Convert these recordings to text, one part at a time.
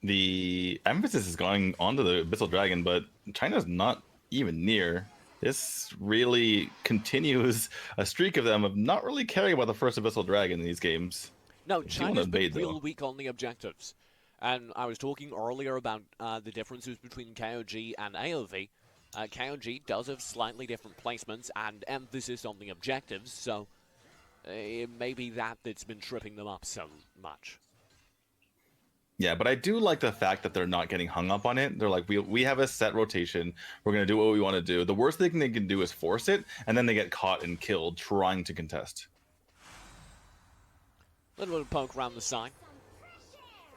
the emphasis is going onto the Abyssal Dragon, but China's not even near. This really continues a streak of them of not really caring about the first Abyssal Dragon in these games. No, They do want to China's been invade, real though. weak on the objectives. And I was talking earlier about the differences between KOG and AOV. KOG does have slightly different placements and emphasis on the objectives, so it may be that's been tripping them up so much. Yeah, but I do like the fact that they're not getting hung up on it. They're like, we have a set rotation. We're going to do what we want to do. The worst thing they can do is force it, and then they get caught and killed trying to contest. A little bit of poke around the side.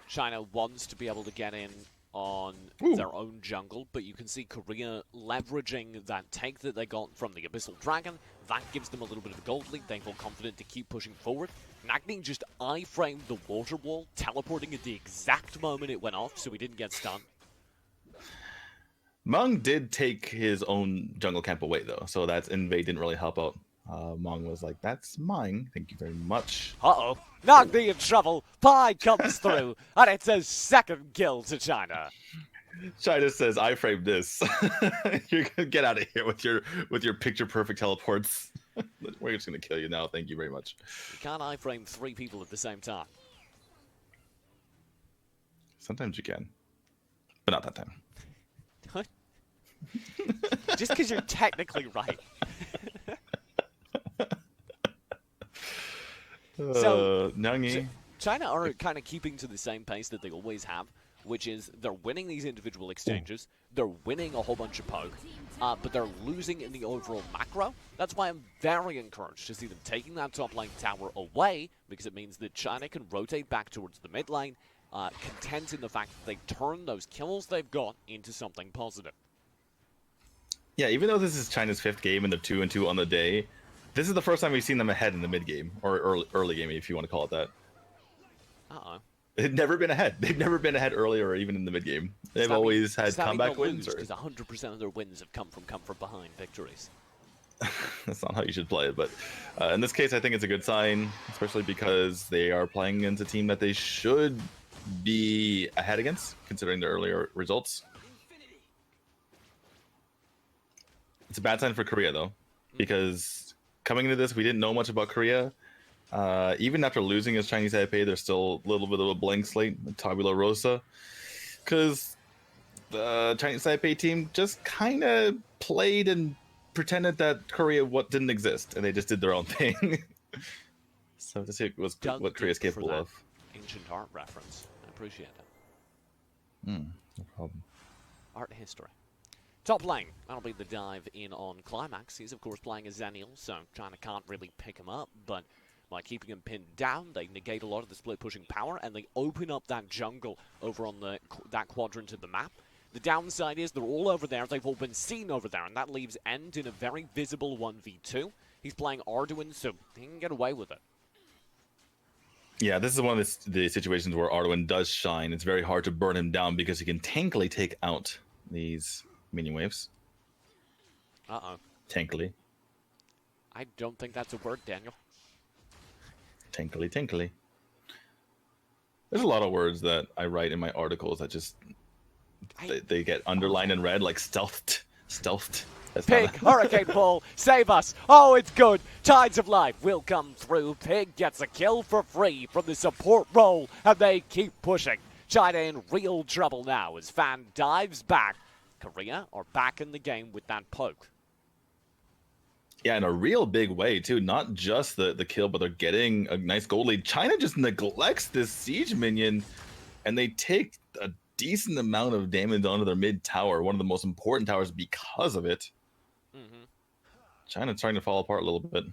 China wants to be able to get in on their own jungle, but you can see Korea leveraging that take that they got from the Abyssal Dragon. That gives them a little bit of a gold lead. They feel confident to keep pushing forward. Nagni just iframed the water wall, teleporting at the exact moment it went off, so he didn't get stunned. Meng did take his own jungle camp away, though, so that invade didn't really help out. Meng was like, that's mine. Thank you very much. Uh-oh. Nagni in trouble. Pi comes through, and it's a second kill to China. China says, I framed this. You're going to get out of here with your picture-perfect teleports. We're just going to kill you now. Thank you very much. You can't iframe 3 people at the same time. Sometimes you can, but not that time. Just because you're technically right. So, China are kind of keeping to the same pace that they always have, which is they're winning these individual exchanges, they're winning a whole bunch of poke, but they're losing in the overall macro. That's why I'm very encouraged to see them taking that top lane tower away, because it means that China can rotate back towards the mid lane, content in the fact that they turn those kills they've got into something positive. Yeah, even though this is China's 5th game and they're 2-2 on the day, this is the first time we've seen them ahead in the mid game, or early game, if you want to call it that. Uh-oh. They've never been ahead. They've never been ahead earlier or even in the mid game. They've always had comeback wins. Because 100% of their wins have come from behind victories. That's not how you should play it, but in this case, I think it's a good sign, especially because they are playing against a team that they should be ahead against, considering their earlier results. It's a bad sign for Korea, though, because coming into this, we didn't know much about Korea. Even after losing as Chinese Taipei, there's still a little bit of a blank slate, tabula rosa, because the Chinese Taipei team just kind of played and pretended that Korea didn't exist, and they just did their own thing. So to see what Korea's capable of. Ancient art reference. I appreciate it. No problem. Art history. Top lane, that'll be the dive in on Climax. He's, of course, playing as Zenial, so China can't really pick him up, but by keeping him pinned down, they negate a lot of the split pushing power, and they open up that jungle over on that quadrant of the map. The downside is they're all over there, they've all been seen over there, and that leaves End in a very visible 1v2. He's playing Arduin, so he can get away with it. Yeah, this is one of the situations where Arduin does shine. It's very hard to burn him down because he can tankily take out these minion waves. Uh-oh. Tankily. I don't think that's a word, Daniel. Tankily. There's a lot of words that I write in my articles that just they get underlined in red, like stealthed. That's Pig, Hurricane Ball, save us. Oh, it's good. Tides of Life will come through. Pig gets a kill for free from the support role, and they keep pushing. China in real trouble now as Fan dives back. Korea are back in the game with that poke. Yeah, in a real big way, too. Not just the kill, but they're getting a nice gold lead. China just neglects this siege minion, and they take a decent amount of damage onto their mid tower, one of the most important towers because of it. China's starting to fall apart a little bit.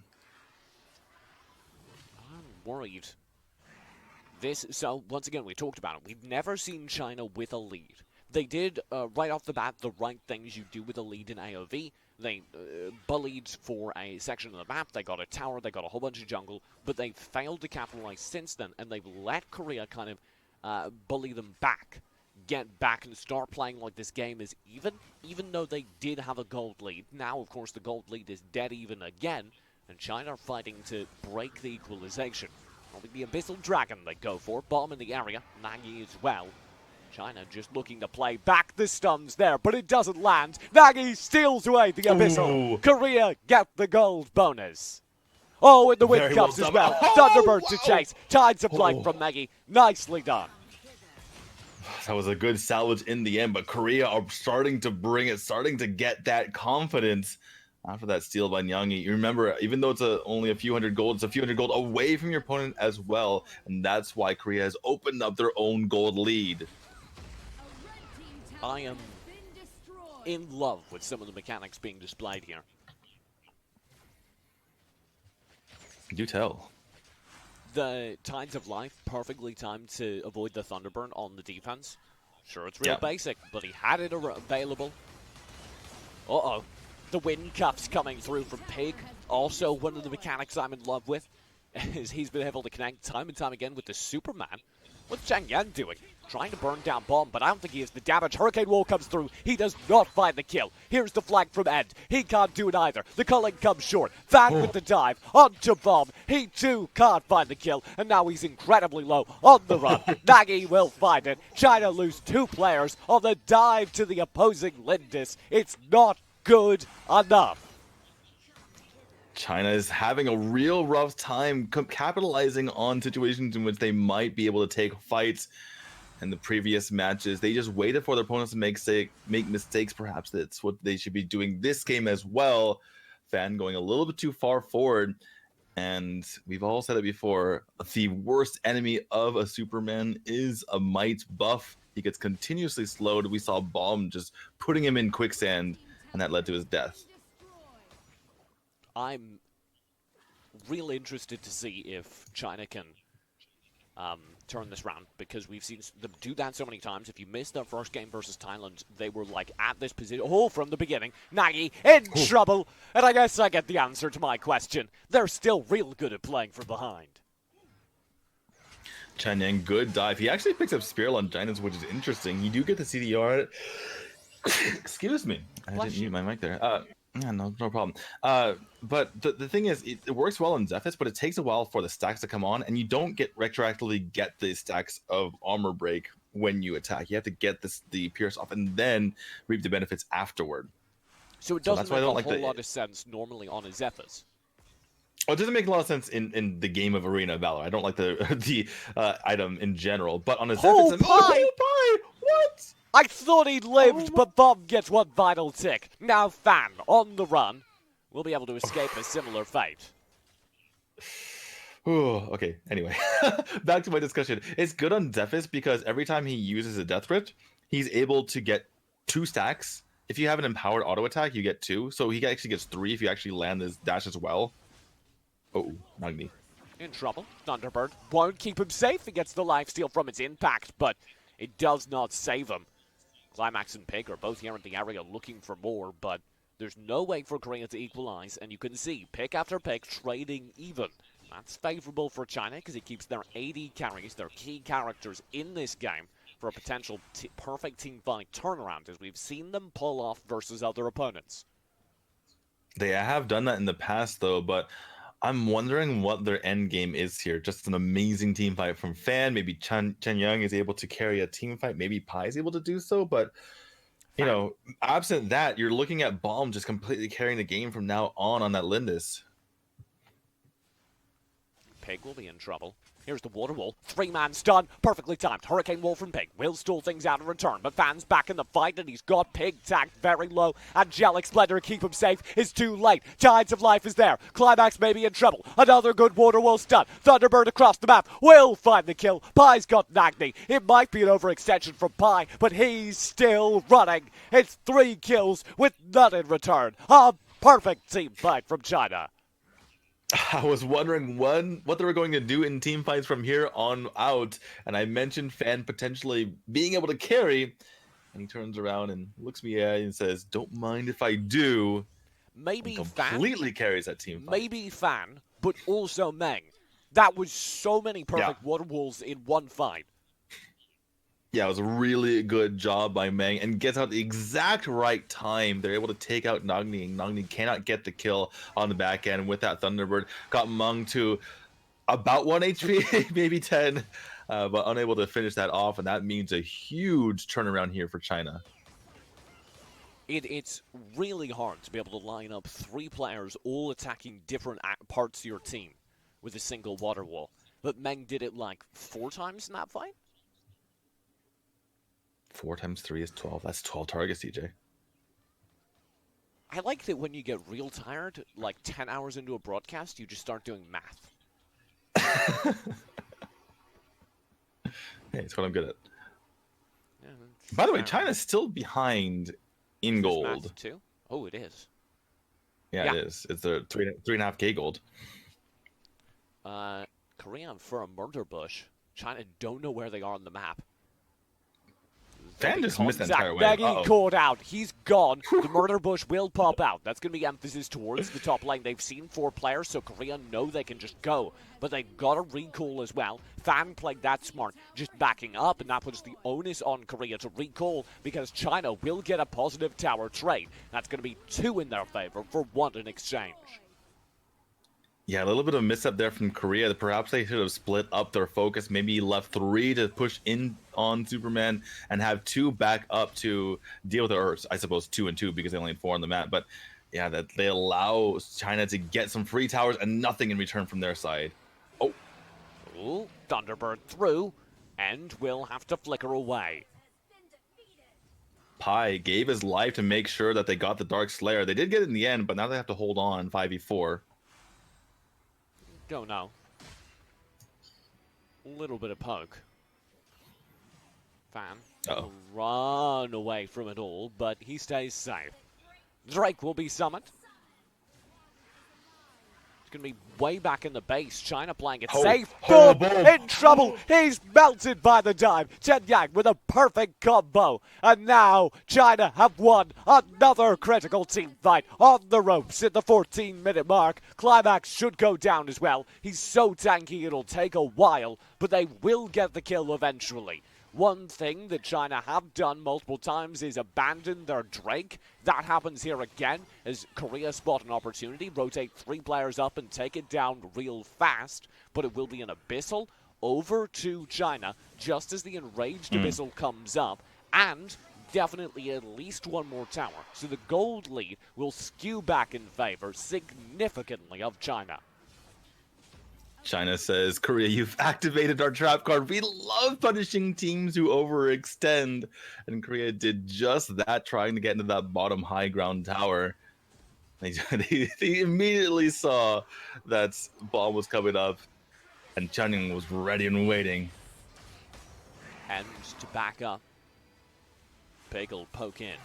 I'm worried. So, once again, we talked about it. We've never seen China with a lead. They did, right off the bat, the right things you do with a lead in AOV. They bullied for a section of the map, they got a tower, they got a whole bunch of jungle, but they failed to capitalize since then, and they've let Korea kind of bully them back, get back and start playing like this game is even though they did have a gold lead. Now, of course, the gold lead is dead even again, and China are fighting to break the equalization. Only the Abyssal Dragon they go for, bomb in the area, Nagi as well. China just looking to play back the stuns there, but it doesn't land. Nagy steals away the Abyssal. Ooh. Korea get the gold bonus. Oh, and the win Very comes well as done. well. Oh, Thunderbird to whoa. chase. Tides of light Oh. from Nagy. Nicely done. That was a good salvage in the end, but Korea are starting to bring it, starting to get that confidence after that steal by Nyangi. You remember, even though it's only a few hundred gold, it's a few hundred gold away from your opponent as well, and that's why Korea has opened up their own gold lead. I am in love with some of the mechanics being displayed here. Do tell. The Tides of Life perfectly timed to avoid the Thunderburn on the defense. Sure, it's real basic, but he had it available. Uh-oh. The wind cuffs coming through from Pig. Also, one of the mechanics I'm in love with is he's been able to connect time and time again with the Superman. What's Chang Yan doing? Trying to burn down Bomb, but I don't think he has the damage. Hurricane Wall comes through. He does not find the kill. Here's the flag from End. He can't do it either. The culling comes short. Van with the dive. Onto Bomb. He too can't find the kill. And now he's incredibly low on the run. Nagy will find it. China lose 2 players on the dive to the opposing Lindis. It's not good enough. China is having a real rough time capitalizing on situations in which they might be able to take fights. In the previous matches, they just waited for their opponents to make mistakes. Perhaps that's what they should be doing this game as well. Fan going a little bit too far forward. And we've all said it before, the worst enemy of a Superman is a might buff. He gets continuously slowed. We saw Bomb just putting him in quicksand, and that led to his death. I'm really interested to see if China can turn this round, because we've seen them do that so many times. If you missed their first game versus Thailand, they were like at this position from the beginning. Nagy in trouble, and I guess I get the answer to my question. They're still real good at playing from behind. Chen Yang, good dive. He actually picks up Spear on Giants, which is interesting. You do get the CDR. Excuse me. I didn't mute my mic there. Yeah, no problem. But the thing is, it works well in Zephyrus, but it takes a while for the stacks to come on, and you don't retroactively get the stacks of armor break when you attack. You have to get the Pierce off and then reap the benefits afterward. So it doesn't make a whole lot of sense normally on a Zephyrus. Well, it doesn't make a lot of sense in the game of Arena of Valor. I don't like the item in general, but on a Zephyrus, Pie! What? I thought he'd lived, but Bob gets one vital tick. Now Fan, on the run, will be able to escape a similar fate. Ooh, okay, anyway. Back to my discussion. It's good on Zephyrus because every time he uses a Death Rift, he's able to get 2 stacks. If you have an empowered auto attack, you get 2. So he actually gets 3 if you actually land his dash as well. Oh, Nagni. In trouble. Thunderbird won't keep him safe. He gets the lifesteal from its impact, but it does not save him. Climax and Pig are both here in the area looking for more, but there's no way for Korea to equalize, and you can see pick after pick trading even. That's favorable for China because it keeps their AD carries, their key characters in this game for a potential perfect team fight turnaround, as we've seen them pull off versus other opponents. They have done that in the past, though, but I'm wondering what their end game is here. Just an amazing team fight from Fan. Maybe Chen Young is able to carry a team fight. Maybe Pai is able to do so. But, you know, absent that, you're looking at Bomb just completely carrying the game from now on that Lindis. Pig will be in trouble. Here's the water wall. 3-man stun. Perfectly timed. Hurricane wall from Pig. Will stall things out in return, but Fan's back in the fight, and he's got Pig tagged very low. Angelic Splendor to keep him safe is too late. Tides of Life is there. Climax may be in trouble. Another good water wall stun. Thunderbird across the map. Will find the kill. Pie's got Nagni. It might be an overextension from Pie, but he's still running. It's 3 kills with none in return. A perfect team fight from China. I was wondering what they were going to do in team fights from here on out, and I mentioned Fan potentially being able to carry, and he turns around and looks me at and says, "Don't mind if I do." Maybe Fan completely carries that team fight. Maybe Fan, but also Meng. That was so many perfect water walls in one fight. Yeah, it was a really good job by Meng, and gets out the exact right time. They're able to take out Nagni, and Nagni cannot get the kill on the back end with that Thunderbird. Got Meng to about 1 HP, maybe 10. but unable to finish that off, and that means a huge turnaround here for China. It's really hard to be able to line up 3 players all attacking different parts of your team with a single water wall. But Meng did it like 4 times in that fight? 4 times 3 is 12. That's 12 targets, DJ. I like that when you get real tired, like 10 hours into a broadcast, you just start doing math. Hey, it's what I'm good at. Yeah, By the way, China's still behind in gold. Math too? Oh, it is. Yeah, it is. It's a 3.5K gold. Korea for a murder bush. China don't know where they are on the map. Fan just missed that entire way. Maggie caught out. He's gone. The murder bush will pop out. That's going to be emphasis towards the top lane. They've seen 4 players, so Korea know they can just go. But they've got a recall as well. Fan played that smart, just backing up, and that puts the onus on Korea to recall because China will get a positive tower trade. That's going to be 2 in their favor for 1 in exchange. Yeah, a little bit of misstep there from Korea. Perhaps they should have split up their focus, maybe left 3 to push in on Superman and have 2 back up to deal with it, or I suppose 2 and 2 because they only had 4 on the map. But yeah, that they allow China to get some free towers and nothing in return from their side. Oh. Ooh, Thunderbird through, and will have to flicker away. Pi gave his life to make sure that they got the Dark Slayer. They did get it in the end, but now they have to hold on 5v4. Go now. A little bit of poke. Fan will run away from it all, but he stays safe. Drake will be summoned. It's going to be way back in the base. China playing it safe. Boom! In trouble. He's melted by the dive. Chen Yang with a perfect combo. And now China have won another critical team fight on the ropes at the 14-minute mark. Climax should go down as well. He's so tanky it'll take a while, but they will get the kill eventually. One thing that China have done multiple times is abandon their Drake. That happens here again as Korea spot an opportunity, rotate 3 players up and take it down real fast, but it will be an Abyssal over to China just as the enraged Abyssal comes up, and definitely at least 1 more tower. So the gold lead will skew back in favor significantly of China. China says, Korea, you've activated our trap card. We love punishing teams who overextend. And Korea did just that, trying to get into that bottom high ground tower. They immediately saw that bomb was coming up, and Channing was ready and waiting. And to back up, Pig will poke in.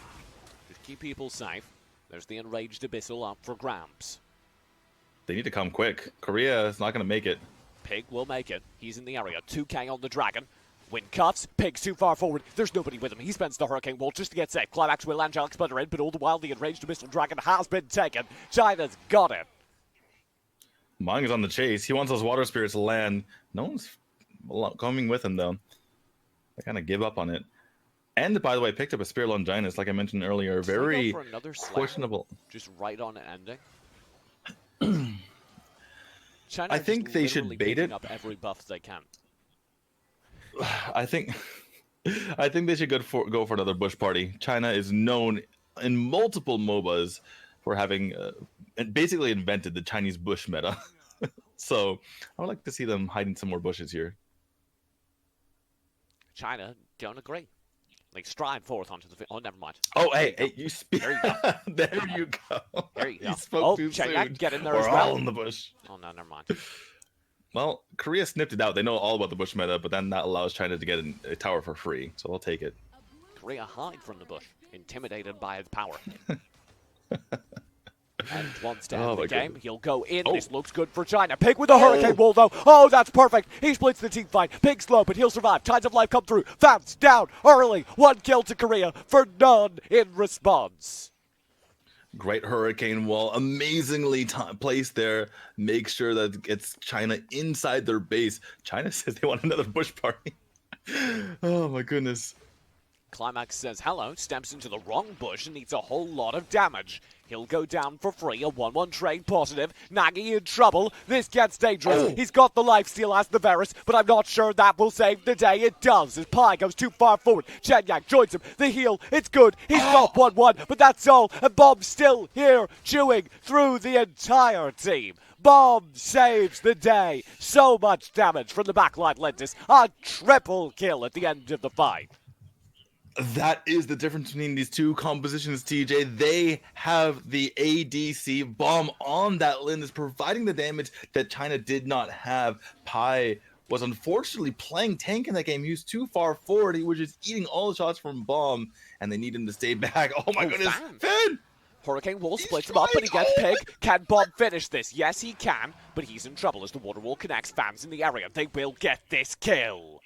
Just keep people safe. There's the enraged Abyssal up for grabs. They need to come quick. Korea is not going to make it. Pig will make it. He's in the area. 2K on the Dragon. Win cuts. Pig's too far forward. There's nobody with him. He spends the Hurricane Wall just to get safe. Climax will Angelic Splitter in, but all the while the enraged Abyssal Dragon has been taken. China's got it. Meng is on the chase. He wants those water spirits to land. No one's coming with him, though. They kind of give up on it. And, by the way, picked up a Spear Longinus, like I mentioned earlier. Very questionable. Just right on it ending. China I think they should bait it. Up every buff they can. I think they should go for another Bush party. China is known in multiple MOBAs for having basically invented the Chinese Bush meta. So I would like to see them hiding some more bushes here. China don't agree. Like stride forth onto the. Oh, never mind. Oh, hey, you speak. There you go. There you go. There you go. You spoke too China, soon. get in there We're as well. all in the bush. Oh no, never mind. Well, Korea snipped it out. They know all about the bush meta, but then that allows China to get a tower for free. So I'll take it. Korea hide from the bush, intimidated by its power. And once down the game, he'll go in. This looks good for China. Pig with the Hurricane Wall, though. Oh, that's perfect. He splits the team fight. Pig slow, but he'll survive. Tides of life come through. Fans down early. 1 kill to Korea for none in response. Great Hurricane Wall. Amazingly placed there. Make sure that it gets China inside their base. China says they want another bush party. Oh, my goodness. Climax says hello, steps into the wrong bush and eats a whole lot of damage. He'll go down for free. A 1-1 trade positive. Nagy in trouble. This gets dangerous. Oh. He's got the lifesteal as the Varus, but I'm not sure that will save the day. It does as Pi goes too far forward. Chenyang joins him. The heal. It's good. He's got 1-1, but that's all. And Bob's still here, chewing through the entire team. Bomb saves the day. So much damage from the backline Lentis. A triple kill at the end of the fight. That is the difference between these two compositions, TJ. They have the ADC bomb on that Lin is providing the damage that China did not have. Pi was unfortunately playing tank in that game. He was too far forward. He was just eating all the shots from bomb, and they need him to stay back. Oh my goodness, Finn! Hurricane Wall splits him up, but he gets Pig. Can Bob finish this? Yes, he can, but he's in trouble as the Water Wall connects. Fans in the area. They will get this kill.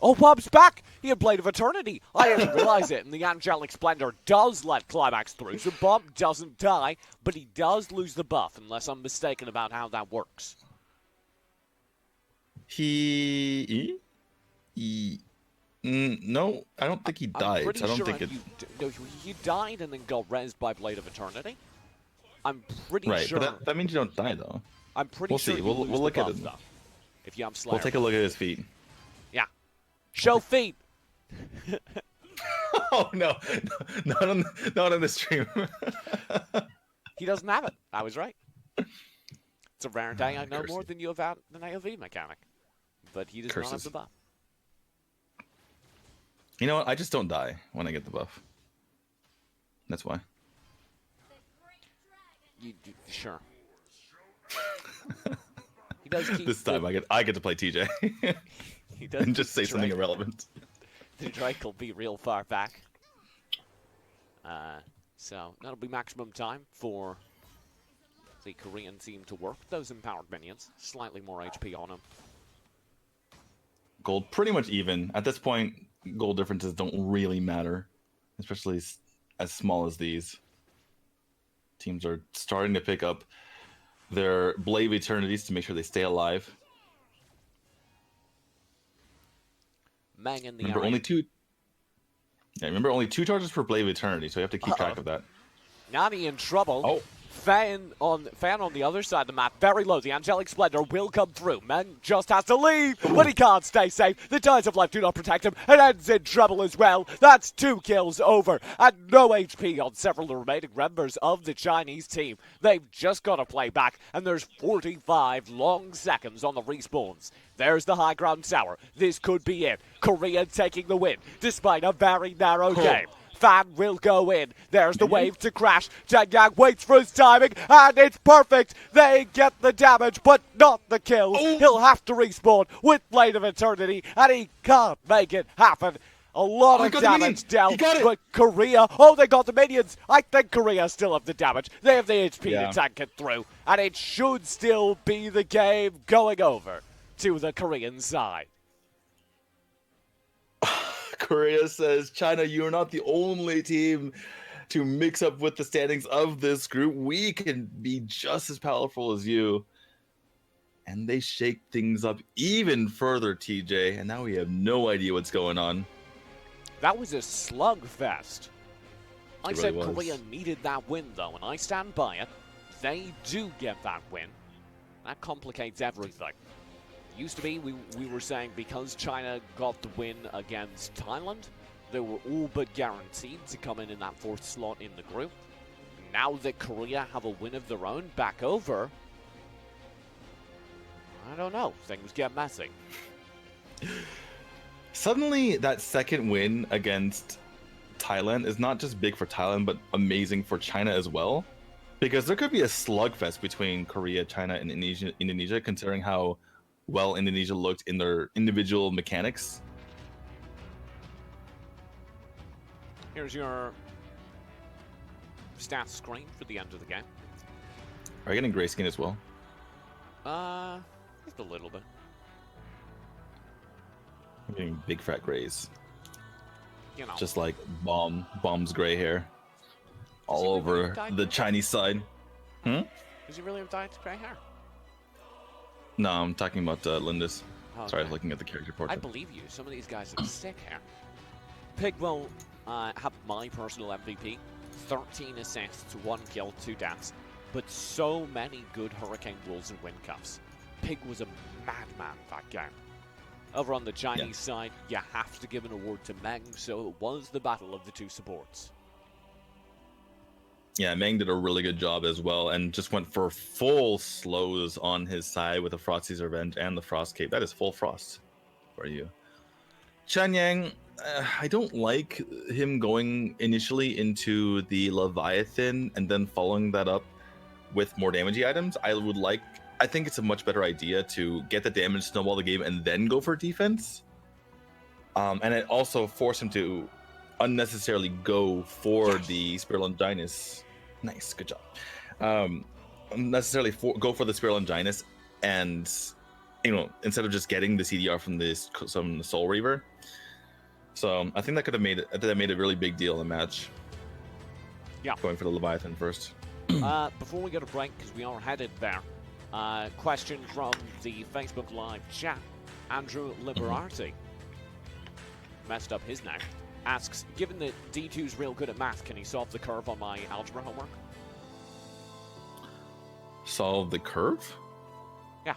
Oh, Bob's back! He had Blade of Eternity. I didn't realize it, and the Angelic Splendor does let Climax through, so Bob doesn't die, but he does lose the buff, unless I'm mistaken about how that works. No, I don't think he died. I don't think it. No, he died and then got rezzed by Blade of Eternity. I'm pretty Right, sure. but that means you don't die though. I'm pretty sure. See. You We'll lose look the at buff, it. though, if you have Slayer. We'll take a look at his feet. Yeah. Show feet. Oh no, not on the stream. He doesn't have it. I was right. It's a rare day. I know Curses. more than you about an AOV mechanic, but he does not have Curses. the buff. You know what? I just don't die when I get the buff. That's why. Sure. He does keep This time I get to play TJ He does and just say keep something Drake. irrelevant. The Drake will be real far back. So that'll be maximum time for the Korean team to work with those empowered minions. Slightly more HP on them. Gold pretty much even at this point. Gold differences don't really matter, especially as small as these. Teams are starting to pick up their Blade of Eternities to make sure they stay alive. Mang in the Remember, area. only two charges per Blade of Eternity, so you have to keep track of that. Nani in trouble. Oh. Fan on the other side of the map, very low. The Angelic Splendor will come through. Meng just has to leave, but he can't stay safe. The Ties of Life do not protect him, and ends in trouble as well. That's 2 kills over, and no HP on several of the remaining members of the Chinese team. They've just got to play back, and there's 45 long seconds on the respawns. There's the high ground tower. This could be it. Korea taking the win, despite a very narrow game. Fan will go in. There's the wave to crash. Chenyang waits for his timing, and it's perfect. They get the damage, but not the kill. He'll have to respawn with Blade of Eternity, and he can't make it happen. A lot of damage dealt, but Korea, they got the minions. I think Korea still have the damage. They have the HP to tank it through, and it should still be the game going over to the Korean side. Korea says, China, you are not the only team to mix up with the standings of this group. We can be just as powerful as you. And they shake things up even further, TJ. And now we have no idea what's going on. That was a slugfest. I It said really was. Korea needed that win, though, and I stand by it. They do get that win. That complicates everything. Used to be, we were saying because China got the win against Thailand, they were all but guaranteed to come in that 4th slot in the group. Now that Korea have a win of their own back over, I don't know, things get messy. Suddenly, that second win against Thailand is not just big for Thailand, but amazing for China as well. Because there could be a slugfest between Korea, China, and Indonesia, considering how well Indonesia looked in their individual mechanics. Here's your stats screen for the end of the game. Are you getting grayskin as well? Just a little bit. I'm getting big fat grays. You know. Just like Bomb's gray hair. All over the Chinese side. Does he really have dyed gray hair? No, I'm talking about Lindis. Okay. Sorry, I was looking at the character portrait. I believe you. Some of these guys have sick hair. Pig will have my personal MVP 13 assists, 1 kill, 2 deaths, but so many good Hurricane Wolves and win cups. Pig was a madman that game. Over on the Chinese side, you have to give an award to Meng, so it was the battle of the two supports. Yeah, Meng did a really good job as well, and just went for full slows on his side with the Frosty's Revenge and the Frost Cape. That is full Frost for you. Chen Yang, I don't like him going initially into the Leviathan and then following that up with more damagey items. I think it's a much better idea to get the damage, snowball the game, and then go for defense. And it also forced him to unnecessarily go for the Spirit Longinus. Nice, good job. Unnecessarily go for the Spirit Longinus, and instead of just getting the CDR from the Soul Reaver. So I think that could have made a really big deal in the match. Yeah, going for the Leviathan first. Before we go to break, because we are headed there. Question from the Facebook Live chat. Andrew Liberati messed up his name. Asks, given that D2's real good at math, can he solve the curve on my algebra homework? Solve the curve? Yeah.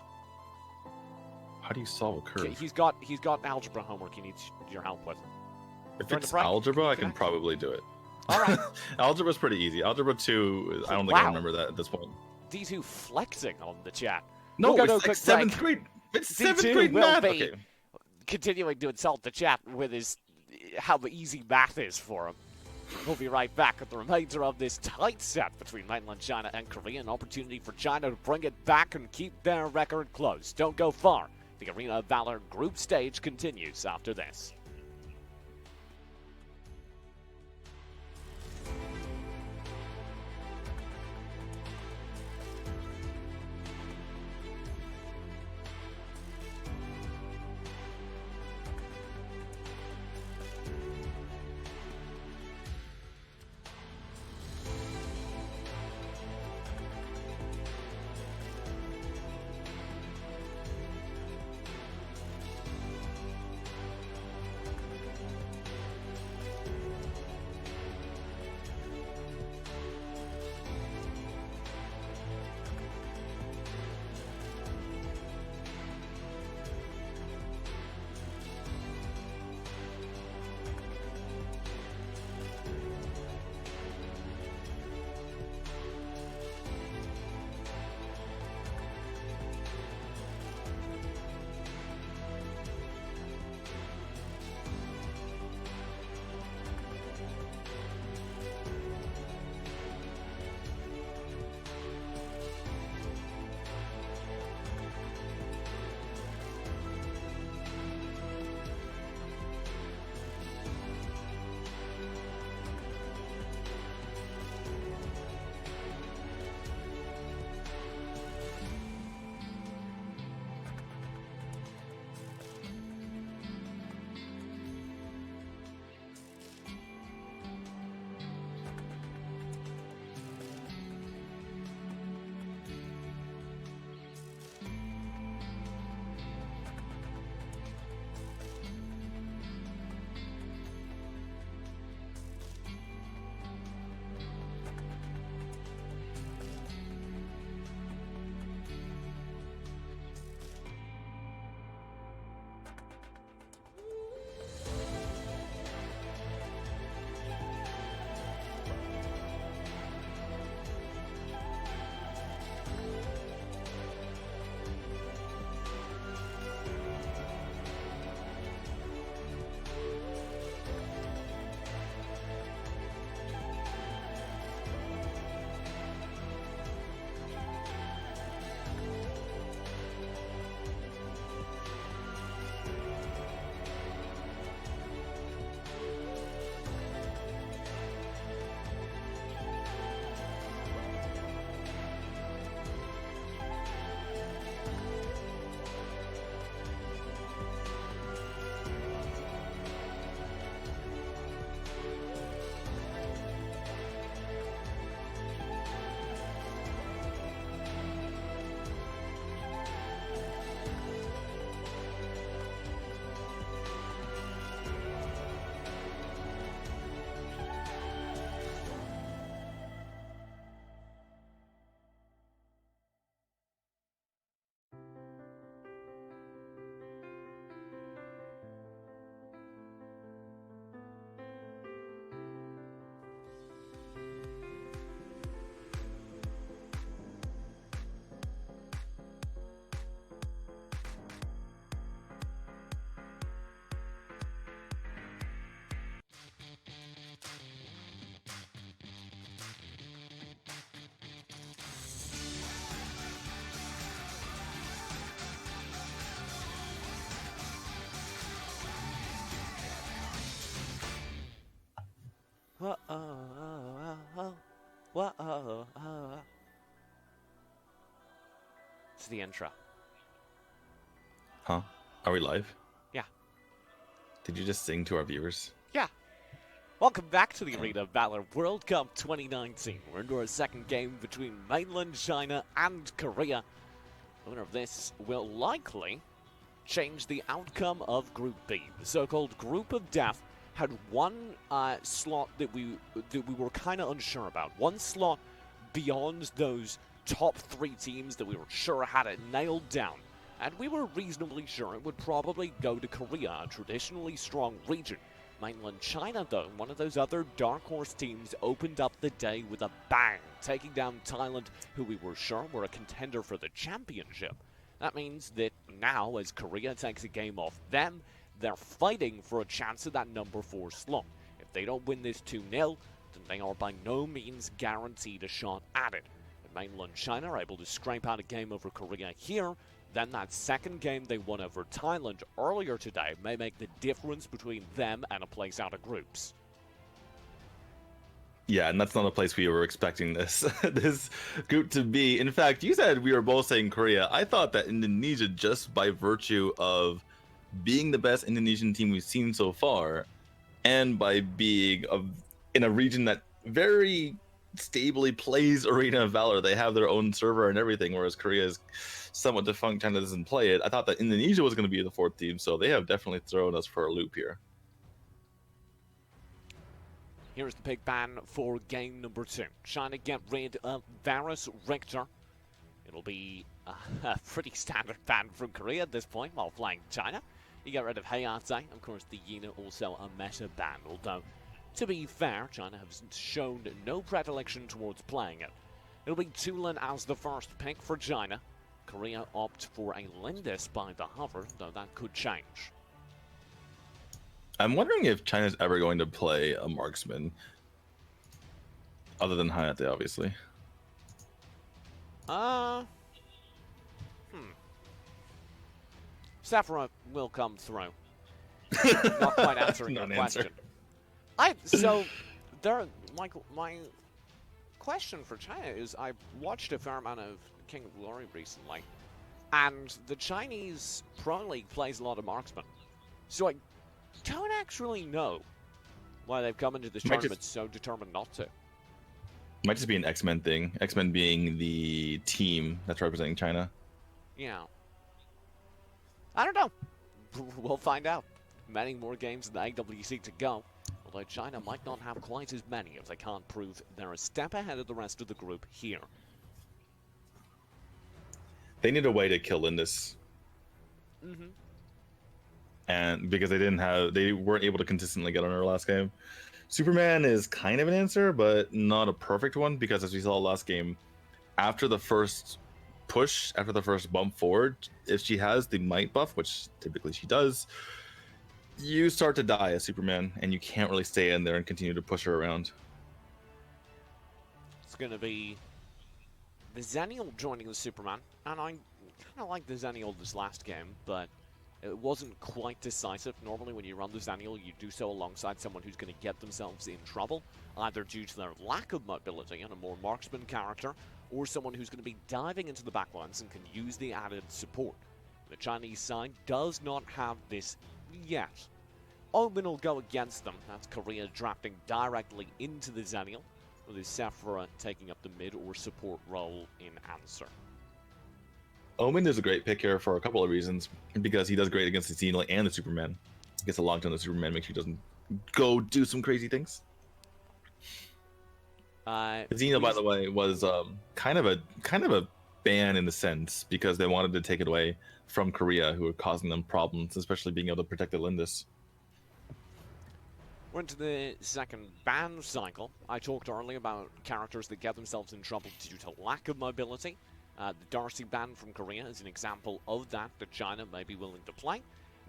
How do you solve a curve? He's got algebra homework he needs your help with. If it's algebra, I can probably do it. All right. Algebra's pretty easy. Algebra 2, I don't think I remember that at this point. D2 flexing on the chat. No, we'll it's like 7th grade. It's 7th grade math. Okay. Continuing to insult the chat with how easy math is for him. We'll be right back with the remainder of this tight set between mainland China and Korea. An opportunity for China to bring it back and keep their record close. Don't go far. The Arena of Valor group stage continues after this. It's the intro. Huh? Are we live? Yeah. Did you just sing to our viewers? Yeah. Welcome back to the Arena of Valor World Cup 2019. We're into our second game between mainland China and Korea. The winner of this will likely change the outcome of Group B. The so-called Group of Death had one slot that we were kind of unsure about. One slot beyond those top 3 teams that we were sure had it nailed down. And we were reasonably sure it would probably go to Korea, a traditionally strong region. Mainland China, though, one of those other dark horse teams, opened up the day with a bang, taking down Thailand, who we were sure were a contender for the championship. That means that now, as Korea takes a game off them, they're fighting for a chance at that number 4 slot. If they don't win this 2-0, then they are by no means guaranteed a shot at it. If mainland China are able to scrape out a game over Korea here, then that second game they won over Thailand earlier today may make the difference between them and a place out of groups. Yeah, and that's not a place we were expecting this this group to be. In fact, you said we were both saying Korea. I thought that Indonesia, just by virtue of being the best Indonesian team we've seen so far, and by being in a region that very stably plays Arena of Valor, they have their own server and everything, whereas Korea is somewhat defunct, China doesn't play it. I thought that Indonesia was going to be the 4th team, so they have definitely thrown us for a loop here. Here's the big ban for game number 2. China get rid of Varus Richter. It'll be a pretty standard ban from Korea at this point while playing China. You get rid of Hayate. Of course, the Yina also a meta ban, although, to be fair, China has shown no predilection towards playing it. It'll be Tulin as the first pick for China. Korea opt for a Lindis by the hover, though that could change. I'm wondering if China's ever going to play a marksman, other than Hayate, obviously. Sephora will come through. Not quite answering your question. So, my question for China is, I watched a fair amount of King of Glory recently, and the Chinese Pro League plays a lot of marksmen. So I don't actually know why they've come into this tournament so determined not to. Might just be an X-Men thing. X-Men being the team that's representing China. Yeah. I don't know. We'll find out. Many more games in the AWC to go. Although China might not have quite as many if they can't prove they're a step ahead of the rest of the group here. They need a way to kill Lindis. Mm-hmm. And because they weren't able to consistently get on her last game. Superman is kind of an answer, but not a perfect one, because as we saw last game, after the first push, after the first bump forward, if she has the might buff, which typically she does, you start to die as Superman, and you can't really stay in there and continue to push her around. It's going to be the Zenial joining the Superman, and I kind of like the Zenial this last game, but it wasn't quite decisive. Normally when you run the Zenial, you do so alongside someone who's going to get themselves in trouble, either due to their lack of mobility and a more marksman character, or someone who's going to be diving into the backlines and can use the added support. The Chinese side does not have this yet. Omen will go against them. That's Korea drafting directly into the Zenial, with his Sephora taking up the mid or support role in answer. Omen is a great pick here for a couple of reasons, because he does great against the Xena and the Superman. Gets a lockdown on the Superman, makes sure he doesn't go do some crazy things. Xena, by the way, was kind of a ban in the sense, because they wanted to take it away from Korea, who were causing them problems, especially being able to protect the Lindis. We're into the second ban cycle. I talked earlier about characters that get themselves in trouble due to lack of mobility. The Darcy ban from Korea is an example of that China may be willing to play.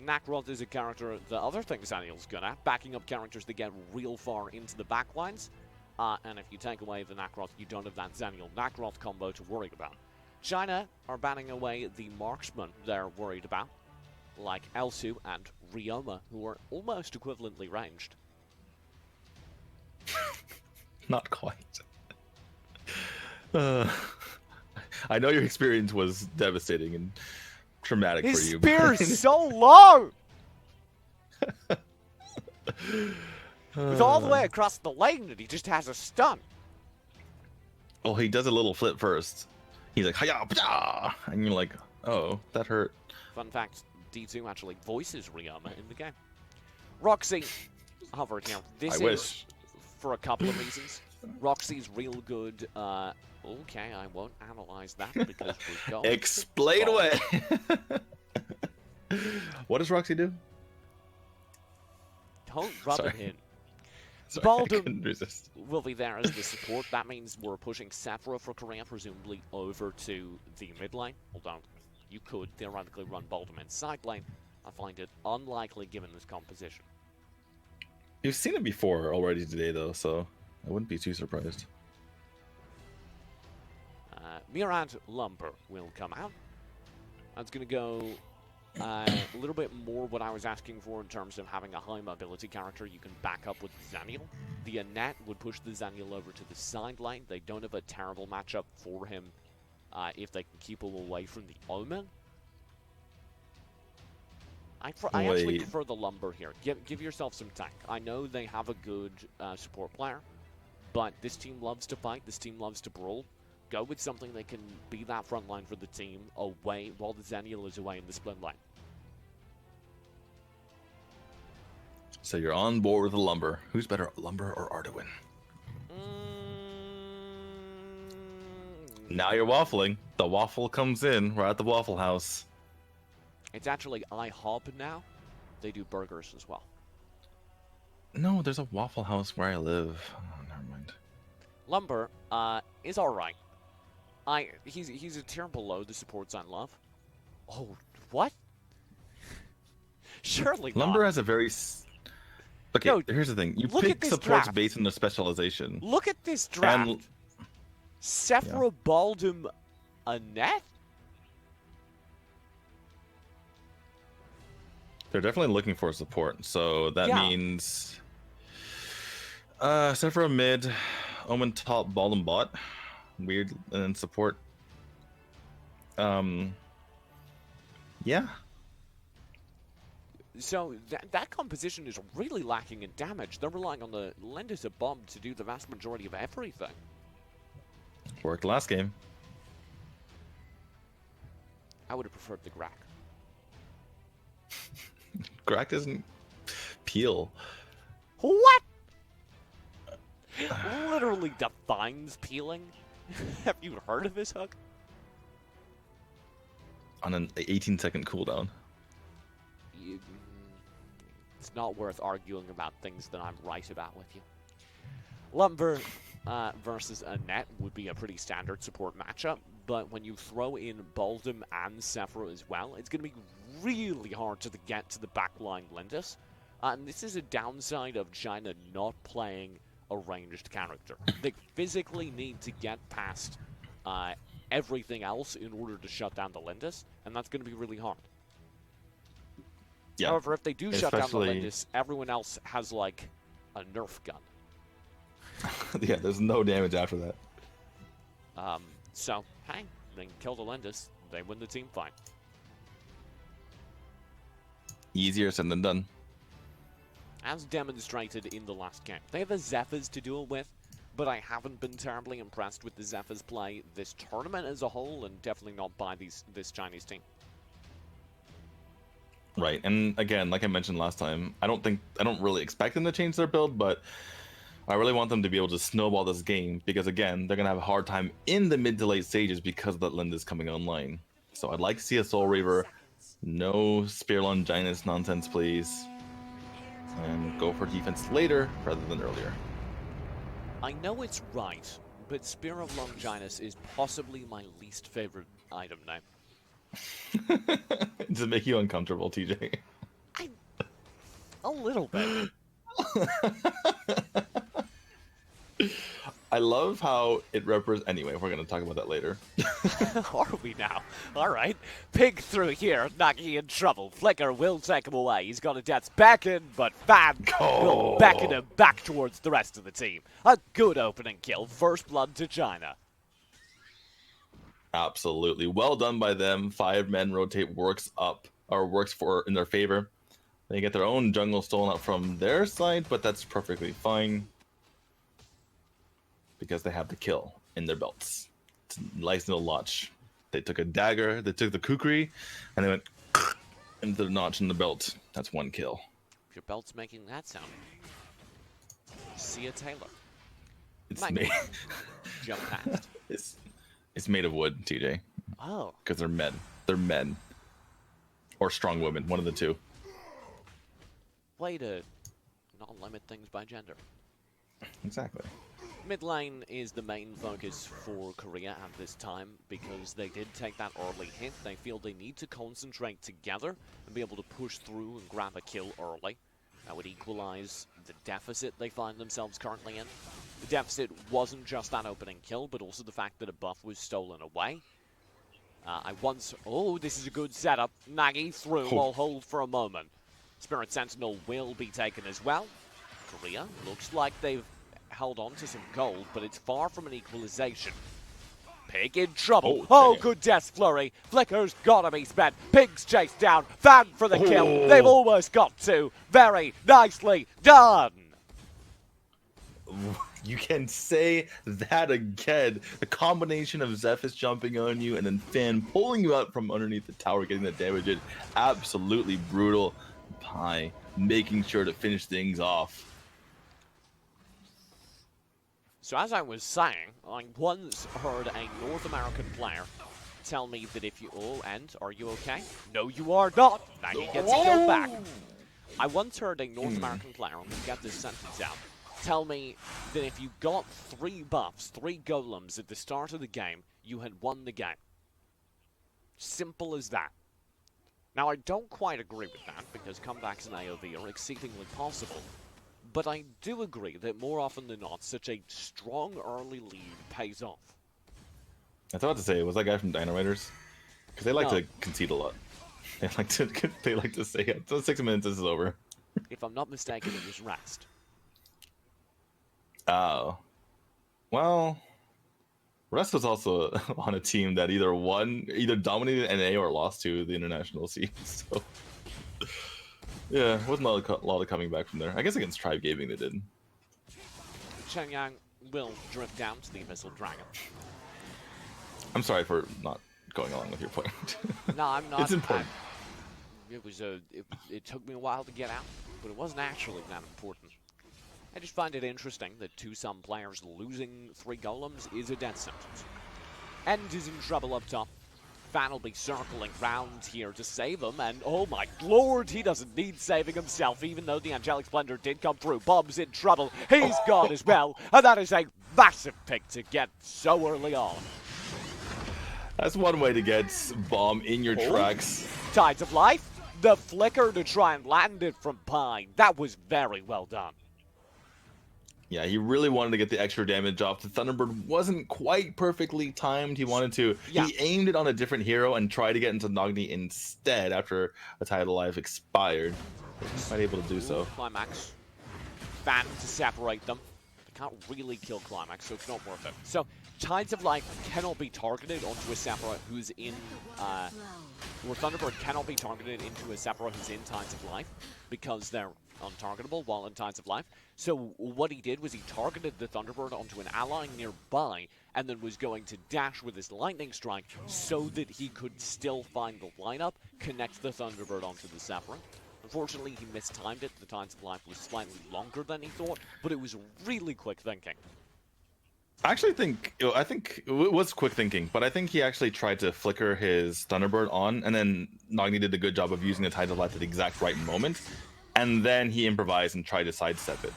Nakroth is a character the other thing Zaniel's good at, backing up characters that get real far into the backlines. And if you take away the Nakroth, you don't have that Zaniel-Nakroth combo to worry about. China are banning away the marksmen they're worried about, like Elsu and Ryoma, who are almost equivalently ranged. Not quite. Uh, I know your experience was devastating and traumatic for His you. spear's so low! It's all the way across the lane and he just has a stun. Well, he does a little flip first. He's like, hiya, pja! And you're like, oh, that hurt. Fun fact, D2 actually voices Ryoma in the game. Roxy hovered here. This I is wish. for a couple of reasons. Roxy's real good. Okay, I won't analyze that because we've got. Explain away. What does Roxy do? Don't rub Sorry. it in. Sorry, I Baldum couldn't resist. will be there as the support. That means we're pushing Sephora for Korea, presumably over to the mid lane. Although you could theoretically run Baldum in side lane. I find it unlikely given this composition. You've seen it before already today, though, so I wouldn't be too surprised. Murad Lumber will come out. That's going to go a little bit more what I was asking for in terms of having a high mobility character you can back up with Zaniel. The Annette would push the Zaniel over to the side lane. They don't have a terrible matchup for him if they can keep him away from the Omen. I actually prefer the Lumber here. Give yourself some tank. I know they have a good support player, but this team loves to fight. This team loves to brawl. Go with something that can be that front line for the team away while the Zaniel is away in the split line. So you're on board with the Lumber. Who's better, Lumber or Arduin? Now you're waffling. The waffle comes in. We're at the Waffle House. It's actually IHOP now. They do burgers as well. No, there's a Waffle House where I live. Oh, never mind. Lumber is alright. He's a tier below the supports on love. Oh, what? Surely Lumber not. has a very... Okay, No, here's the thing. You look at pick this supports draft. based on their specialization. Look at this draft. And Sephora Baldum Annette? they're definitely looking for support, so that Yeah. means... Sephora mid, Omen top, Baldum bot. Weird, and then support. Yeah. So that composition is really lacking in damage. They're relying on the Lenders of Bomb to do the vast majority of everything. Worked last game. I would have preferred the Grak. Grak doesn't peel. What? Literally defines peeling. Have you heard of this hook? On an 18-second cooldown. It's not worth arguing about things that I'm right about with you. Lumber versus Annette would be a pretty standard support matchup, but when you throw in Baldum and Sephora as well, it's going to be really hard to get to the backline Lindis. And this is a downside of China not playing a ranged character. They physically need to get past everything else in order to shut down the Lindis, and that's going to be really hard. Yeah. However, if they do shut down the Especially- Lindis, everyone else has, like, a Nerf gun. Yeah, there's no damage after that. So, hey, they can kill the Lindis. They win the team fight. Easier said than done. As demonstrated in the last game. They have the Zephyrs to do it with, but I haven't been terribly impressed with the Zephyrs play this tournament as a whole, and definitely not by this Chinese team. Right, and again, like I mentioned last time, I don't really expect them to change their build, but I really want them to be able to snowball this game because again, they're gonna have a hard time in the mid to late stages because of that Linda's coming online. So I'd like to see a Soul Reaver, no Spear Longinus nonsense, please, and go for defense later rather than earlier. I know it's right, but Spear of Longinus is possibly my least favorite item name. Does it make you uncomfortable, TJ? A little bit. I love how it represents. Anyway, we're gonna talk about that later. Are we now? All right. Pig through here, Nagi in trouble. Flicker will take him away. He's got a death's back in, but Fan will beckon him back towards the rest of the team. A good opening kill. First blood to China. Absolutely. Well done by them. 5 men rotate works in their favor. They get their own jungle stolen up from their side, but that's perfectly fine. Because they have the kill in their belts. It's a nice little notch. They took a dagger, they took the kukri, and they went into the notch in the belt. That's 1 kill. Your belt's making that sound. See ya, Taylor. It's made. Jump past. It's made of wood, TJ. Oh. Because they're men. They're men. Or strong women, one of the two. Way to not limit things by gender. Exactly. Mid lane is the main focus for Korea at this time because they did take that early hit. They feel they need to concentrate together and be able to push through and grab a kill early. That would equalize the deficit they find themselves currently in. The deficit wasn't just that opening kill, but also the fact that a buff was stolen away. Oh, this is a good setup. Nagi through, I'll hold for a moment. Spirit Sentinel will be taken as well. Korea looks like they've held on to some gold, but it's far from an equalization. Pig in trouble. Oh, good death flurry. Flicker's gotta be spent. Pig's chased down. Fan for the kill. They've almost got 2. Very nicely done. You can say that again. The combination of Zephys jumping on you and then Fan pulling you out from underneath the tower, getting the damage in. Absolutely brutal. Pie making sure to finish things off. So as I was saying, I once heard a North American player tell me that if you... Oh, and are you okay? No, you are not. Now you get to go back. I once heard a North American player, let me get this sentence out, tell me that if you got 3 buffs, 3 golems at the start of the game, you had won the game. Simple as that. Now, I don't quite agree with that, because comebacks in AOV are exceedingly possible. But I do agree that more often than not, such a strong early lead pays off. I was about to say, was that guy from Dynamiters? Because they like to concede a lot. They like to say, yeah, 6 minutes, this is over. If I'm not mistaken, it was Rest. Oh. Well, Rest was also on a team that either dominated NA or lost to the international scene. So, yeah, wasn't a lot of coming back from there. I guess against Tribe Gaming they did. Chen Yang will drift down to the Abyssal Dragon. I'm sorry for not going along with your point. No, I'm not. It's important. It took me a while to get out, but it wasn't actually that important. I just find it interesting that to some players losing 3 golems is a death sentence. End is in trouble up top. Fan will be circling round here to save him, and oh my lord, he doesn't need saving himself, even though the Angelic Splendor did come through. Bob's in trouble. He's gone as well, and that is a massive pick to get so early on. That's one way to get Bomb in your tracks. Tides of Life. The flicker to try and land it from Pine. That was very well done. Yeah, he really wanted to get the extra damage off. The Thunderbird wasn't quite perfectly timed. He wanted to. Yeah. He aimed it on a different hero and tried to get into Nogni instead after a Tide of Life expired. He was not able to do so. Climax. Fan to separate them. They can't really kill Climax, so it's not worth it. So, Tides of Life cannot be targeted onto a Sephira who's in... or Thunderbird cannot be targeted into a Sephira who's in Tides of Life because they're untargetable while in Tides of Life. So what he did was he targeted the Thunderbird onto an ally nearby and then was going to dash with his Lightning Strike so that he could still find the lineup, connect the Thunderbird onto the Sephira. Unfortunately, he mistimed it. The Tides of Life was slightly longer than he thought, but it was really quick thinking. I think it was quick thinking, but I think he actually tried to flicker his Thunderbird on, and then Nogni did a good job of using the Tides of Life at the exact right moment, and then he improvised and tried to sidestep it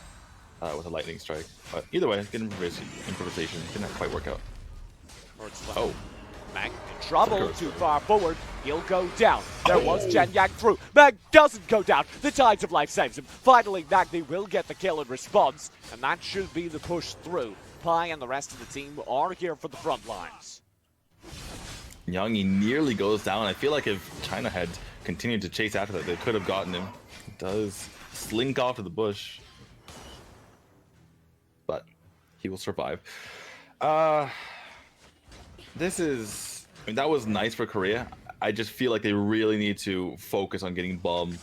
with a Lightning Strike. But either way, good improvisation didn't quite work out. Oh. Mag trouble. Too far forward. He'll go down. There was Chen Yang through. Mag doesn't go down. The Tides of Life saves him. Finally, Magni will get the kill in response, and that should be the push through. Pi and the rest of the team are here for the front lines. Yang, he nearly goes down. I feel like if China had continued to chase after that, they could have gotten him. He does slink off to the bush, but he will survive. This is, I mean, that was nice for Korea. I just feel like they really need to focus on getting bomb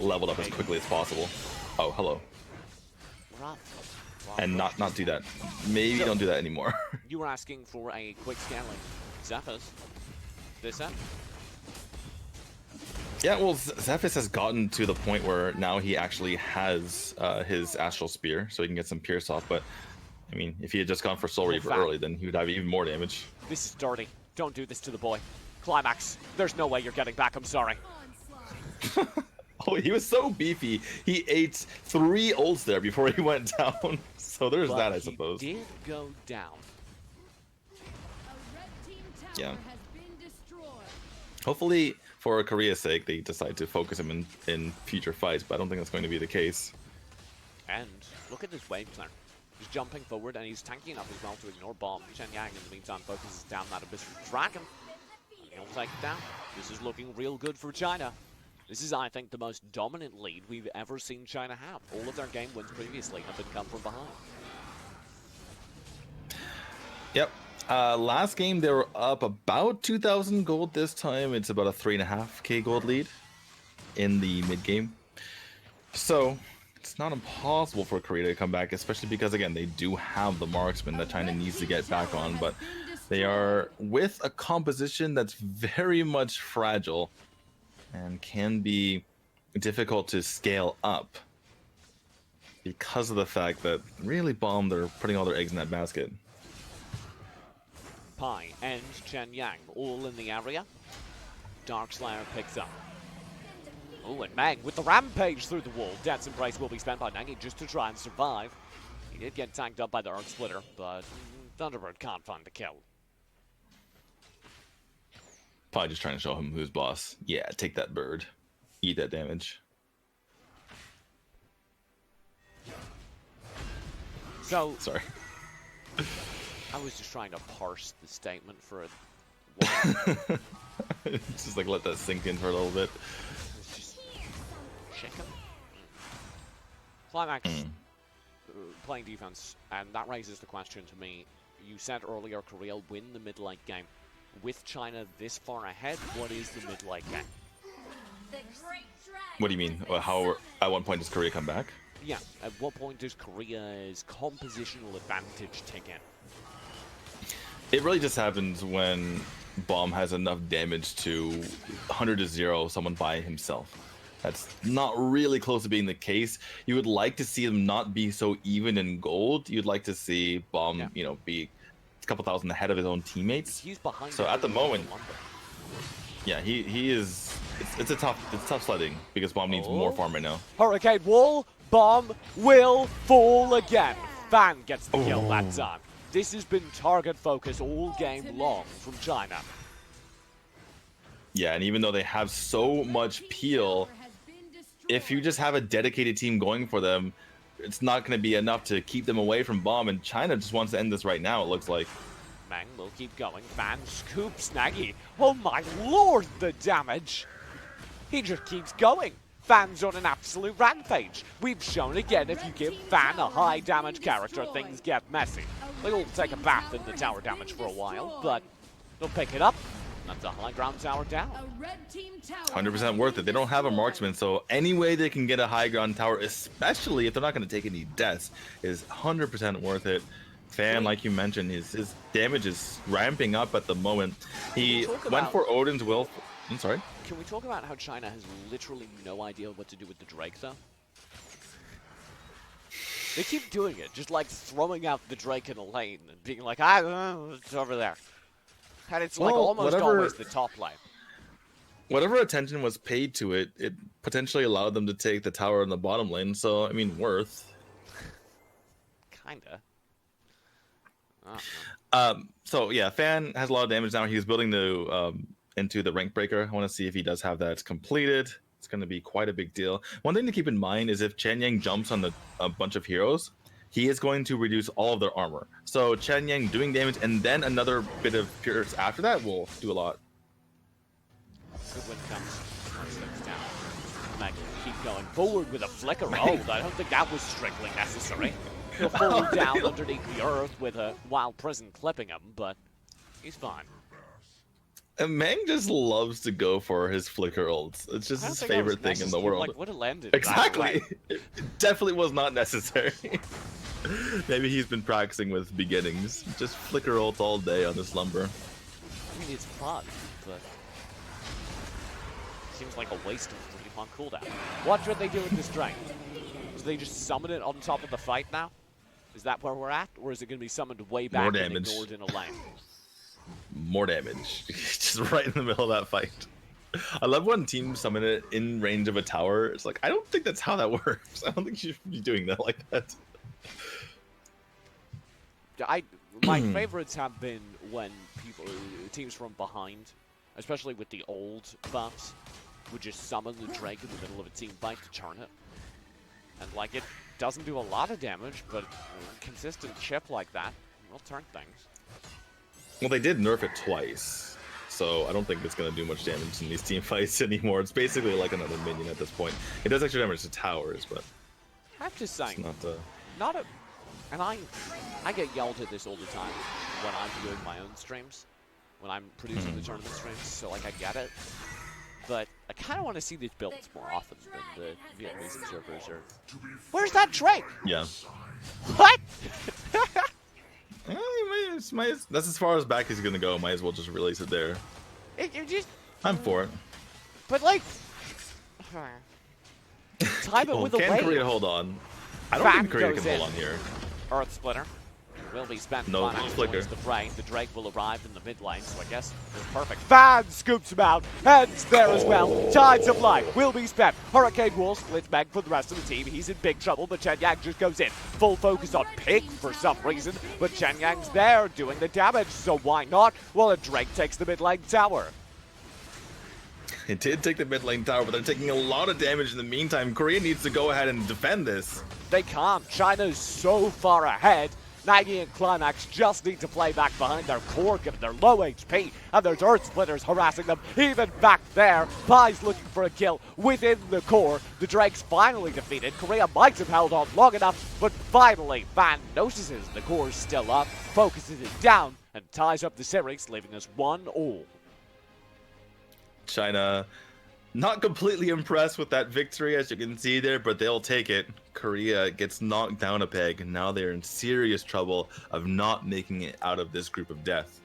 leveled up as quickly as possible. Oh, hello. And not do that. Maybe don't do that anymore. You were asking for a quick scaling. Zephyr's. This up? Yeah, well, Zephyrus has gotten to the point where now he actually has his Astral Spear, so he can get some Pierce off. But, I mean, if he had just gone for Soul Reaver early, then he would have even more damage. This is dirty. Don't do this to the boy. Climax. There's no way you're getting back. I'm sorry. Oh, he was so beefy. He ate 3 ults there before he went down. So there's that, I suppose. He did go down. Yeah. Hopefully, for Korea's sake, they decide to focus him in future fights, but I don't think that's going to be the case. And look at this wave clear. He's jumping forward and he's tanky enough as well to ignore bomb. Chen Yang, in the meantime, focuses down that Abyssal Dragon. He'll take it down. This is looking real good for China. This is, I think, the most dominant lead we've ever seen China have. All of their game wins previously have been come from behind. Yep. Last game, they were up about 2,000 gold. This time, it's about a 3.5k gold lead in the mid-game. So, it's not impossible for Korea to come back, especially because, again, they do have the marksman that China needs to get back on, but they are with a composition that's very much fragile and can be difficult to scale up because of the fact that really bomb, they're putting all their eggs in that basket. Pi and Chen Yang all in the area. Darkslayer picks up. Oh, and Mang with the rampage through the wall. Death's Embrace will be spent by Nangi just to try and survive. He did get tanked up by the Earth Splitter, but Thunderbird can't find the kill. Probably just trying to show him who's boss. Yeah, take that bird. Eat that damage. So, sorry. I was just trying to parse the statement for just like let that sink in for a little bit. It's just chicken. Climax playing defense, and that raises the question to me. You said earlier Korea win the mid-late game. With China this far ahead, what is the mid-late game? What do you mean? How at what point does Korea come back? Yeah, at what point does Korea's compositional advantage take in? It really just happens when Bomb has enough damage to 100 to 0 someone by himself. That's not really close to being the case. You would like to see them not be so even in gold. You'd like to see Bomb, you know, be a couple thousand ahead of his own teammates. He's behind. So at the moment, yeah, he is. It's tough sledding because Bomb needs more farm right now. Hurricane Wall, Bomb will fall again. Fan gets the kill that time. This has been target focus all game long from China. Yeah, and even though they have so much peel, if you just have a dedicated team going for them, it's not going to be enough to keep them away from Bomb, and China just wants to end this right now, it looks like. Mang will keep going. Fan scoops Nagy. Oh my lord, the damage! He just keeps going. Fan's on an absolute rampage. We've shown again if you give Fan a high damage character, things get messy. They'll take a bath in the tower damage for a while, but they'll pick it up. That's a high ground tower down. 100% worth it. They don't have a marksman, so any way they can get a high ground tower, especially if they're not going to take any deaths, is 100% worth it. Fan, like you mentioned, his damage is ramping up at the moment. He went for Odin's Will. I'm sorry? Can we talk about how China has literally no idea what to do with the Drake, though? They keep doing it, just like throwing out the Drake in a lane and being like, it's over there. And it's like almost always the top lane. Whatever attention was paid to it, it potentially allowed them to take the tower in the bottom lane, so, I mean, worth. Kinda. So yeah, Fan has a lot of damage now. He's building into the rank breaker. I want to see if he does have that completed. It's going to be quite a big deal. One thing to keep in mind is if Chen Yang jumps on a bunch of heroes, he is going to reduce all of their armor. So Chen Yang doing damage and then another bit of pierce after that will do a lot. Good when it comes. Steps down. Mag keep going forward with a flicker. Oh, I don't think that was strictly necessary. He'll fall down underneath the earth with a wild prison clipping him, but he's fine. And Mang just loves to go for his flicker ults. It's just his favorite thing in the world. Like, would have landed exactly. It definitely was not necessary. Maybe he's been practicing with beginnings. Just flicker ults all day on this lumber. I mean, it's fun, but seems like a waste of 3 cooldown. What should they do with this drain? Do they just summon it on top of the fight now? Is that where we're at? Or is it going to be summoned way back and ignored in a lane? More damage. Just right in the middle of that fight. I love when teams summon it in range of a tower. It's like, I don't think that's how that works. I don't think you should be doing that like that. My favorites have been when teams from behind, especially with the old buffs, would just summon the Drake in the middle of a team fight to turn it. And like, it doesn't do a lot of damage, but a consistent chip like that will turn things. Well, they did nerf it twice, so I don't think it's going to do much damage in these team fights anymore. It's basically like another minion at this point. It does extra damage to towers, but I'm just saying, not a, and I get yelled at this all the time when I'm doing my own streams, when I'm producing the tournament streams, so like I get it. But I kind of want to see these builds more often than the Vietnamese observers are. Where's that Drake? Yeah. What? That's as far as back as going to go. Might as well just release it there. I'm for it. But like, time it with a wave. Can Korea hold on? I don't think Korea can hold on here. Earth Splitter will be spent. No flicker. The Brain. The Drake will arrive in the mid lane, so I guess it's perfect. Fan scoops him out. Heads there as well. Tides of Light will be spent. Hurricane Wall splits Meg for the rest of the team. He's in big trouble, but Chen Yang just goes in. Full focus on Pig for some reason, but Chen Yang's there doing the damage, so why not? Well, a Drake takes the mid lane tower. It did take the mid lane tower, but they're taking a lot of damage in the meantime. Korea needs to go ahead and defend this. They can't. China's so far ahead. Nagy and Climax just need to play back behind their core, given their low HP, and there's Earth Splitters harassing them. Even back there, Pai's looking for a kill within the core. The Drake's finally defeated. Korea might have held on long enough, but finally, Fan notices the core's still up, focuses it down, and ties up the series, leaving us 1-all. China not completely impressed with that victory, as you can see there, but they'll take it. Korea gets knocked down a peg, and now they're in serious trouble of not making it out of this group of death.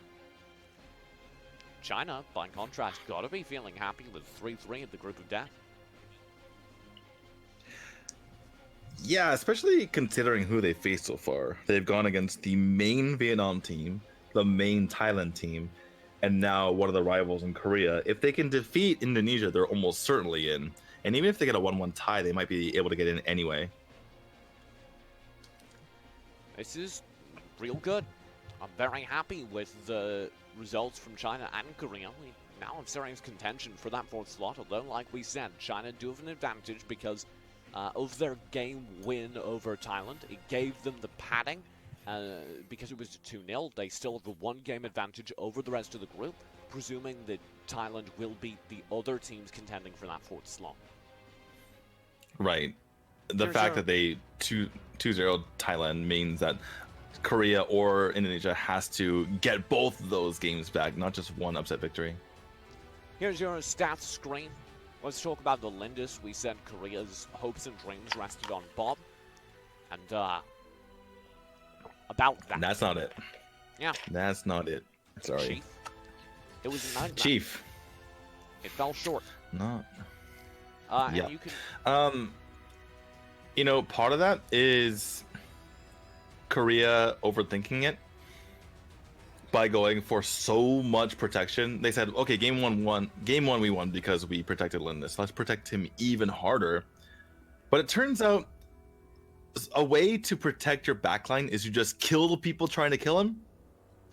China, by contrast, gotta be feeling happy with 3-3 in the group of death. Yeah, especially considering who they faced so far. They've gone against the main Vietnam team, the main Thailand team, and now one of the rivals in Korea. If they can defeat Indonesia, they're almost certainly in. And even if they get a 1-1 tie, they might be able to get in anyway. This is real good. I'm very happy with the results from China and Korea. We now have serious contention for that 4th slot, although, like we said, China do have an advantage because of their game win over Thailand. It gave them the padding. Because it was 2-0, they still have the 1-game advantage over the rest of the group, presuming that Thailand will beat the other teams contending for that 4th slot. Right. The fact that they 2-0 Thailand means that Korea or Indonesia has to get both of those games back, not just one upset victory. Here's your stats screen. Let's talk about the Lindis. We said Korea's hopes and dreams rested on Bob. And, about that. That's not it. Yeah. That's not it. Sorry. Chief. It was a 9-9. Chief. It fell short. Not. Yeah. And you can... You know, part of that is Korea overthinking it by going for so much protection. They said, okay, game one we won because we protected Lindis. Let's protect him even harder. But it turns out a way to protect your backline is you just kill the people trying to kill him.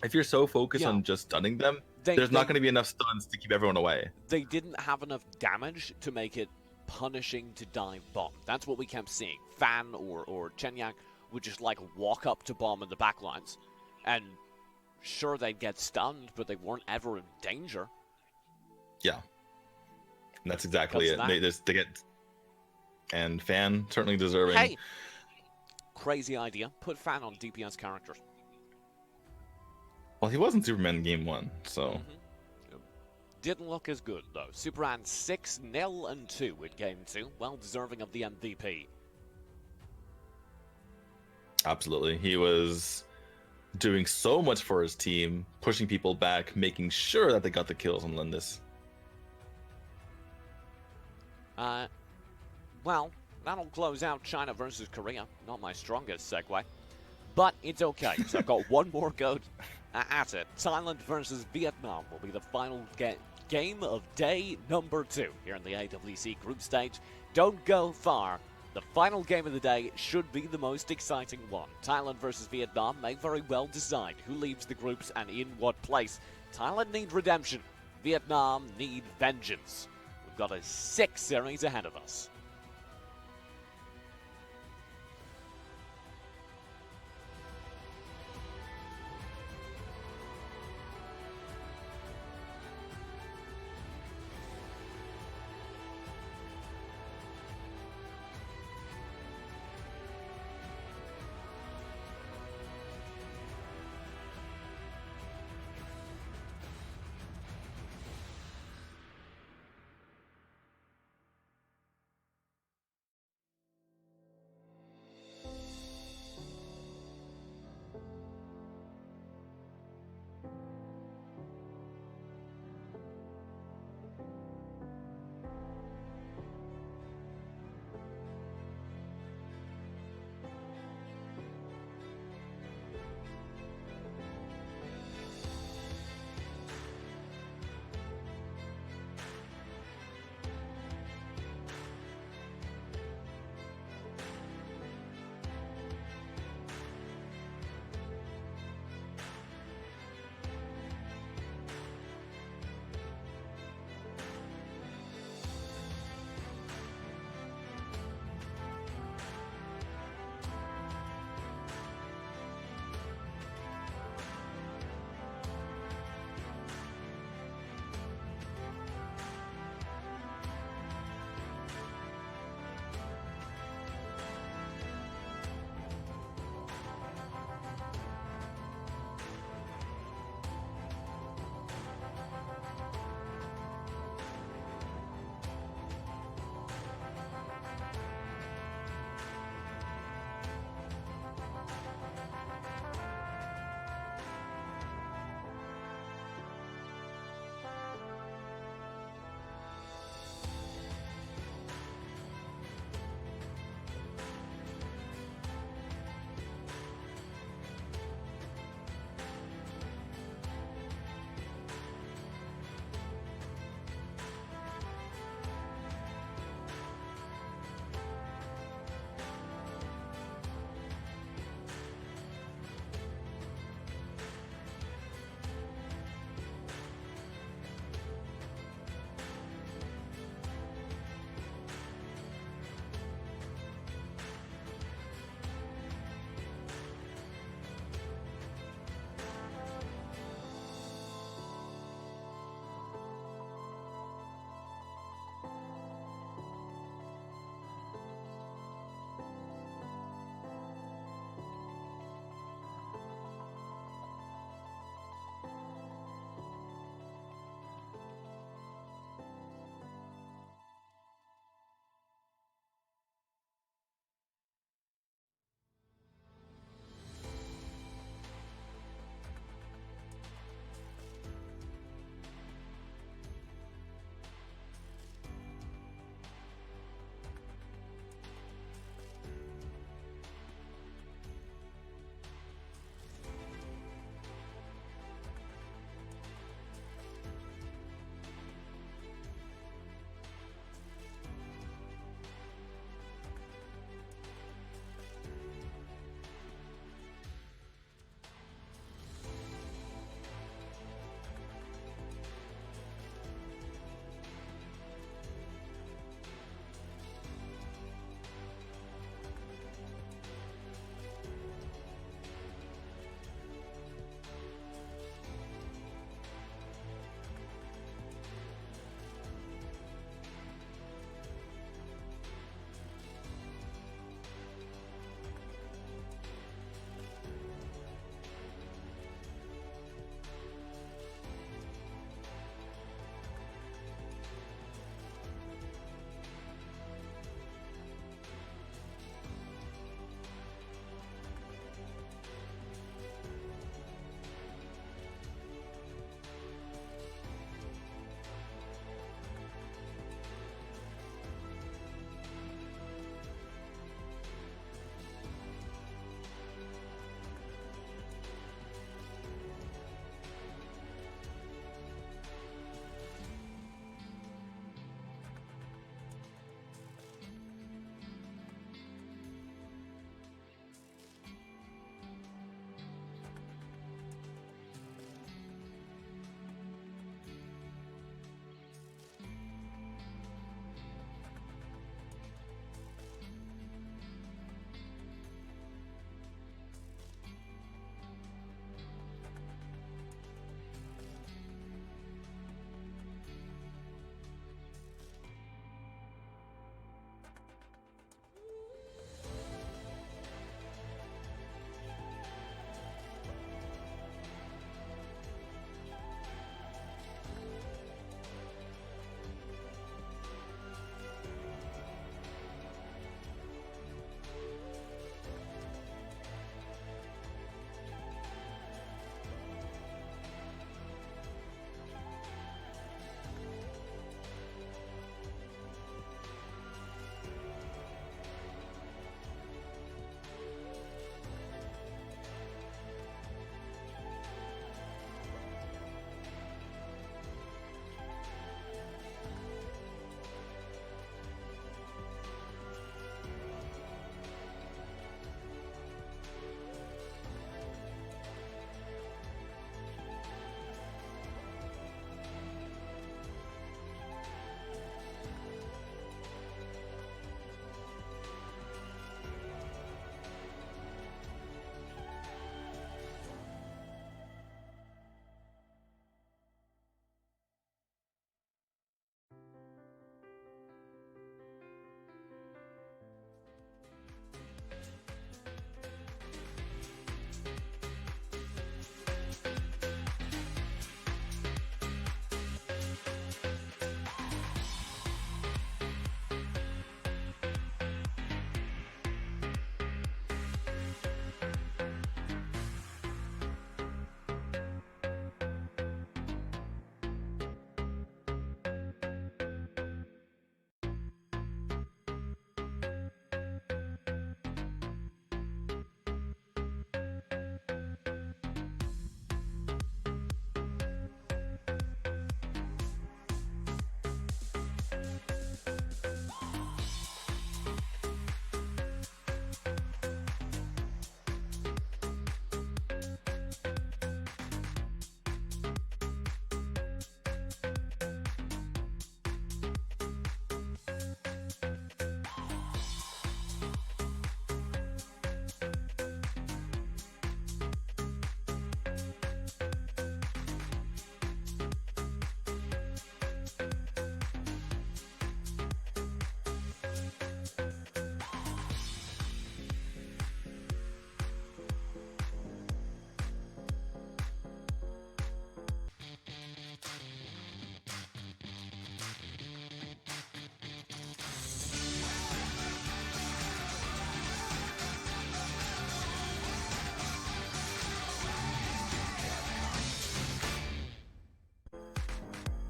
if you're so focused Yeah. on just stunning them, They- there's not they- going to be enough stuns to keep everyone away. They didn't have enough damage to make it punishing to dive bomb. That's what we kept seeing. Fan or Chenyak would just like walk up to bomb in the backlines, and sure they'd get stunned, but they weren't ever in danger. Yeah, and that's exactly it. They get, and Fan certainly deserving. Hey, crazy idea. Put Fan on DPS characters. Well, he wasn't Superman in Game 1, so Didn't look as good though. Superman 6-0-2 in Game 2. Well deserving of the MVP. absolutely, he was doing so much for his team, pushing people back, making sure that they got the kills on Lindis. Well, that'll close out China versus Korea. Not my strongest segue. But it's okay. So I've got one more go at it. Thailand versus Vietnam will be the final game of day number 2 here in the AWC group stage. Don't go far. The final game of the day should be the most exciting one. Thailand versus Vietnam may very well decide who leaves the groups and in what place. Thailand need redemption. Vietnam need vengeance. We've got a 6 series ahead of us.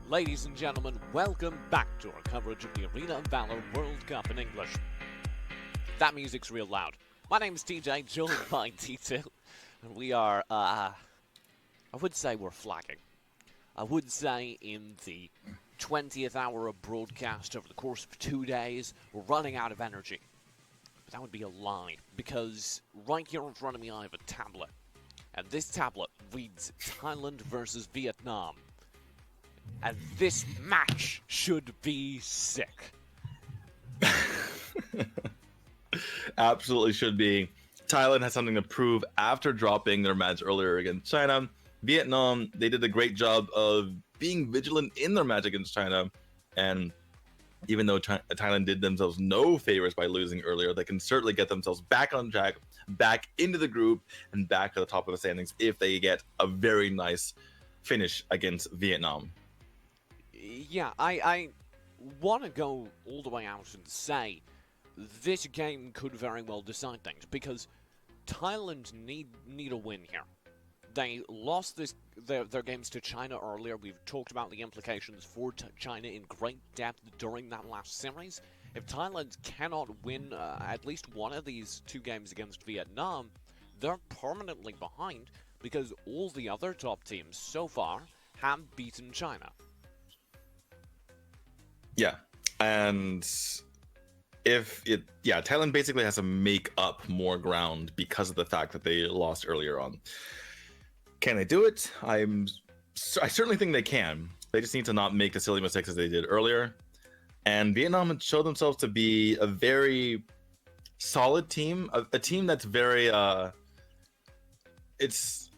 Ladies and gentlemen, welcome back to our coverage of the Arena of Valor World Cup in English. That music's real loud. My name is TJ, joined by T2, and we are, I would say we're flagging. I would say in the 20th hour of broadcast over the course of 2 days, we're running out of energy. But that would be a lie, because right here in front of me I have a tablet. And this tablet reads Thailand versus Vietnam. And this match should be sick. Absolutely should be. Thailand has something to prove after dropping their match earlier against China. Vietnam, they did a great job of being vigilant in their match against China. And even though Thailand did themselves no favors by losing earlier, they can certainly get themselves back on track, back into the group, and back to the top of the standings if they get a very nice finish against Vietnam. Yeah, I want to go all the way out and say this game could very well decide things, because Thailand need a win here. They lost their games to China earlier. We've talked about the implications for China in great depth during that last series. If Thailand cannot win at least one of these 2 games against Vietnam, they're permanently behind, because all the other top teams so far have beaten China. Yeah, and Thailand basically has to make up more ground because of the fact that they lost earlier on. Can they do it? I certainly think they can. They just need to not make the silly mistakes as they did earlier. And Vietnam showed themselves to be a very solid team, a team that's very it's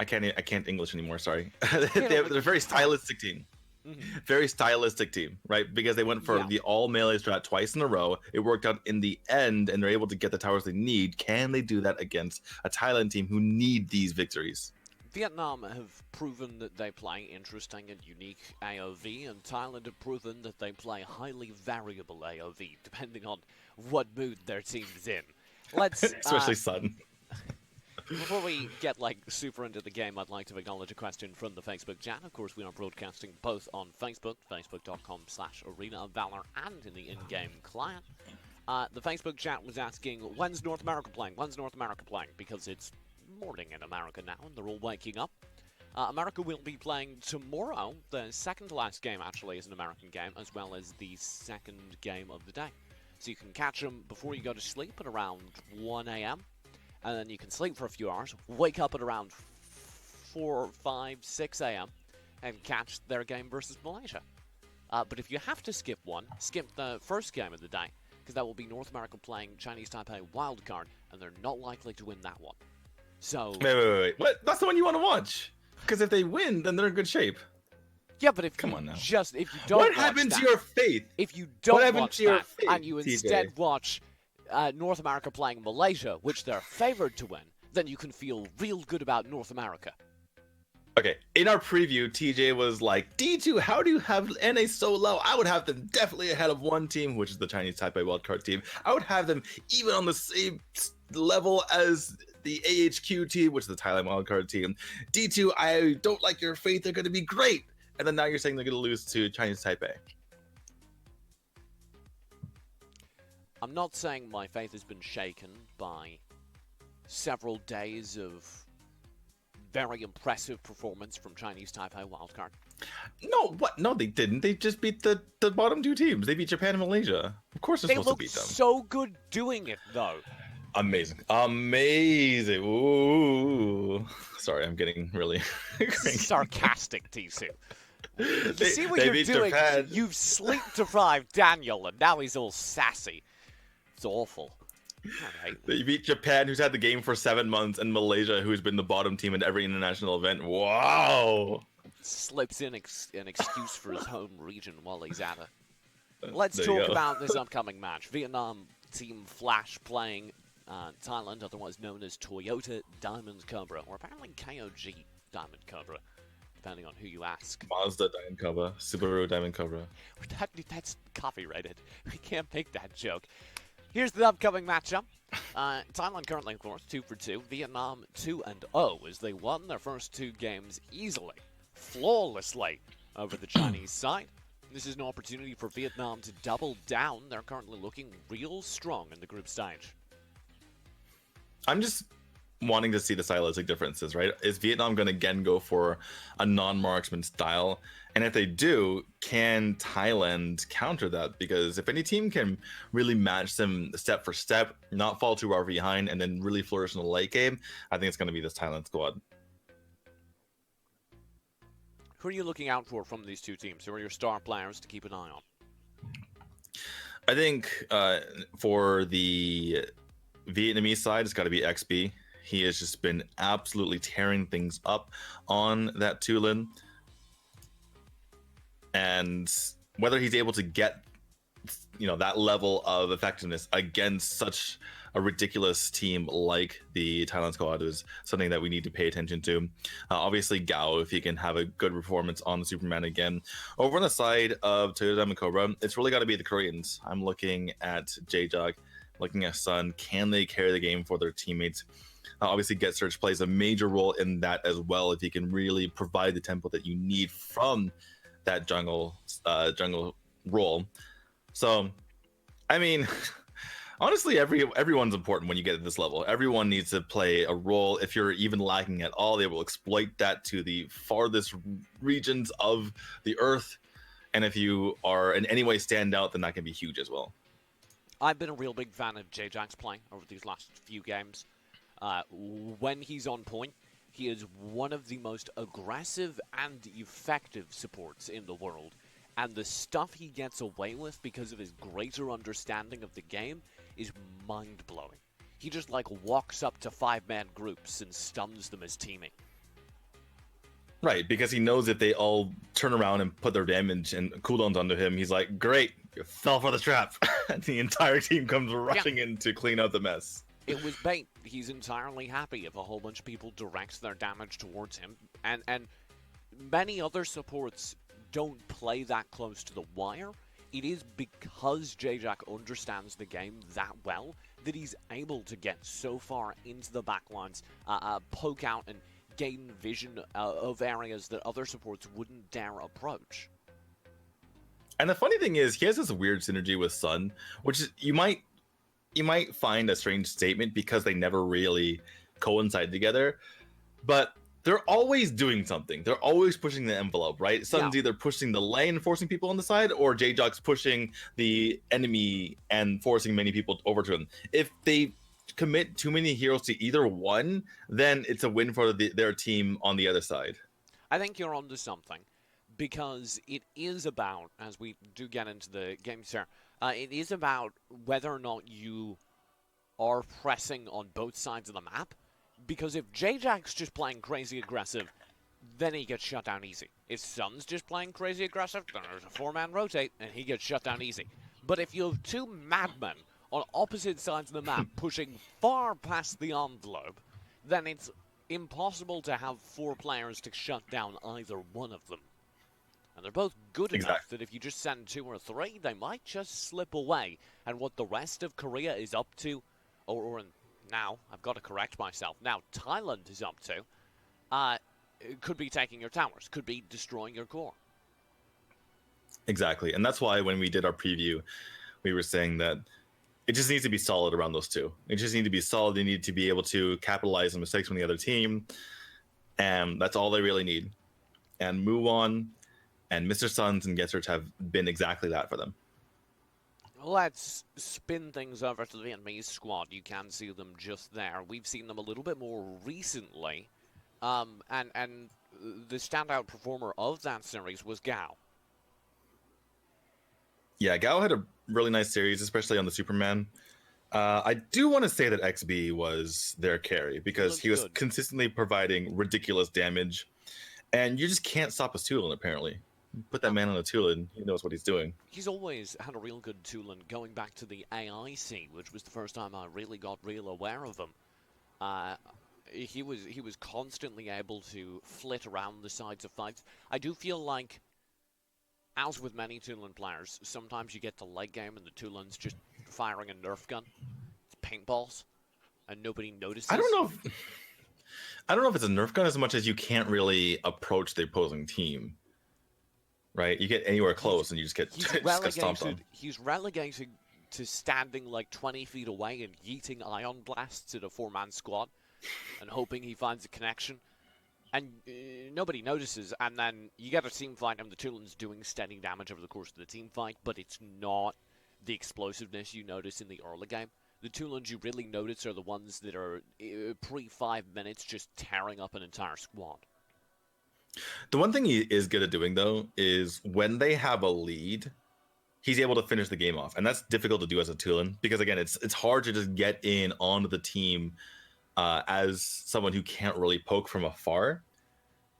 I can't English anymore. Sorry, they're a very stylistic team. Mm-hmm. Very stylistic team, right? Because they went for the all melee strat twice in a row. It worked out in the end, and they're able to get the towers they need. Can they do that against a Thailand team who need these victories? Vietnam have proven that they play interesting and unique AOV, and Thailand have proven that they play highly variable AOV, depending on what mood their team's in. Let's especially Sun. Before we get super into the game, I'd like to acknowledge a question from the Facebook chat. Of course, we are broadcasting both on Facebook, facebook.com/Arena of Valor, and in the in-game client. The Facebook chat was asking, when's North America playing? When's North America playing? Because it's morning in America now, and they're all waking up. America will be playing tomorrow. The second to last game, actually, is an American game, as well as the second game of the day. So you can catch them before you go to sleep at around 1 a.m., and then you can sleep for a few hours, wake up at around 4, 5, 6 a.m., and catch their game versus Malaysia. But if you have to skip one, skip the first game of the day, because that will be North America playing Chinese Taipei wildcard, and they're not likely to win that one. So Wait. What? That's the one you want to watch? Because if they win, then they're in good shape. Yeah, but if Come on now. if you don't What watch happened that, to your faith? if you don't What happened watch to your that, faith, and you TJ? instead watch North America playing Malaysia, which they're favored to win, then you can feel real good about North America. Okay, in our preview, TJ was like, D2, how do you have NA so low? I would have them definitely ahead of one team, which is the Chinese Taipei wildcard team. I would have them even on the same level as the AHQ team, which is the Thailand wildcard team. D2, I don't like your faith. They're going to be great. And then now you're saying they're going to lose to Chinese Taipei. I'm not saying my faith has been shaken by several days of very impressive performance from Chinese Taipei wildcard. No, what? No, they didn't. They just beat the bottom 2 teams. They beat Japan and Malaysia. Of course they're supposed to beat them. They look so good doing it, though. Amazing. Ooh. Sorry, I'm getting really sarcastic, Tisu. You see what you're doing? Japan. You've sleep-deprived Daniel, and now he's all sassy. It's awful. Right. They beat Japan, who's had the game for 7 months, and Malaysia, who's been the bottom team in every international event. Wow. Slips in an excuse for his home region while he's at it. Let's There you talk go. about this upcoming match. Vietnam Team Flash playing Thailand, otherwise known as Toyota Diamond Cobra, or apparently KOG Diamond Cobra, depending on who you ask. Mazda Diamond Cobra, Subaru Diamond Cobra. That's copyrighted. We can't make that joke. Here's the upcoming matchup. Thailand currently, of course, 2 for 2. Vietnam 2-0 as they won their first 2 games easily, flawlessly, over the Chinese side. This is an opportunity for Vietnam to double down. They're currently looking real strong in the group stage. I'm just wanting to see the stylistic differences, right? Is Vietnam going to again go for a non-marksman style? And if they do, can Thailand counter that? Because if any team can really match them step for step, not fall too far behind, and then really flourish in the late game, I think it's going to be this Thailand squad. Who are you looking out for from these two teams? Who are your star players to keep an eye on? I think for the Vietnamese side, it's got to be XB. He has just been absolutely tearing things up on that Tulin. And whether he's able to get, that level of effectiveness against such a ridiculous team like the Thailand squad is something that we need to pay attention to. Obviously, Gao, if he can have a good performance on the Superman again. Over on the side of Toyota and Cobra, it's really got to be the Koreans. I'm looking at J-Jog, looking at Sun. Can they carry the game for their teammates? Obviously, Get Search plays a major role in that as well. If he can really provide the tempo that you need from that jungle role. So, I mean, honestly, everyone's important when you get to this level. Everyone needs to play a role. If you're even lacking at all, they will exploit that to the farthest regions of the earth. And if you are in any way stand out, then that can be huge as well. I've been a real big fan of J-Jack's playing over these last few games. When he's on point, he is one of the most aggressive and effective supports in the world. And the stuff he gets away with because of his greater understanding of the game is mind-blowing. He just walks up to 5-man groups and stuns them as teaming. Right, because he knows if they all turn around and put their damage and cooldowns onto him, he's like, great, you fell for the trap. And the entire team comes rushing in to clean out the mess. It was bait. He's entirely happy if a whole bunch of people direct their damage towards him. And many other supports don't play that close to the wire. It is because J-Jack understands the game that well that he's able to get so far into the backlines, poke out and gain vision of areas that other supports wouldn't dare approach. And the funny thing is, he has this weird synergy with Sun, which is, you might find a strange statement because they never really coincide together, but they're always doing something. They're always pushing the envelope, right? Sun's either pushing the lane, forcing people on the side, or J-Jog's pushing the enemy and forcing many people over to him. If they commit too many heroes to either one, then it's a win for their team on the other side. I think you're onto something, because it is about, as we do get into the games here, it is about whether or not you are pressing on both sides of the map. Because if J-Jack's just playing crazy aggressive, then he gets shut down easy. If Sun's just playing crazy aggressive, then there's a 4-man rotate, and he gets shut down easy. But if you have two madmen on opposite sides of the map pushing far past the envelope, then it's impossible to have 4 players to shut down either one of them. And they're both good enough that if you just send 2 or 3, they might just slip away. And what the rest of Korea is up to, or now, I've got to correct myself, now Thailand is up to, could be taking your towers, could be destroying your core. Exactly, and that's why when we did our preview, we were saying that it just needs to be solid around those two. It just need to be solid. They need to be able to capitalize on mistakes from the other team, and that's all they really need. And Move On and Mr. Suns and Get Search have been exactly that for them. Let's spin things over to the Vietnamese squad. You can see them just there. We've seen them a little bit more recently. And the standout performer of that series was Gao. Yeah, Gao had a really nice series, especially on the Superman. I do want to say that XB was their carry because he was consistently providing ridiculous damage. And you just can't stop his Tulin, apparently. Put that man on a Tulin, he knows what he's doing. He's always had a real good Tulin, going back to the AWC, which was the first time I really got real aware of him. He was constantly able to flit around the sides of fights. I do feel like, as with many Tulin players, sometimes you get to late game and the Tulin's just firing a Nerf gun. It's paintballs, and nobody notices. I don't know if it's a Nerf gun as much as you can't really approach the opposing team. right? You get anywhere close and you just get He's just get stomped on. He's relegated to standing like 20 feet away and yeeting ion blasts at a 4-man squad and hoping he finds a connection. And nobody notices, and then you get a team fight, and the Tulin's doing steady damage over the course of the team fight, but it's not the explosiveness you notice in the early game. The Tulins you really notice are the ones that are pre-5 minutes just tearing up an entire squad. The one thing he is good at doing, though, is when they have a lead, he's able to finish the game off, and that's difficult to do as a Tulin because, again, it's hard to just get in onto the team as someone who can't really poke from afar.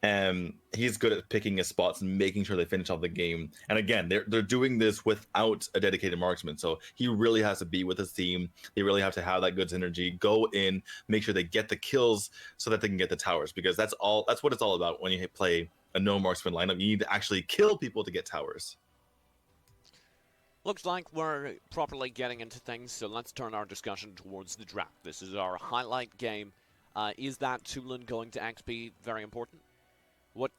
And he's good at picking his spots and making sure they finish off the game. And again, they're doing this without a dedicated marksman, so he really has to be with his team. They really have to have that good synergy, go in, make sure they get the kills so that they can get the towers, because that's what it's all about when you play a no marksman lineup. You need to actually kill people to get towers. Looks like we're properly getting into things, so let's turn our discussion towards the draft. This is our highlight game. Is that Tulin going to XP very important? What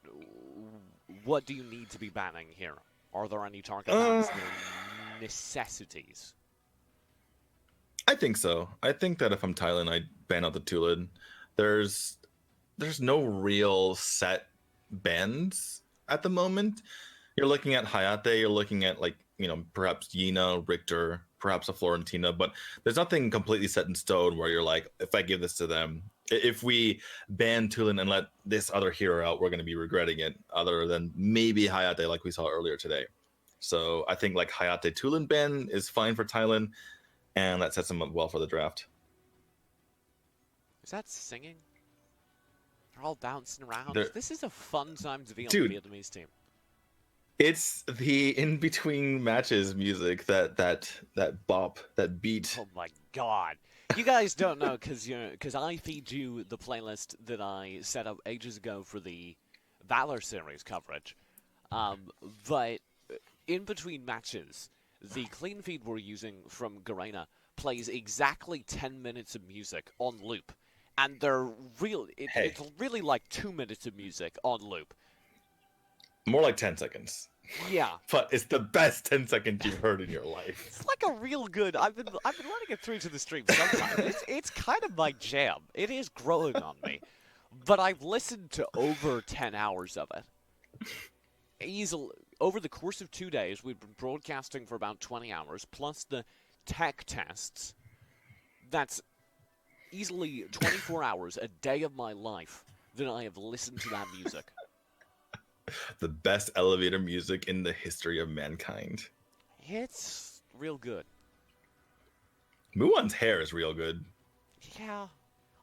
do you need to be banning here? Are there any target bans that are necessities? I think so. I think that if I'm Thailand, I'd ban out the Tulin. There's no real set bans at the moment. You're looking at Hayate, you're looking at perhaps Yina, Richter, perhaps a Florentina, but there's nothing completely set in stone where you're like, if I give this to them, if we ban Tulin and let this other hero out, we're going to be regretting it, other than maybe Hayate like we saw earlier today. So I think like Hayate Tulin ban is fine for Thailand, and that sets them up well for the draft. Is that singing? They're all bouncing around. This is a fun time to be on the Vietnamese team. It's the in-between matches music, that bop, that beat. Oh my god. You guys don't know because I feed you the playlist that I set up ages ago for the Valor series coverage. But in between matches, the clean feed we're using from Garena plays exactly 10 minutes of music on loop. And they're it's really like 2 minutes of music on loop. More like 10 seconds. Yeah. But it's the best 10 seconds you've heard in your life. It's like a real good... I've been letting it through to the stream sometimes. It's kind of my jam. It is growing on me. But I've listened to over 10 hours of it. Easily. Over the course of 2 days, we've been broadcasting for about 20 hours, plus the tech tests. That's easily 24 hours a day of my life that I have listened to that music. The best elevator music in the history of mankind. It's real good. Muon's hair is real good. Yeah.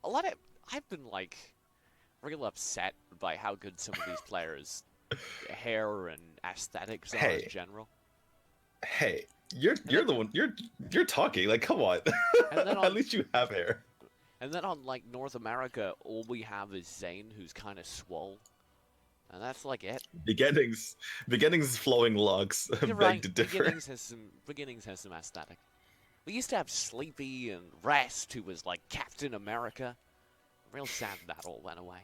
I've been like real upset by how good some of these players' hair and aesthetics are in general. Hey, you're the one you're talking, like, come on. And then at least you have hair. And then on like North America, all we have is Zane, who's kind of swole. And that's like it. Beginnings flowing locks. You're right. Beginnings has some aesthetic. We used to have Sleepy and Rest, who was like Captain America. Real sad that all went away.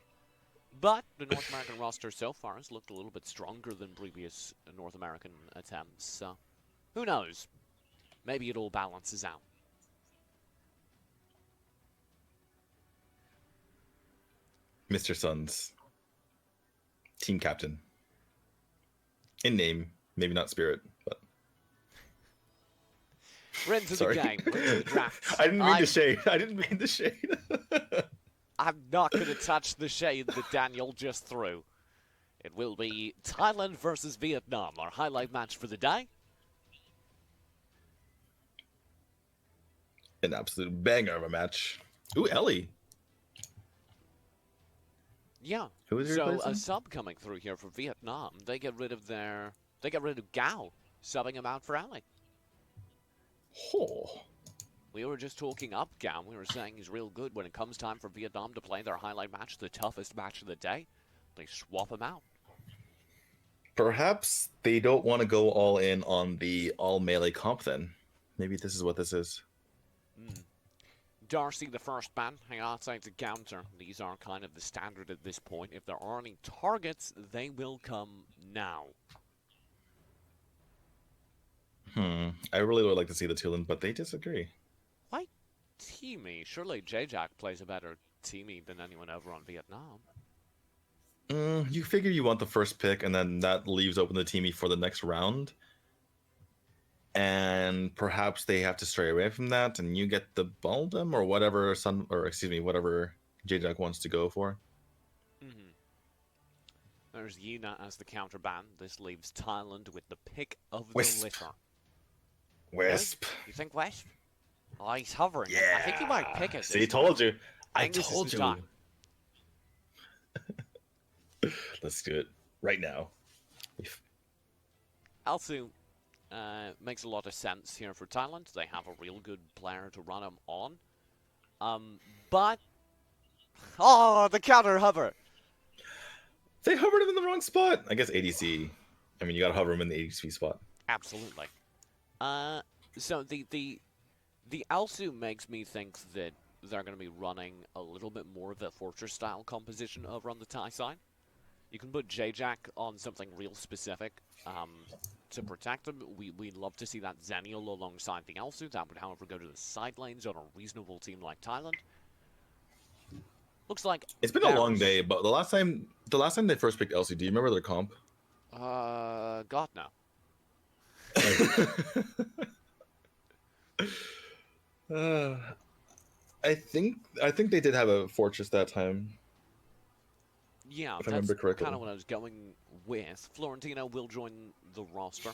But the North American roster so far has looked a little bit stronger than previous North American attempts. So, who knows? Maybe it all balances out. Mr. Sons. Team captain. In name, maybe not spirit, but... We're into the game. We're into the draft. I didn't mean the shade. I'm not going to touch the shade that Daniel just threw. It will be Thailand versus Vietnam, our highlight match for the day. An absolute banger of a match. Ooh, Ellie. Yeah. Who is so a sub coming through here for Vietnam. They get rid of Gao, subbing him out for Ali. Oh. We were just talking up Gao. We were saying he's real good when it comes time for Vietnam to play their highlight match, the toughest match of the day. They swap him out. Perhaps they don't want to go all in on the all melee comp then. Maybe this is what this is. Darcy, the first ban, hang outside to counter. These are kind of the standard at this point. If there are any targets, they will come now. I really would like to see the Tulin, but they disagree. Why teamy? Surely J-Jack plays a better teamy than anyone over on Vietnam. You figure you want the first pick, and then that leaves open the teamy for the next round. And perhaps they have to stray away from that, and you get the Baldum or whatever whatever J-Jack wants to go for. Mm-hmm. There's Yina as the counterban. This leaves Thailand with the pick of the Wisp. litter. Wisp. No? You think Wisp? Oh, he's hovering. Yeah. I think he might pick it. See, told you. I think this is told the you. time. Let's do it right now. Alsu makes a lot of sense here for Thailand. They have a real good player to run him on. But... Oh, the counter hover! They hovered him in the wrong spot. I guess ADC. I mean, you gotta hover him in the ADC spot. Absolutely. So the Alsu makes me think that they're going to be running a little bit more of a fortress-style composition over on the Thai side. You can put J-Jack on something real specific to protect him. We'd love to see that Zenial alongside the Alsu. That would, however, go to the side lanes on a reasonable team like Thailand. Looks like it's been a long day, but the last time they first picked LC, do you remember their comp? God no. I think they did have a fortress that time. Yeah, if I remember correctly. Kind of what I was going with. Florentino will join the roster.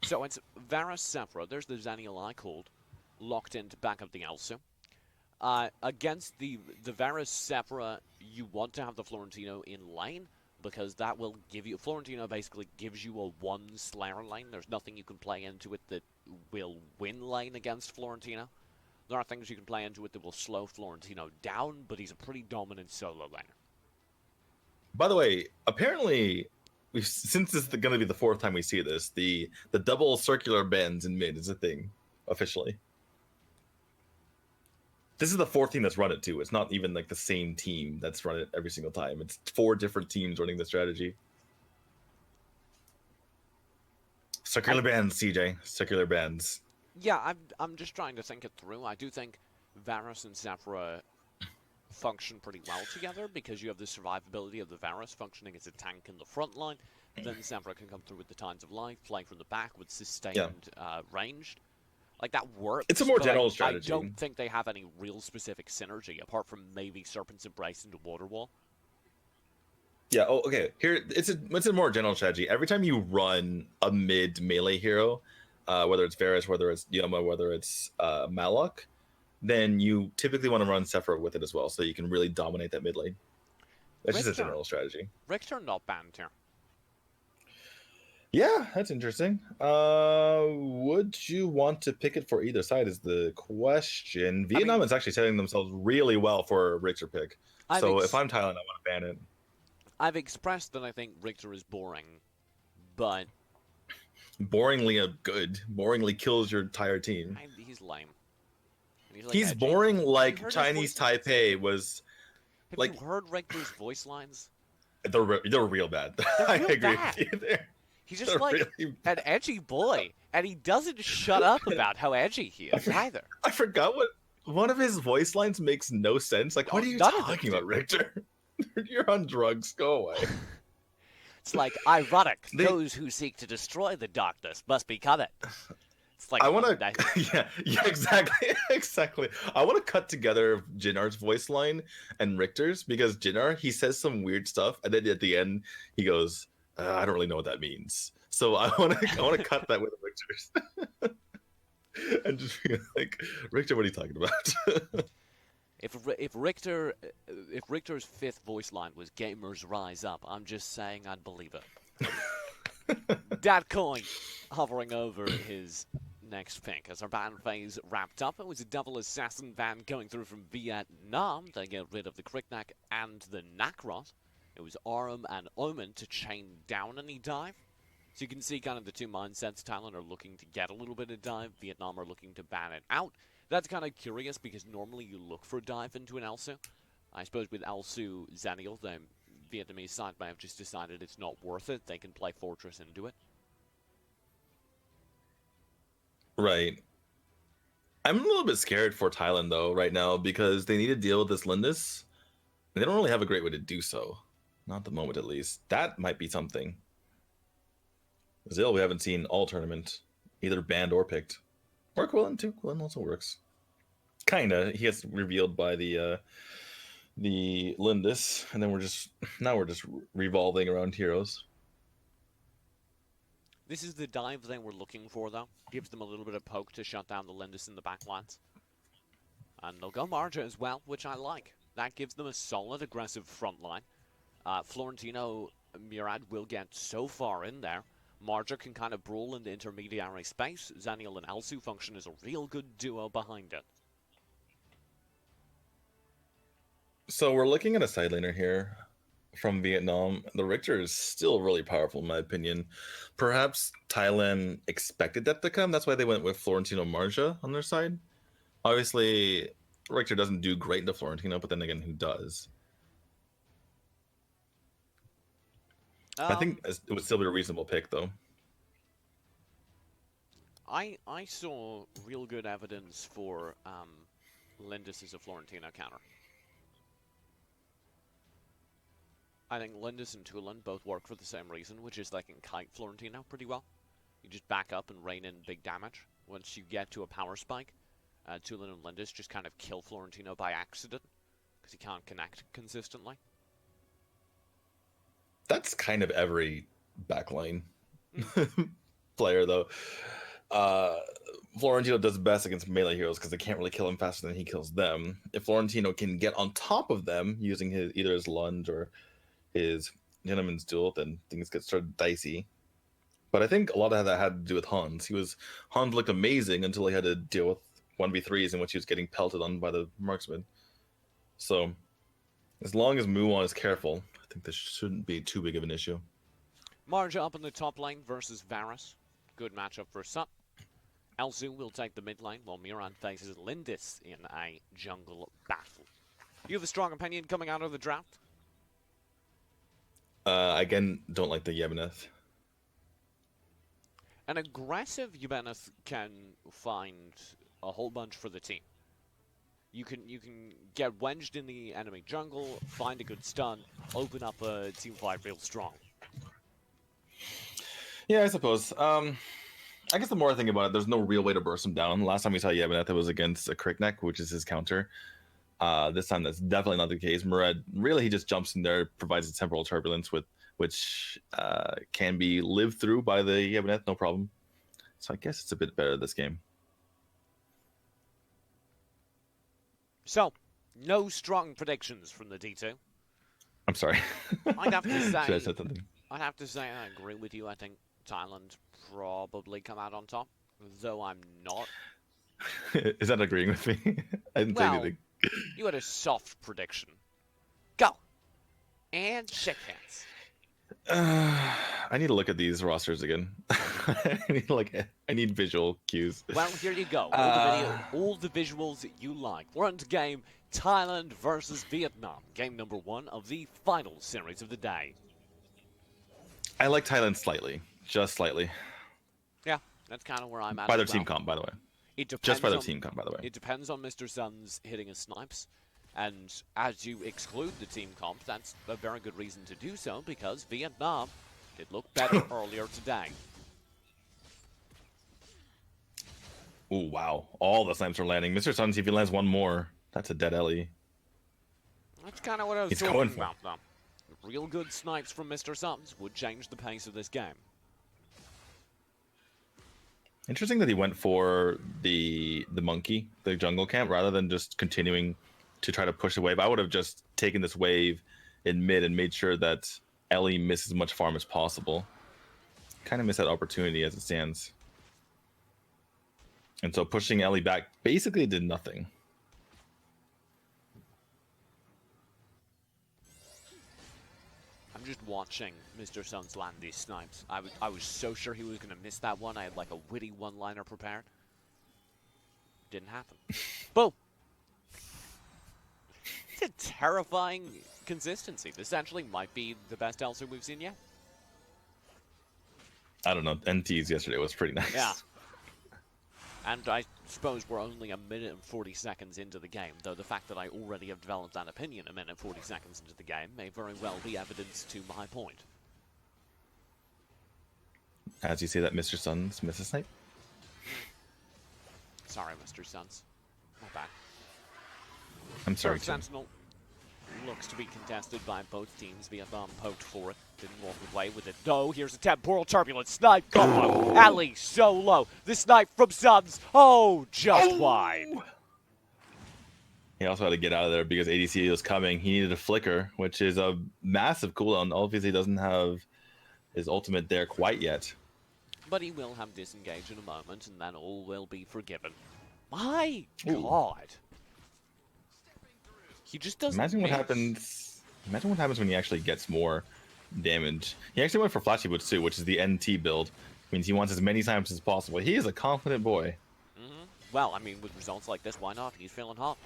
So it's Varus Sephra. There's the Zenial I called, locked in to back up the Elsa. Against the Varus Sephra, you want to have the Florentino in lane, because that will give you... Florentino basically gives you a one Slayer lane. There's nothing you can play into it that will win lane against Florentino. There are things you can play into it that will slow Florentino down, but he's a pretty dominant solo laner. By the way, apparently, since this is going to be the fourth time we see this, the double circular bends in mid is a thing, officially. This is the fourth team that's run it, too. It's not even like the same team that's run it every single time. It's 4 different teams running the strategy. Circular bends, CJ. Circular bends. Yeah, I'm just trying to think it through. I do think Varus and Sephra function pretty well together, because you have the survivability of the Varus functioning as a tank in the front line. Then Sephra can come through with the Tides of Life, playing from the back with sustained ranged. Like, that works. It's a more general strategy. I don't think they have any real specific synergy, apart from maybe Serpent's Embrace into Water Wall. Yeah, oh, okay. Here, it's a more general strategy. Every time you run a mid melee hero, whether it's Varus, whether it's Yoma, whether it's Malok, then you typically want to run Sephra with it as well, so you can really dominate that mid lane. That's just a general strategy. Richter not banned here. Yeah, that's interesting. Would you want to pick it for either side is the question. Vietnam is actually setting themselves really well for a Richter pick. So if I'm Thailand, I want to ban it. I've expressed that I think Richter is boring, but... Boringly good. Boringly kills your entire team. He's lame. He's boring like Chinese Taipei was. Have you heard Richter's voice lines? They're real bad. I agree with you there. He's just like really an edgy boy, and he doesn't shut up about how edgy he is either. I forgot what one of his voice lines makes no sense. Like, what are you talking about, Richter? You're on drugs. Go away. It's like ironic. Those who seek to destroy the darkness must become it. It's like I want to, yeah, exactly. I want to cut together Jinnar's voice line and Richter's, because Jinnar, he says some weird stuff, and then at the end he goes, "I don't really know what that means." So I want to cut that with Richter's, and just be like, Richter, what are you talking about? If Richter's fifth voice line was "Gamers Rise Up," I'm just saying I'd believe it. Dat Coin hovering over his next pick. As our ban phase wrapped up, it was a double assassin ban going through from Vietnam. They get rid of the Cricknack and the Nakrot. It was Arum and Omen to chain down any dive. So you can see kind of the two mindsets. Thailand are looking to get a little bit of dive. Vietnam are looking to ban it out. That's kind of curious, because normally you look for dive into an Elsu. I suppose with Elsu Zenial, the Vietnamese side may have just decided it's not worth it. They can play Fortress into it. Right. I'm a little bit scared for Thailand though right now because they need to deal with this Lindis. And they don't really have a great way to do so. Not at the moment, at least. That might be something. Zil, we haven't seen all tournament, either banned or picked. Or Quillen too. Quillen also works. Kinda. He gets revealed by the Lindis, and then we're just revolving around heroes. This is the dive they were looking for, though. Gives them a little bit of poke to shut down the Lindis in the backlines. And they'll go Marja as well, which I like. That gives them a solid, aggressive front line. Florentino Murad will get so far in there. Marja can kind of brawl in the intermediary space. Zaniel and Elsu function as a real good duo behind it. So we're looking at a side laner here from Vietnam. The Richter is still really powerful, in my opinion. Perhaps Thailand expected that to come. That's why they went with Florentino Marja on their side. Obviously, Richter doesn't do great into Florentino, but then again, who does? I think it would still be a reasonable pick, though. I saw real good evidence for Lindis as a Florentino counter. I think Lindis and Tulin both work for the same reason, which is they can kite Florentino pretty well. You just back up and rain in big damage. Once you get to a power spike, Tulin and Lindis just kind of kill Florentino by accident, because he can't connect consistently. That's kind of every backline player, though. Florentino does best against melee heroes because they can't really kill him faster than he kills them. If Florentino can get on top of them using either his lunge or his gentleman's duel, then things get started dicey. But I think a lot of that had to do with Hans. Hans looked amazing until he had to deal with 1v3s in which he was getting pelted on by the marksman. So as long as Muon is careful, I think this shouldn't be too big of an issue. Marja up in the top lane versus Varus. Good matchup for Sup. Elsu will take the mid lane while Murad faces Lindis in a jungle battle. You have a strong opinion coming out of the draft? Again, don't like the Yemeneth. An aggressive Yemeneth can find a whole bunch for the team. You can get wedged in the enemy jungle, find a good stun, open up a team fight real strong. Yeah, I suppose. I guess the more I think about it, there's no real way to burst him down. Last time we saw Yemeneth, it was against a Crickneck, which is his counter. This time, that's definitely not the case. Murad, really, he just jumps in there, provides a temporal turbulence, which can be lived through by the Yemeneth, no problem. So I guess it's a bit better this game. So, no strong predictions from the D2. I'm sorry. I'd have to say, Should I have said something? I'd have to say I agree with you. I think Thailand probably come out on top, though I'm not. Is that agreeing with me? I didn't say anything. You had a soft prediction. Go! And shake hands. I need to look at these rosters again. I need visual cues. Well, here you go. All the visuals that you like. We're on to game Thailand versus Vietnam. Game number 1 of the final series of the day. I like Thailand slightly. Just slightly. Yeah, that's kind of where I'm at. By their team comp, by the way. It depends just by their team comp, by the way. It depends on Mr. Sun's hitting his snipes. And as you exclude the team comp, that's a very good reason to do so, because Vietnam did look better earlier today. Oh, wow. All the snipes are landing. Mr. Suns, if he lands one more, that's a dead Ellie. That's kind of what I was talking about, though. Real good snipes from Mr. Suns would change the pace of this game. Interesting that he went for the monkey, the jungle camp, rather than just continuing to try to push the wave. I would have just taken this wave in mid and made sure that Ellie misses as much farm as possible. Kind of missed that opportunity as it stands. And so pushing Ellie back basically did nothing. I'm just watching Mr. Suns land these snipes. I was so sure he was going to miss that one. I had like a witty one-liner prepared. Didn't happen. Boom! It's a terrifying consistency. This actually might be the best Elsu we've seen yet. I don't know. NT's yesterday was pretty nice. Yeah. And I suppose we're only 1:40 seconds into the game, though the fact that I already have developed that opinion 1:40 seconds into the game may very well be evidence to my point. As you say that, Mr. Suns misses snipe. Sorry, Mr. Suns. Not bad. I'm sorry, First Sentinel looks to be contested by both teams. Vietnam poked for it. Didn't walk away with it, though. Here's a temporal turbulence. Snipe combo. Ali so low. The snipe from Suns. Oh, just wide. He also had to get out of there because ADC was coming. He needed a flicker, which is a massive cooldown. Obviously, he doesn't have his ultimate there quite yet. But he will have disengage in a moment, and then all will be forgiven. My God. He just doesn't Imagine what miss. happens. Imagine what happens when he actually gets more damage. He actually went for flashy boots too, which is the NT build. Means he wants as many times as possible. He is a confident boy. Well, I mean, with results like this, why not? He's feeling hot.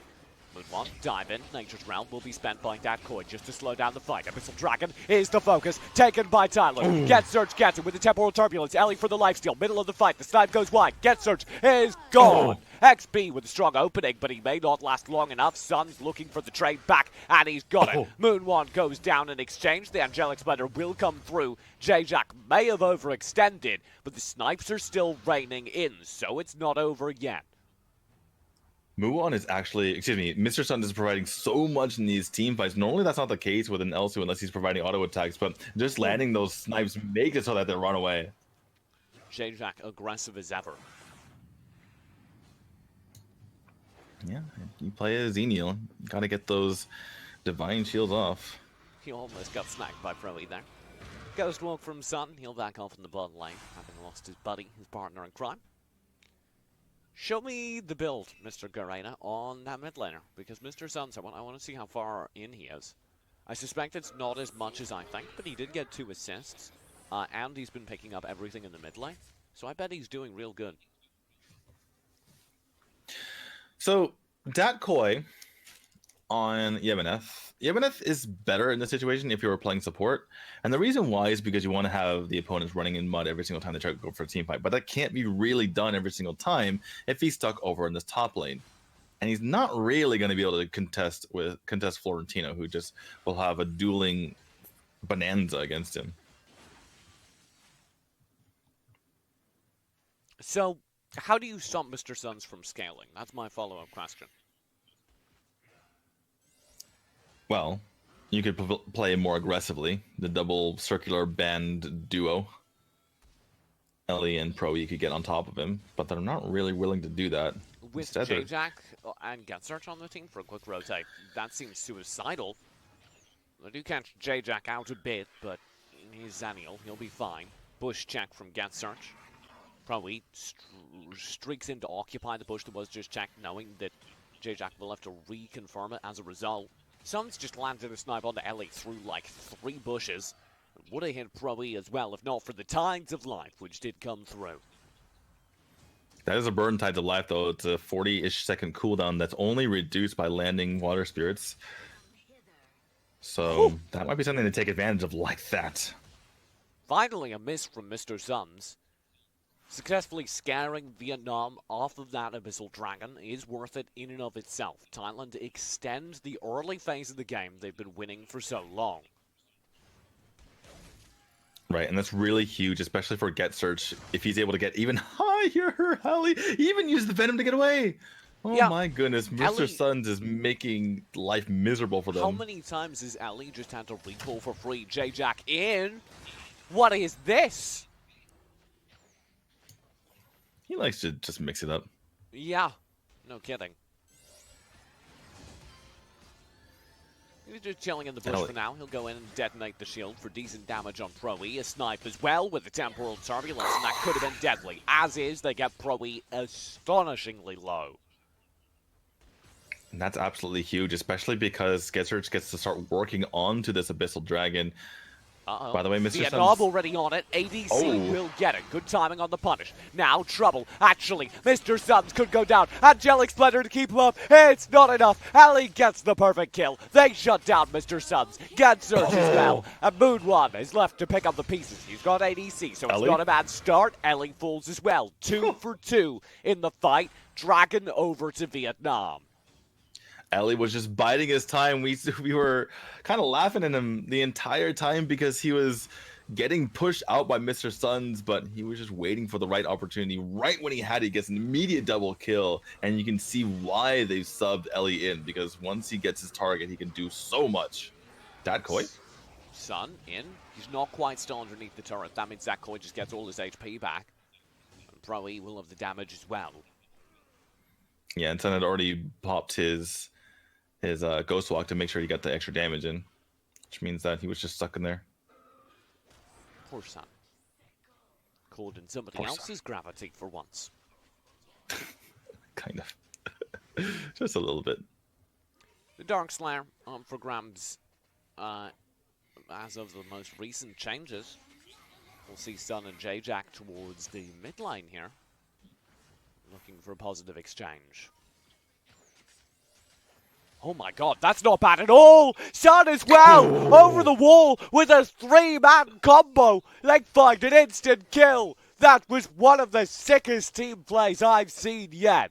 Move on, dive in. Nature's Realm will be spent by Koi just to slow down the fight. Abyssal Dragon is the focus, taken by Tyler. Get Search gets it with the temporal turbulence. Ellie for the lifesteal, middle of the fight. The snipe goes wide. Get Search is gone. XP with a strong opening, but he may not last long enough. Sun's looking for the trade back, and he's got it. Moonwand goes down in exchange. The Angelic Splendor will come through. J-Jack may have overextended, but the snipes are still raining in, so it's not over yet. Muon is actually, Mr. Sun is providing so much in these team fights. Normally that's not the case with an L2 unless he's providing auto attacks, but just landing those snipes make it so that they run away. J-Jack aggressive as ever. Yeah, you play as Xenial. Gotta get those divine shields off. He almost got snagged by Proe there. Ghost walk from Sun. He'll back off in the bottom lane, having lost his buddy, his partner in crime. Show me the build, Mr. Garena, on that mid laner, because Mr. Suns, I want to see how far in he is. I suspect it's not as much as I think, but he did get 2 assists, and he's been picking up everything in the mid lane, so I bet he's doing real good. So, Koi on Yemeneth. Yemeneth is better in this situation if you were playing support. And the reason why is because you want to have the opponents running in mud every single time they try to go for a team fight. But that can't be really done every single time if he's stuck over in this top lane. And he's not really going to be able to contest Florentino, who just will have a dueling bonanza against him. So, how do you stop Mr. Suns from scaling? That's my follow-up question. Well, you could play more aggressively. The double circular band duo. Ellie and Pro, you could get on top of him, but they're not really willing to do that. With J-Jack and GetSearch on the team for a quick rotate, that seems suicidal. They do catch J-Jack out a bit, but he's Xenial. He'll be fine. Bush check from GetSearch. Probably streaks in to occupy the bush that was just checked, knowing that J-Jack will have to reconfirm it as a result. Suns just landed a snipe onto Ellie through like 3 bushes. Would have hit Pro E as well, if not for the Tides of Life, which did come through. That is a burn Tides of Life, though. It's a 40-ish second cooldown that's only reduced by landing Water Spirits. So that might be something to take advantage of like that. Finally, a miss from Mr. Suns. Successfully scaring Vietnam off of that Abyssal Dragon is worth it in and of itself. Thailand extends the early phase of the game they've been winning for so long. Right, and that's really huge, especially for GetSearch. If he's able to get even higher, Ellie even use the Venom to get away. Oh yeah. My goodness, Mr. Ellie, Suns is making life miserable for them. How many times has Ellie just had to recall for free? J-Jack in? What is this? He likes to just mix it up. Yeah, no kidding. He's just chilling in the bush for now. He'll go in and detonate the shield for decent damage on Pro E. A snipe as well with the temporal turbulence, and that could have been deadly. As is, they get Pro E astonishingly low. And that's absolutely huge, especially because GetSearch gets to start working onto this Abyssal Dragon. Uh-oh. By the way, Mr. Vietnam Suns. already on it. ADC Oh. will get it. Good timing on the punish. Now trouble. Actually, Mr. Suns could go down. Angelic Splendor to keep him up. It's not enough. Ali gets the perfect kill. They shut down Mr. Suns. Gansert as well. And Moon1 is left to pick up the pieces. He's got ADC, so it's Ellie? not a bad start. Ellie falls as well. 2 for 2 in the fight. Dragon over to Vietnam. Ellie was just biding his time. We were kind of laughing at him the entire time because he was getting pushed out by Mr. Suns, but he was just waiting for the right opportunity. Right when he had it, he gets an immediate double kill, and you can see why they subbed Ellie in, because once he gets his target, he can do so much. That Koi? Sun in. He's not quite still underneath the turret. That means that Koi just gets all his HP back. And Pro E will have the damage as well. Yeah, and Sun had already popped his Ghost Walk to make sure he got the extra damage in, which means that he was just stuck in there. Poor Sun. Caught in somebody Poor else's gravity for once. Kind of. Just a little bit. The Dark Slayer for grabs as of the most recent changes. We'll see Sun and J-Jack towards the mid lane here. Looking for a positive exchange. Oh my god, that's not bad at all! Sun as well! Over the wall with a 3-man combo! Leg find an instant kill! That was one of the sickest team plays I've seen yet.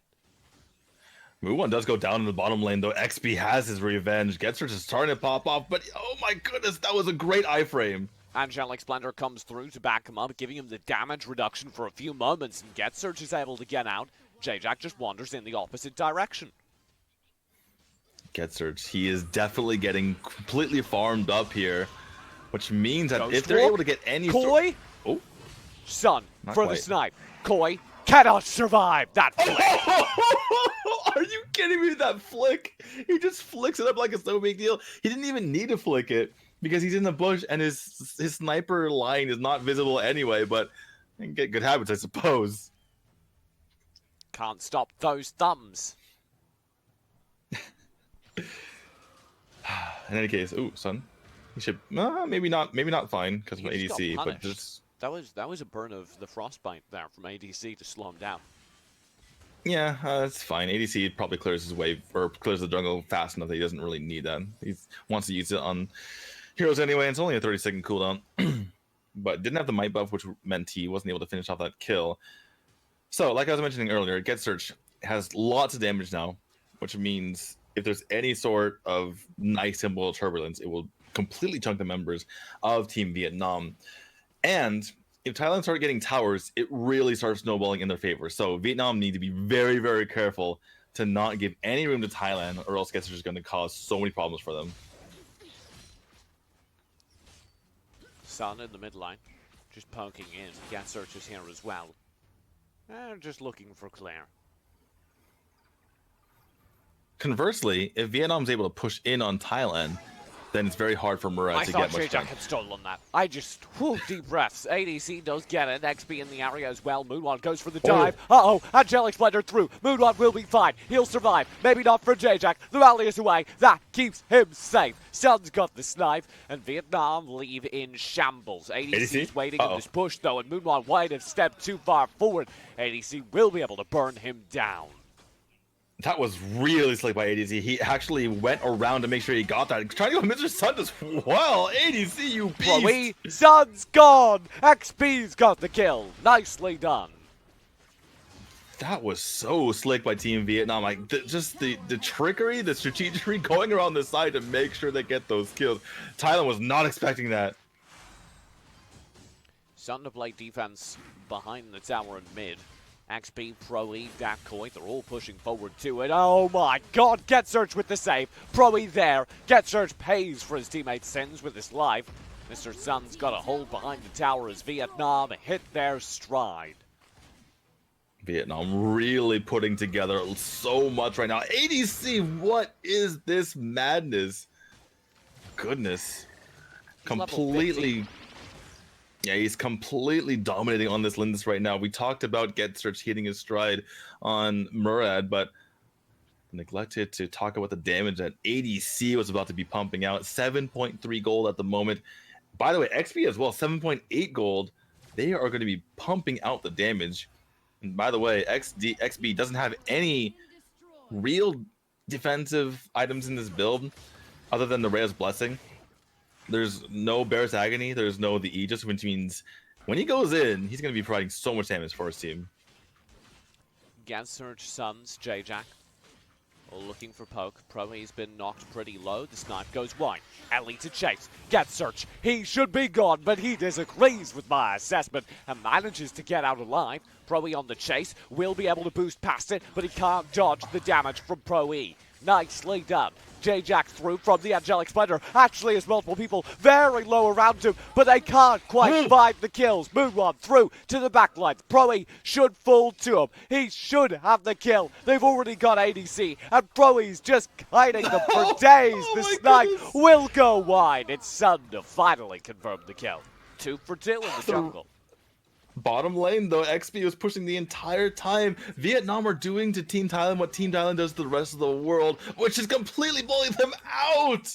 Moon1 does go down in the bottom lane, though. XP has his revenge. Getzer just starting to pop off, but oh my goodness, that was a great iframe. Angelic Splendor comes through to back him up, giving him the damage reduction for a few moments, and Getsearch is able to get out. J-Jack just wanders in the opposite direction. Getsearch, he is definitely getting completely farmed up here, which means that Ghost if they're Walk? able to get any Koi? Oh, Sun Not for quite. the snipe. Koi cannot survive that flick. Are you kidding me? That flick, he just flicks it up like it's no big deal. He didn't even need to flick it because he's in the bush and his sniper line is not visible anyway, but get good habits, I suppose. Can't stop those thumbs. In any case, ooh, Sun, he should maybe not fine because of He just got ADC, but punished. just That was a burn of the frostbite there from ADC to slow him down. yeah, it's fine. ADC probably clears his way or clears the jungle fast enough that he doesn't really need that. He wants to use it on heroes anyway. And it's only a 30-second cooldown, but didn't have the might buff, which meant he wasn't able to finish off that kill. So, like I was mentioning earlier, Getsearch has lots of damage now, which means if there's any sort of nice symbol turbulence, it will completely chunk the members of Team Vietnam. And if Thailand start getting towers, it really starts snowballing in their favor. So Vietnam need to be very, very careful to not give any room to Thailand, or else Getsearch is going to cause so many problems for them. Sun in the mid line, just poking in. Getsearch is here as well. Just looking for Claire. Conversely, if Vietnam's able to push in on Thailand, then it's very hard for Murad I to thought get much J-Jack done. had stolen that. I just, deep breaths. ADC does get it. XP in the area as well. Moon1 goes for the dive. Uh-oh, Angelic Splendor through. Moon1 will be fine. He'll survive. Maybe not for J-Jack. The rally is away. That keeps him safe. Sun's got the snipe, and Vietnam leave in shambles. ADC is waiting in this push, though, and Moon1 might have stepped too far forward. ADC will be able to burn him down. That was really slick by ADC. He actually went around to make sure he got that. Trying to go Mr. Sun as well. ADC, you beast. Chloe, Sun's gone. XP's got the kill. Nicely done. That was so slick by Team Vietnam. Like just the trickery, the strategy going around the side to make sure they get those kills. Thailand was not expecting that. Sun to play defense behind the tower in mid. XP, Pro E, Koi, they're all pushing forward to it. Oh my god, Getsearch with the save. Pro E there. Getsearch pays for his teammate's sins with his life. Mr. Sun's got a hold behind the tower as Vietnam hit their stride. Vietnam really putting together so much right now. ADC, what is this madness? Goodness. Completely. Yeah, he's completely dominating on this Lindis right now. We talked about Getsearch hitting his stride on Murad, but neglected to talk about the damage that ADC was about to be pumping out. 7.3 gold at the moment. By the way, XP as well, 7.8 gold. They are going to be pumping out the damage. And by the way, XB doesn't have any real defensive items in this build other than the Rhea's Blessing. There's no Bear's Agony. There's no the Aegis, which means when he goes in, he's going to be providing so much damage for his team. Gansurge, Suns, J-Jack. All looking for poke. Proe's been knocked pretty low. The snipe goes wide. Ellie to chase. Gansurge. He should be gone, but he disagrees with my assessment and manages to get out alive. Proe on the chase. Will be able to boost past it, but he can't dodge the damage from Proe. Nicely done. J-Jack through from the Angelic Splendor. Actually, has multiple people very low around him, but they can't quite find the kills. Moonwon through to the backline. Proe should fall to him. He should have the kill. They've already got ADC, and Proe's just kiting them for days. The snipe will go wide. It's Sun to finally confirm the kill. 2 for 2 in the jungle. Bottom lane, though, XP was pushing the entire time. Vietnam are doing to Team Thailand what Team Thailand does to the rest of the world, which is completely blowing them out.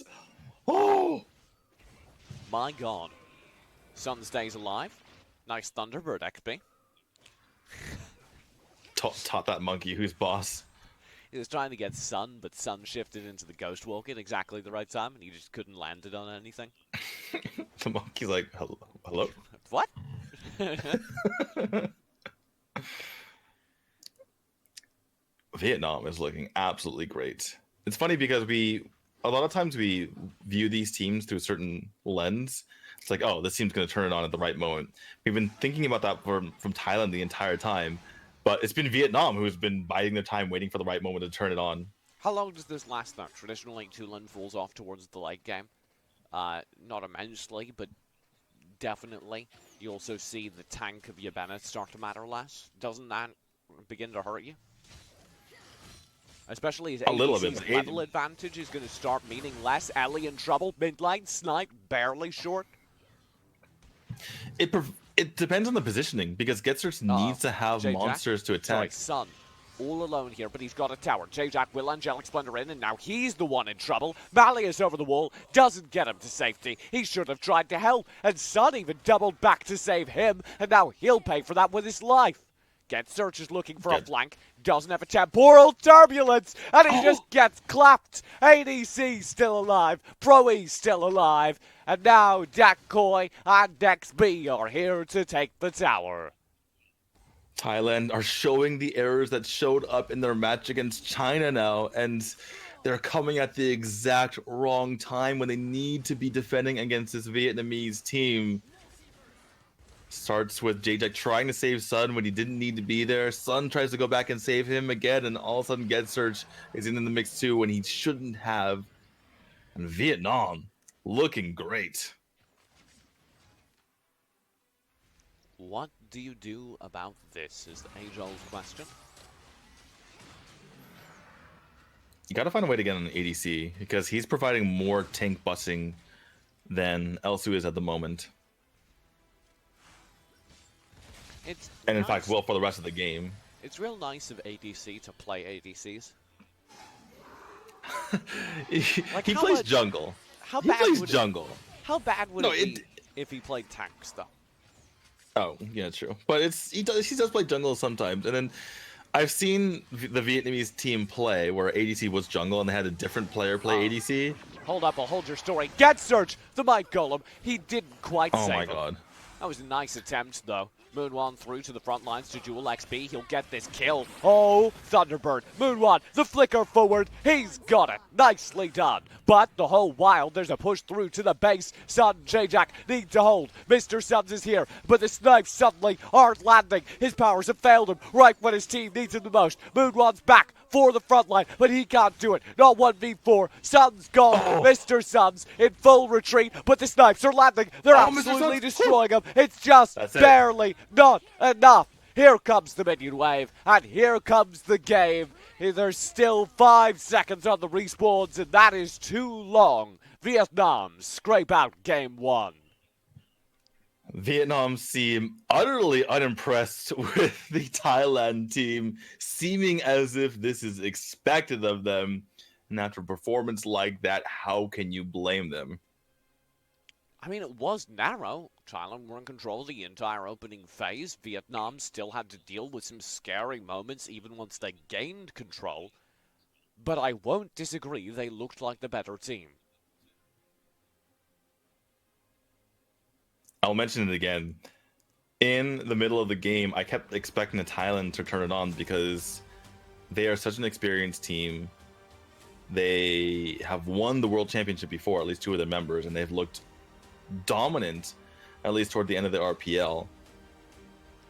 Oh! My God. Sun stays alive. Nice Thunderbird, XP. Taught that monkey who's boss. He was trying to get Sun, but Sun shifted into the Ghost Walk at exactly the right time, and he just couldn't land it on anything. The monkey's like, hello? What? Vietnam is looking absolutely great. It's funny because a lot of times we view these teams through a certain lens. It's like, oh, this team's going to turn it on at the right moment. We've been thinking about that from Thailand the entire time, but it's been Vietnam who's been biding their time, waiting for the right moment to turn it on. How long does this last, though? Traditionally, Tulin falls off towards the late game. Not immensely, but definitely. You also see the tank of Yabena start to matter less. Doesn't that begin to hurt you? Especially as ADC's level advantage is going to start meaning less. Ellie in trouble. Mid lane, Snipe barely short. It depends on the positioning, because Getzers needs to have monsters to attack. Sun all alone here, but he's got a tower. J-Jack will Angelic Splendor in, and now he's the one in trouble. Malleus over the wall, doesn't get him to safety. He should have tried to help, and Sun even doubled back to save him, and now he'll pay for that with his life. Getsearch is looking for a flank, doesn't have a temporal turbulence, and he just gets clapped. ADC still alive, Proe still alive, and now Decoy and DexB are here to take the tower. Thailand are showing the errors that showed up in their match against China now, and they're coming at the exact wrong time when they need to be defending against this Vietnamese team. Starts with J-Jack trying to save Sun when he didn't need to be there. Sun tries to go back and save him again, and all of a sudden Getsearch is in the mix too when he shouldn't have. And Vietnam looking great. What do you do about this is the age-old question. You gotta find a way to get on an ADC, because he's providing more tank busting than Elsu is at the moment. And in fact, will for the rest of the game. It's real nice of ADC to play ADCs. he plays jungle. How he bad plays would jungle. How bad would it be if he played tanks, though? Oh, yeah, true. But he does play jungle sometimes. And then I've seen the Vietnamese team play where ADC was jungle and they had a different player play ADC. Hold up, I'll hold your story. Getsearch, the Might Golem. He didn't quite save him. Oh my god. That was a nice attempt, though. Moonwon through to the front lines to dual XP. He'll get this kill. Oh, Thunderbird. Moonwon, the flicker forward. He's got it. Nicely done. But the whole while, there's a push through to the base. Sun, J-Jack need to hold. Mr. Suns is here, but the snipes suddenly aren't landing. His powers have failed him right when his team needs him the most. Moonwon's back for the front line, but he can't do it. Not 1v4. Sun's gone. Mr. Suns in full retreat, but the snipes are landing. They're absolutely destroying him. It's just barely not enough. Here comes the minion wave, and here comes the game. There's still 5 seconds on the respawns, and that is too long. Vietnam scrape out game 1. Vietnam seem utterly unimpressed with the Thailand team, seeming as if this is expected of them. And after a performance like that, how can you blame them? I mean, it was narrow. Thailand were in control the entire opening phase. Vietnam still had to deal with some scary moments even once they gained control. But I won't disagree, they looked like the better team. I'll mention it again. In the middle of the game, I kept expecting Thailand to turn it on because they are such an experienced team. They have won the world championship before, at least two of their members, and they've looked dominant, at least toward the end of the RPL.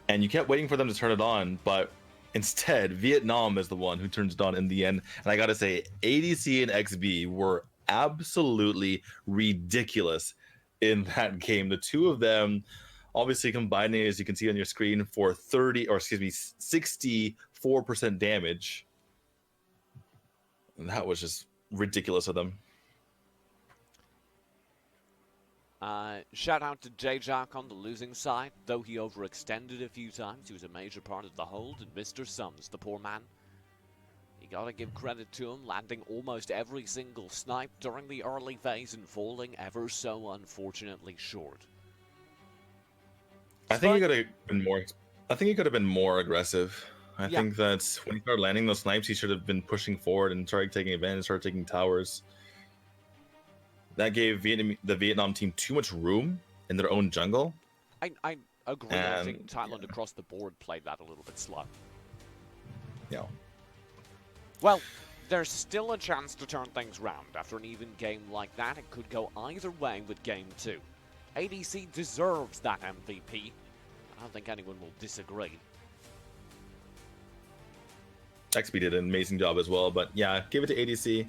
And you kept waiting for them to turn it on, but instead, Vietnam is the one who turns it on in the end. And I gotta say, ADC and XB were absolutely ridiculous in that game. The two of them obviously combining, as you can see on your screen, for 64% damage. And that was just ridiculous of them. Shout out to J-Jack on the losing side. Though he overextended a few times, he was a major part of the hold, and Mr. Sums, the poor man. You gotta give credit to him, landing almost every single snipe during the early phase and falling ever so unfortunately short. I think he could have been more. I think he could have been more aggressive. I think that when he started landing those snipes, he should have been pushing forward and started taking advantage, started taking towers. That gave the Vietnam team too much room in their own jungle. I agree. I think Thailand across the board played that a little bit slow. Yeah. Well, there's still a chance to turn things round. After an even game like that, it could go either way with Game 2. ADC deserves that MVP. I don't think anyone will disagree. XP did an amazing job as well, but yeah, give it to ADC.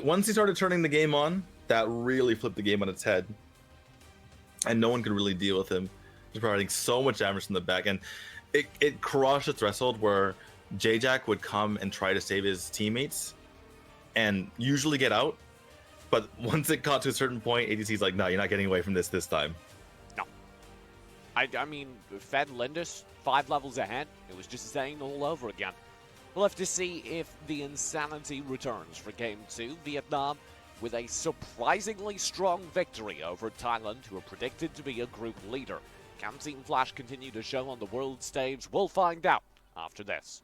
Once he started turning the game on, that really flipped the game on its head. And no one could really deal with him. He's providing so much damage from the back, and it crossed the threshold where J-Jack would come and try to save his teammates and usually get out. But once it got to a certain point, ADC's like, no, you're not getting away from this time. No. I mean, Fed Lindis, 5 levels ahead. It was just Zane all over again. We'll have to see if the insanity returns for Game 2. Vietnam with a surprisingly strong victory over Thailand, who are predicted to be a group leader. Can Team Flash continue to show on the world stage? We'll find out after this.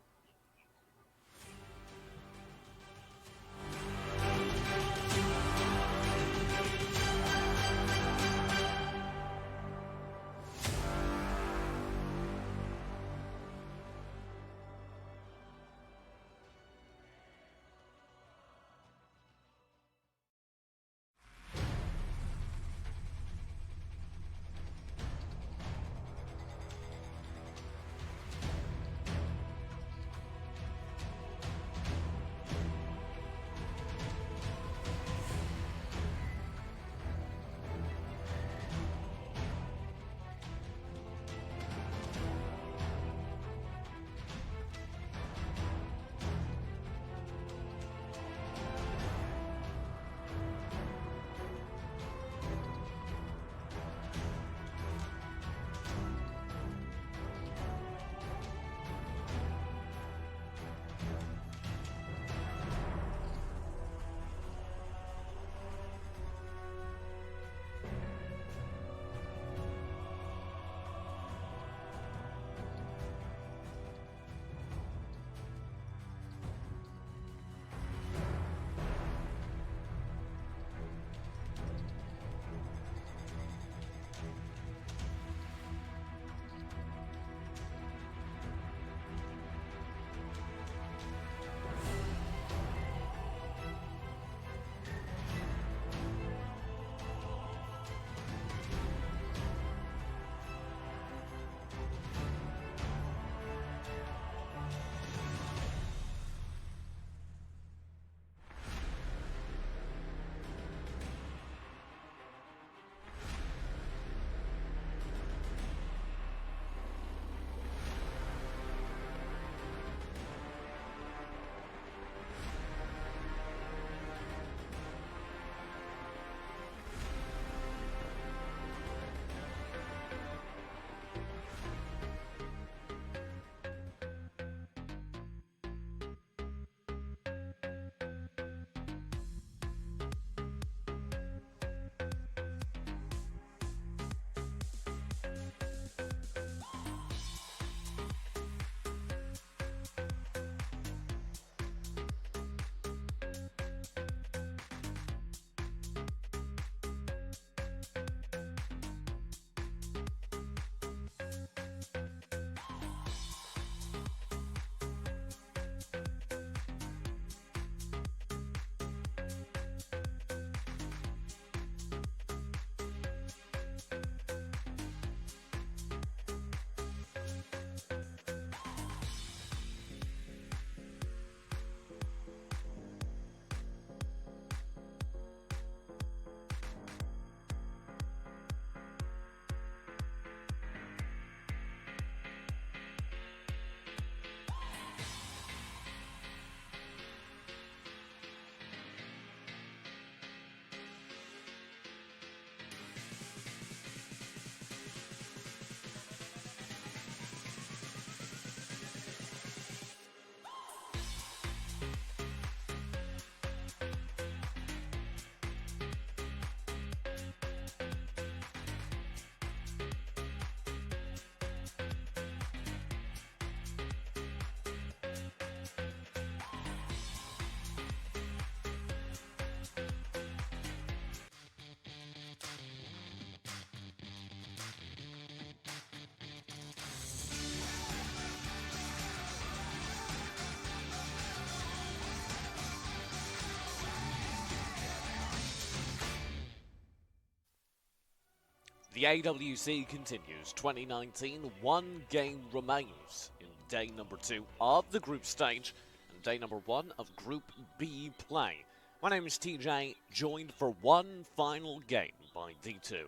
The AWC continues. 2019, one game remains in day number 2 of the group stage and day number 1 of Group B play. My name is TJ, joined for one final game by D2.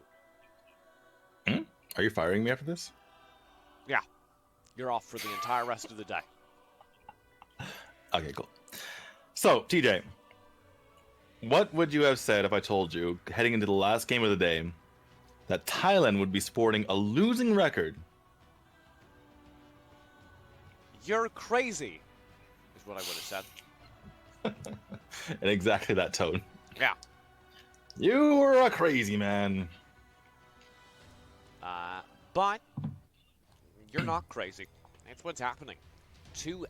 Are you firing me after this? Yeah, you're off for the entire rest of the day. Okay, cool. So, TJ, what would you have said if I told you, heading into the last game of the day, that Thailand would be sporting a losing record? You're crazy, is what I would have said. In exactly that tone. Yeah. You were a crazy man. But you're not crazy. That's what's happening. 2-3,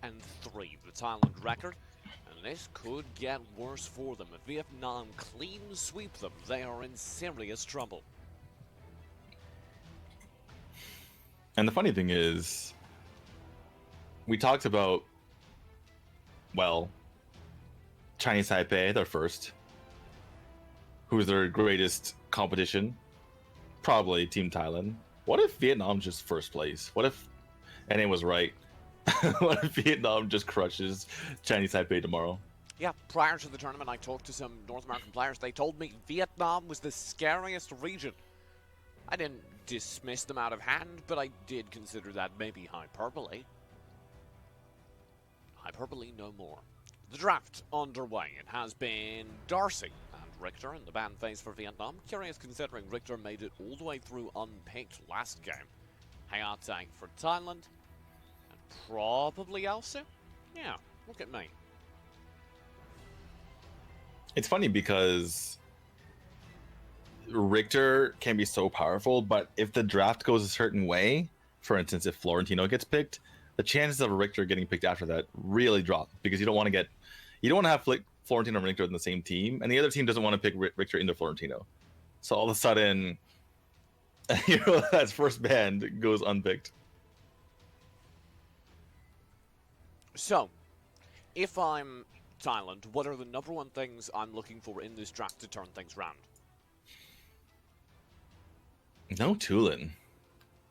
the Thailand record. And this could get worse for them. If Vietnam clean sweep them, they are in serious trouble. And the funny thing is, we talked about, well, Chinese Taipei, their first. Who's their greatest competition? Probably Team Thailand. What if Vietnam's just first place? What if NA was right? What if Vietnam just crushes Chinese Taipei tomorrow? Yeah, prior to the tournament, I talked to some North American players. They told me Vietnam was the scariest region. I didn't dismiss them out of hand, but I did consider that maybe hyperbole. Hyperbole no more. The draft underway. It has been Darcy and Richter in the ban phase for Vietnam. Curious considering Richter made it all the way through unpicked last game. Hayate for Thailand. And probably Elsa? Yeah, look at me. It's funny because Richter can be so powerful, but if the draft goes a certain way, for instance, if Florentino gets picked, the chances of Richter getting picked after that really drop because you don't want to have Florentino and Richter in the same team, and the other team doesn't want to pick Richter into Florentino. So all of a sudden, that first band goes unpicked. So, if I'm Thailand, what are the number one things I'm looking for in this draft to turn things round? No Tulin.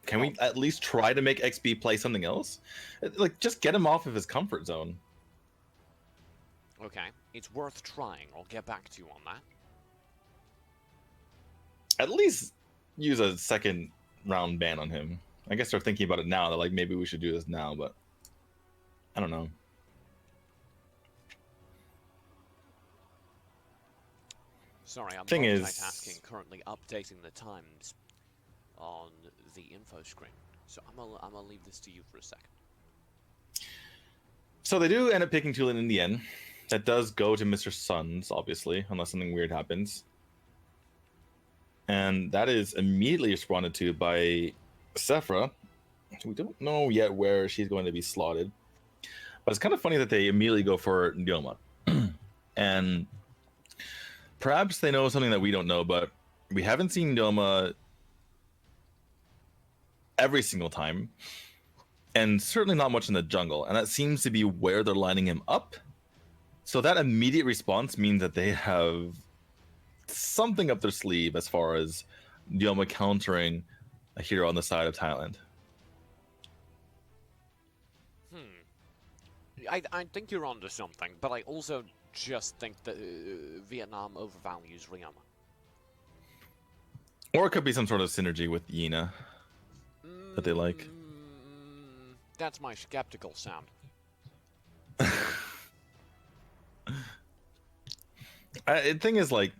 Can we at least try to make XB play something else? Like, just get him off of his comfort zone. Okay, it's worth trying. I'll get back to you on that. At least use a second round ban on him. I guess they're thinking about it now. They're like, maybe we should do this now, but I don't know. Sorry, I'm Thing multitasking, currently updating the times on the info screen. So I'm gonna leave this to you for a second. So they do end up picking Tulin in the end. That does go to Mr. Suns, obviously, unless something weird happens. And that is immediately responded to by Sephra. We don't know yet where she's going to be slotted. But it's kind of funny that they immediately go for Ndioma. And perhaps they know something that we don't know, but we haven't seen Ndioma every single time. And certainly not much in the jungle. And that seems to be where they're lining him up. So that immediate response means that they have something up their sleeve as far as Ndioma countering a hero on the side of Thailand. I think you're onto something, but I also just think that Vietnam overvalues Ryoma. Or it could be some sort of synergy with Yina that they like. That's my skeptical sound. The thing is, like,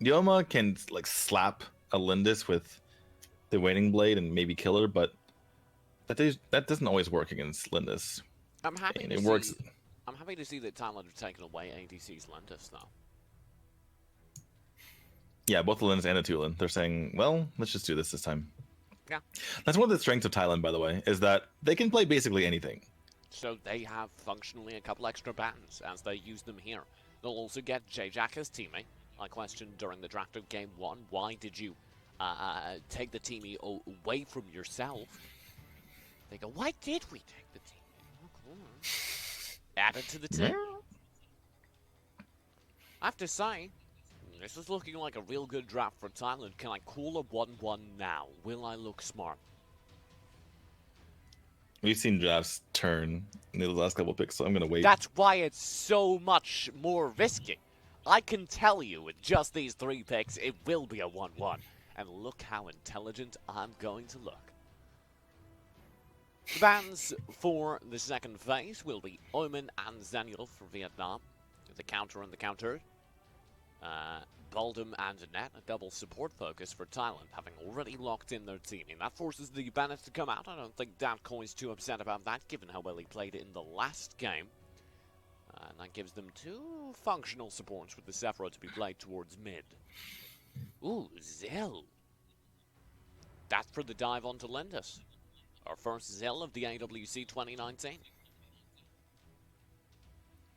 Ndioma can like slap a Lindis with the Waning Blade and maybe kill her, but that doesn't always work against Lindis. I'm happy it works. I'm happy to see that Thailand have taken away ADC's Lindis, though. Yeah, both the Lindis and the Tulin. They're saying, well, let's just do this time. Yeah. That's one of the strengths of Thailand, by the way, is that they can play basically anything. So they have functionally a couple extra bans as they use them here. They'll also get J-Jack as teammate. I questioned during the draft of Game 1, why did you take the teammate away from yourself? They go, why did we take the teammate? Oh, cool. Add it to the team. I have to say, This is looking like a real good draft for Thailand. Can I call a 1-1 now? Will I look smart? We've seen drafts turn in the last couple picks, so I'm gonna wait. That's why it's so much more risky. I can tell you with just these 3 picks, it will be a 1-1. And look how intelligent I'm going to look. The bans for the second phase will be Omen and Zaniel for Vietnam. The counter and the countered. Baldum and Annette, a double support focus for Thailand, having already locked in their teaming. That forces the Bennett to come out. I don't think Datcoin's too upset about that, given how well he played in the last game. And that gives them 2 functional supports with the Sephiroth to be played towards mid. Ooh, Zell. That's for the dive onto Lindis. Our first Zell of the AWC 2019.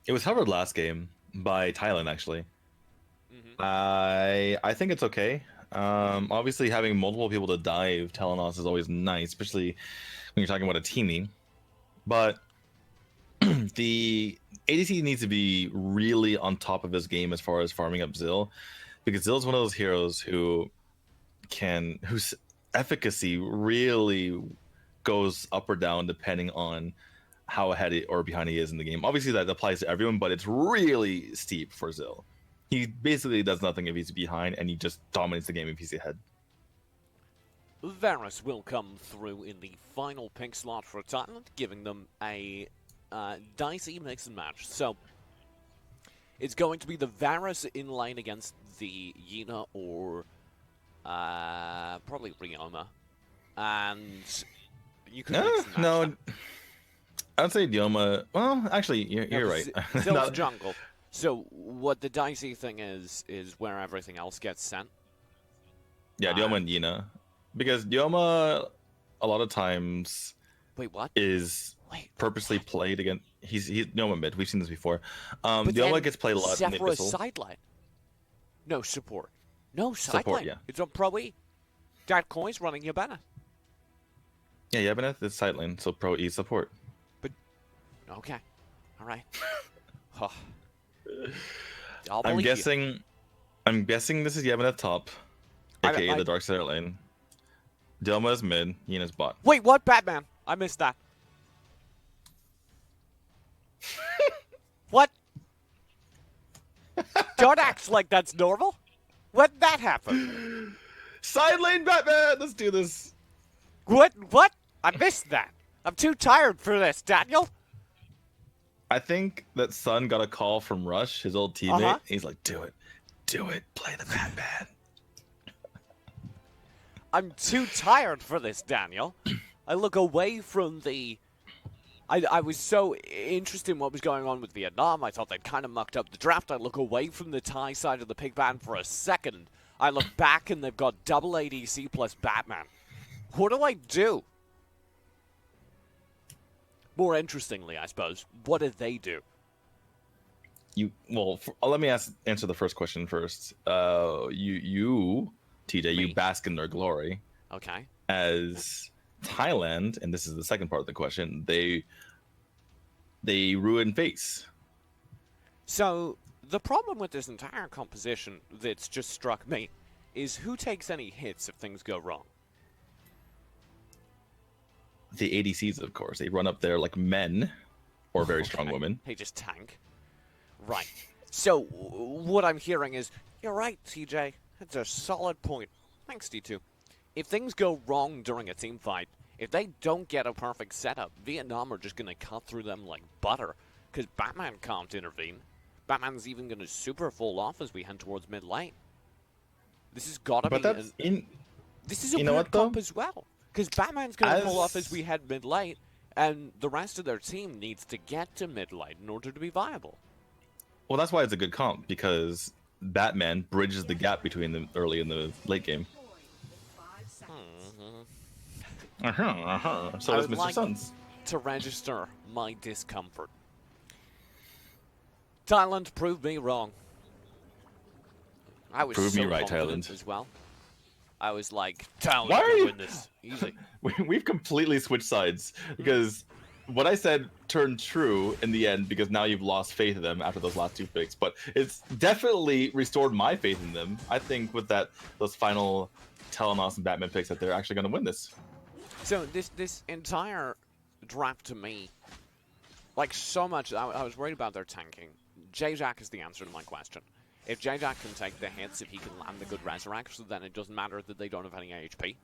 It was covered last game by Thailand, actually. Mm-hmm. I think it's okay. Obviously, having multiple people to dive Telenos is always nice, especially when you're talking about a teaming. But the ADC needs to be really on top of his game as far as farming up Zill, because Zill's one of those heroes whose efficacy really goes up or down depending on how ahead or behind he is in the game. Obviously, that applies to everyone, but it's really steep for Zill. He basically does nothing if he's behind, and he just dominates the game if he's ahead. Varus will come through in the final pick slot for Thailand, giving them a dicey mix and match. So it's going to be the Varus in lane against the Yina or probably Ryoma. And you could mix and match no, them. I'd say Ryoma. Well, actually, you're right. Zill's jungle. So what the dicey thing is where everything else gets sent. Yeah, Ryoma and Yina. Because Ryoma, a lot of times, Wait, what? is purposely played against. He's Ryoma mid. We've seen this before. But Ryoma gets played a lot in the Sephiroth Abyssal. sideline. No support. No sideline. Support, yeah. It's on Pro E. That coin's running your banner. Yeah, Yabineth is side lane, so Pro E support. Okay. All right. Huh. I'll I'm believe you. guessing this is Yabineth top, aka the Dark Side lane. Delma is mid, Yina's bot. Wait, what? Batman? I missed that. What? Don't act like that's normal. When'd that happen? Side lane Batman! Let's do this. What? What? I missed that. I'm too tired for this, Daniel. I think that Sun got a call from Rush, his old teammate. Uh-huh. He's like, do it, play the Batman. I'm too tired for this, Daniel. I look away from the... I was so interested in what was going on with Vietnam. I thought they'd kind of mucked up the draft. I look away from the Thai side of the pig ban for a second. I look back and they've got double ADC plus Batman. What do I do? More interestingly, I suppose, what did they do? Let me answer the first question first. You, TJ, Me? you bask in their glory. Okay. As Thailand, and this is the second part of the question, they ruin face. So, the problem with this entire composition that's just struck me is who takes any hits if things go wrong? The ADCs, of course, they run up there like men or very strong Okay. women. They just tank. Right. So, what I'm hearing is, you're right, TJ. That's a solid point. Thanks, D2. If things go wrong during a team fight, if they don't get a perfect setup, Vietnam are just going to cut through them like butter, because Batman can't intervene. Batman's even going to super fall off as we head towards mid lane. This has got to be... This is a weird comp as well, because Batman's going to fall off as we head mid lane, and the rest of their team needs to get to mid lane in order to be viable. Well, that's why it's a good comp, because Batman bridges the gap between the early and the late game. So I does would Mr. like Suns. to register my discomfort. Thailand proved me wrong. I was Prove so me right, confident Thailand. as well. I was like, Thailand Why are will you- win this easy. We've completely switched sides, because what I said turned true in the end because now you've lost faith in them after those last 2 picks. But it's definitely restored my faith in them. I think with those final Telenos and Batman picks that they're actually going to win this. So this entire draft to me, like so much, I was worried about their tanking. J-Jack is the answer to my question. If J-Jack can take the hits, if he can land the good resurrects, then it doesn't matter that they don't have any HP.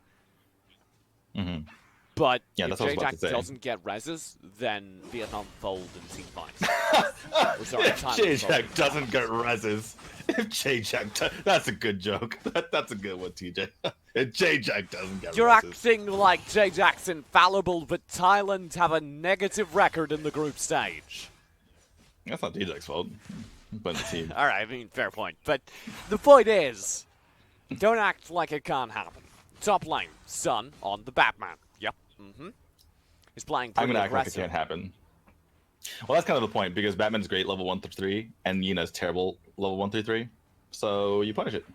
Mm-hmm. But yeah, if J-Jack doesn't get reses, then Vietnam fold in team fights. If J-Jack doesn't get reses. If J-Jack, that's a good joke. That's a good one, TJ. If J-Jack doesn't get You're reses. acting like J-Jack's infallible, but Thailand have a negative record in the group stage. That's not J-Jack's fault. But the team. All right, I mean, fair point. But the point is, don't act like it can't happen. Top lane, Sun on the Batman. Yep. Mm-hmm. He's playing pretty I'm gonna act like it aggressive. can't happen. Well, that's kind of the point because Batman's great level 1 through 3, and Yina's terrible level 1 through 3. So you punish it.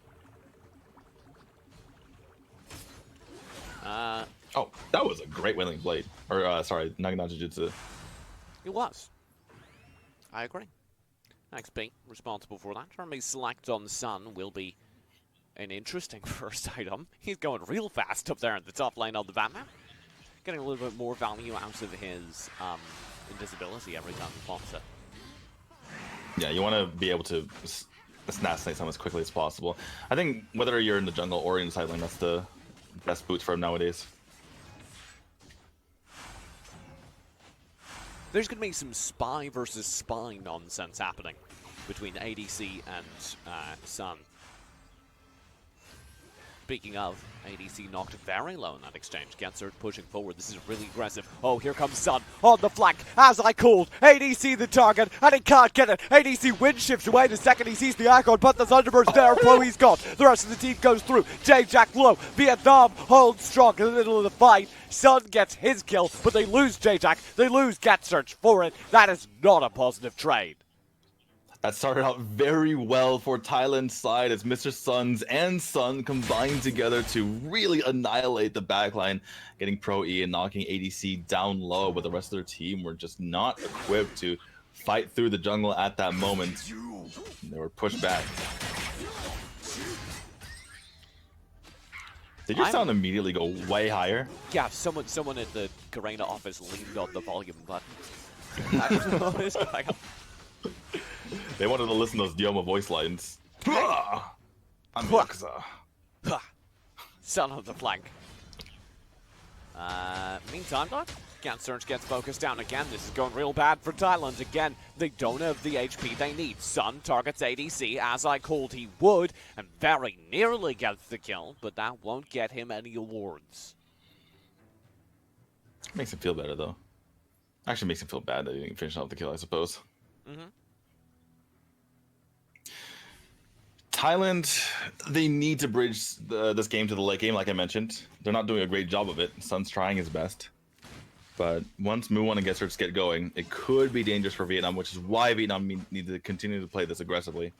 Oh, that was a great Wailing Blade. Or sorry, Nagana Jujutsu. It was. I agree. XP responsible for that. Army select on Sun will be an interesting first item. He's going real fast up there in the top lane on the Batman. Getting a little bit more value out of his invisibility every time he pops it. Yeah, you want to be able to assassinate someone as quickly as possible. I think whether you're in the jungle or in the side lane, that's the best boots for him nowadays. There's going to be some spy versus spy nonsense happening between ADC and Sun. Speaking of, ADC knocked very low in that exchange. Gensert pushing forward. This is really aggressive. Oh, here comes Sun on the flank. As I called, ADC the target, and he can't get it. ADC wind shifts away the second he sees the icon, but the Thunderbird's there. Pro, he's gone. The rest of the team goes through. J-Jack low. Vietnam holds strong in the middle of the fight. Sun gets his kill, but they lose J-Jack. They lose Gensert for it. That is not a positive trade. That started out very well for Thailand's side as Mr. Suns and Sun combined together to really annihilate the backline, getting Pro E and knocking ADC down low, but the rest of their team were just not equipped to fight through the jungle at that moment. They were pushed back. Did your sound immediately go way higher? Yeah, someone at the Garena office leaned on the volume button. I don't know what is going on. They wanted to listen to those Dioma voice lines. I'm Yakuza. Sun on the flank. Meantime, though, Gensert gets focused down again. This is going real bad for Thailand. Again, they don't have the HP they need. Sun targets ADC, as I called he would, and very nearly gets the kill, but that won't get him any awards. Makes him feel better, though. Actually makes him feel bad that he didn't finish off the kill, I suppose. Mm-hmm. Thailand, they need to bridge this game to the late game, like I mentioned. They're not doing a great job of it. Sun's trying his best. But once Muon and Gensert get going, it could be dangerous for Vietnam, which is why Vietnam need to continue to play this aggressively.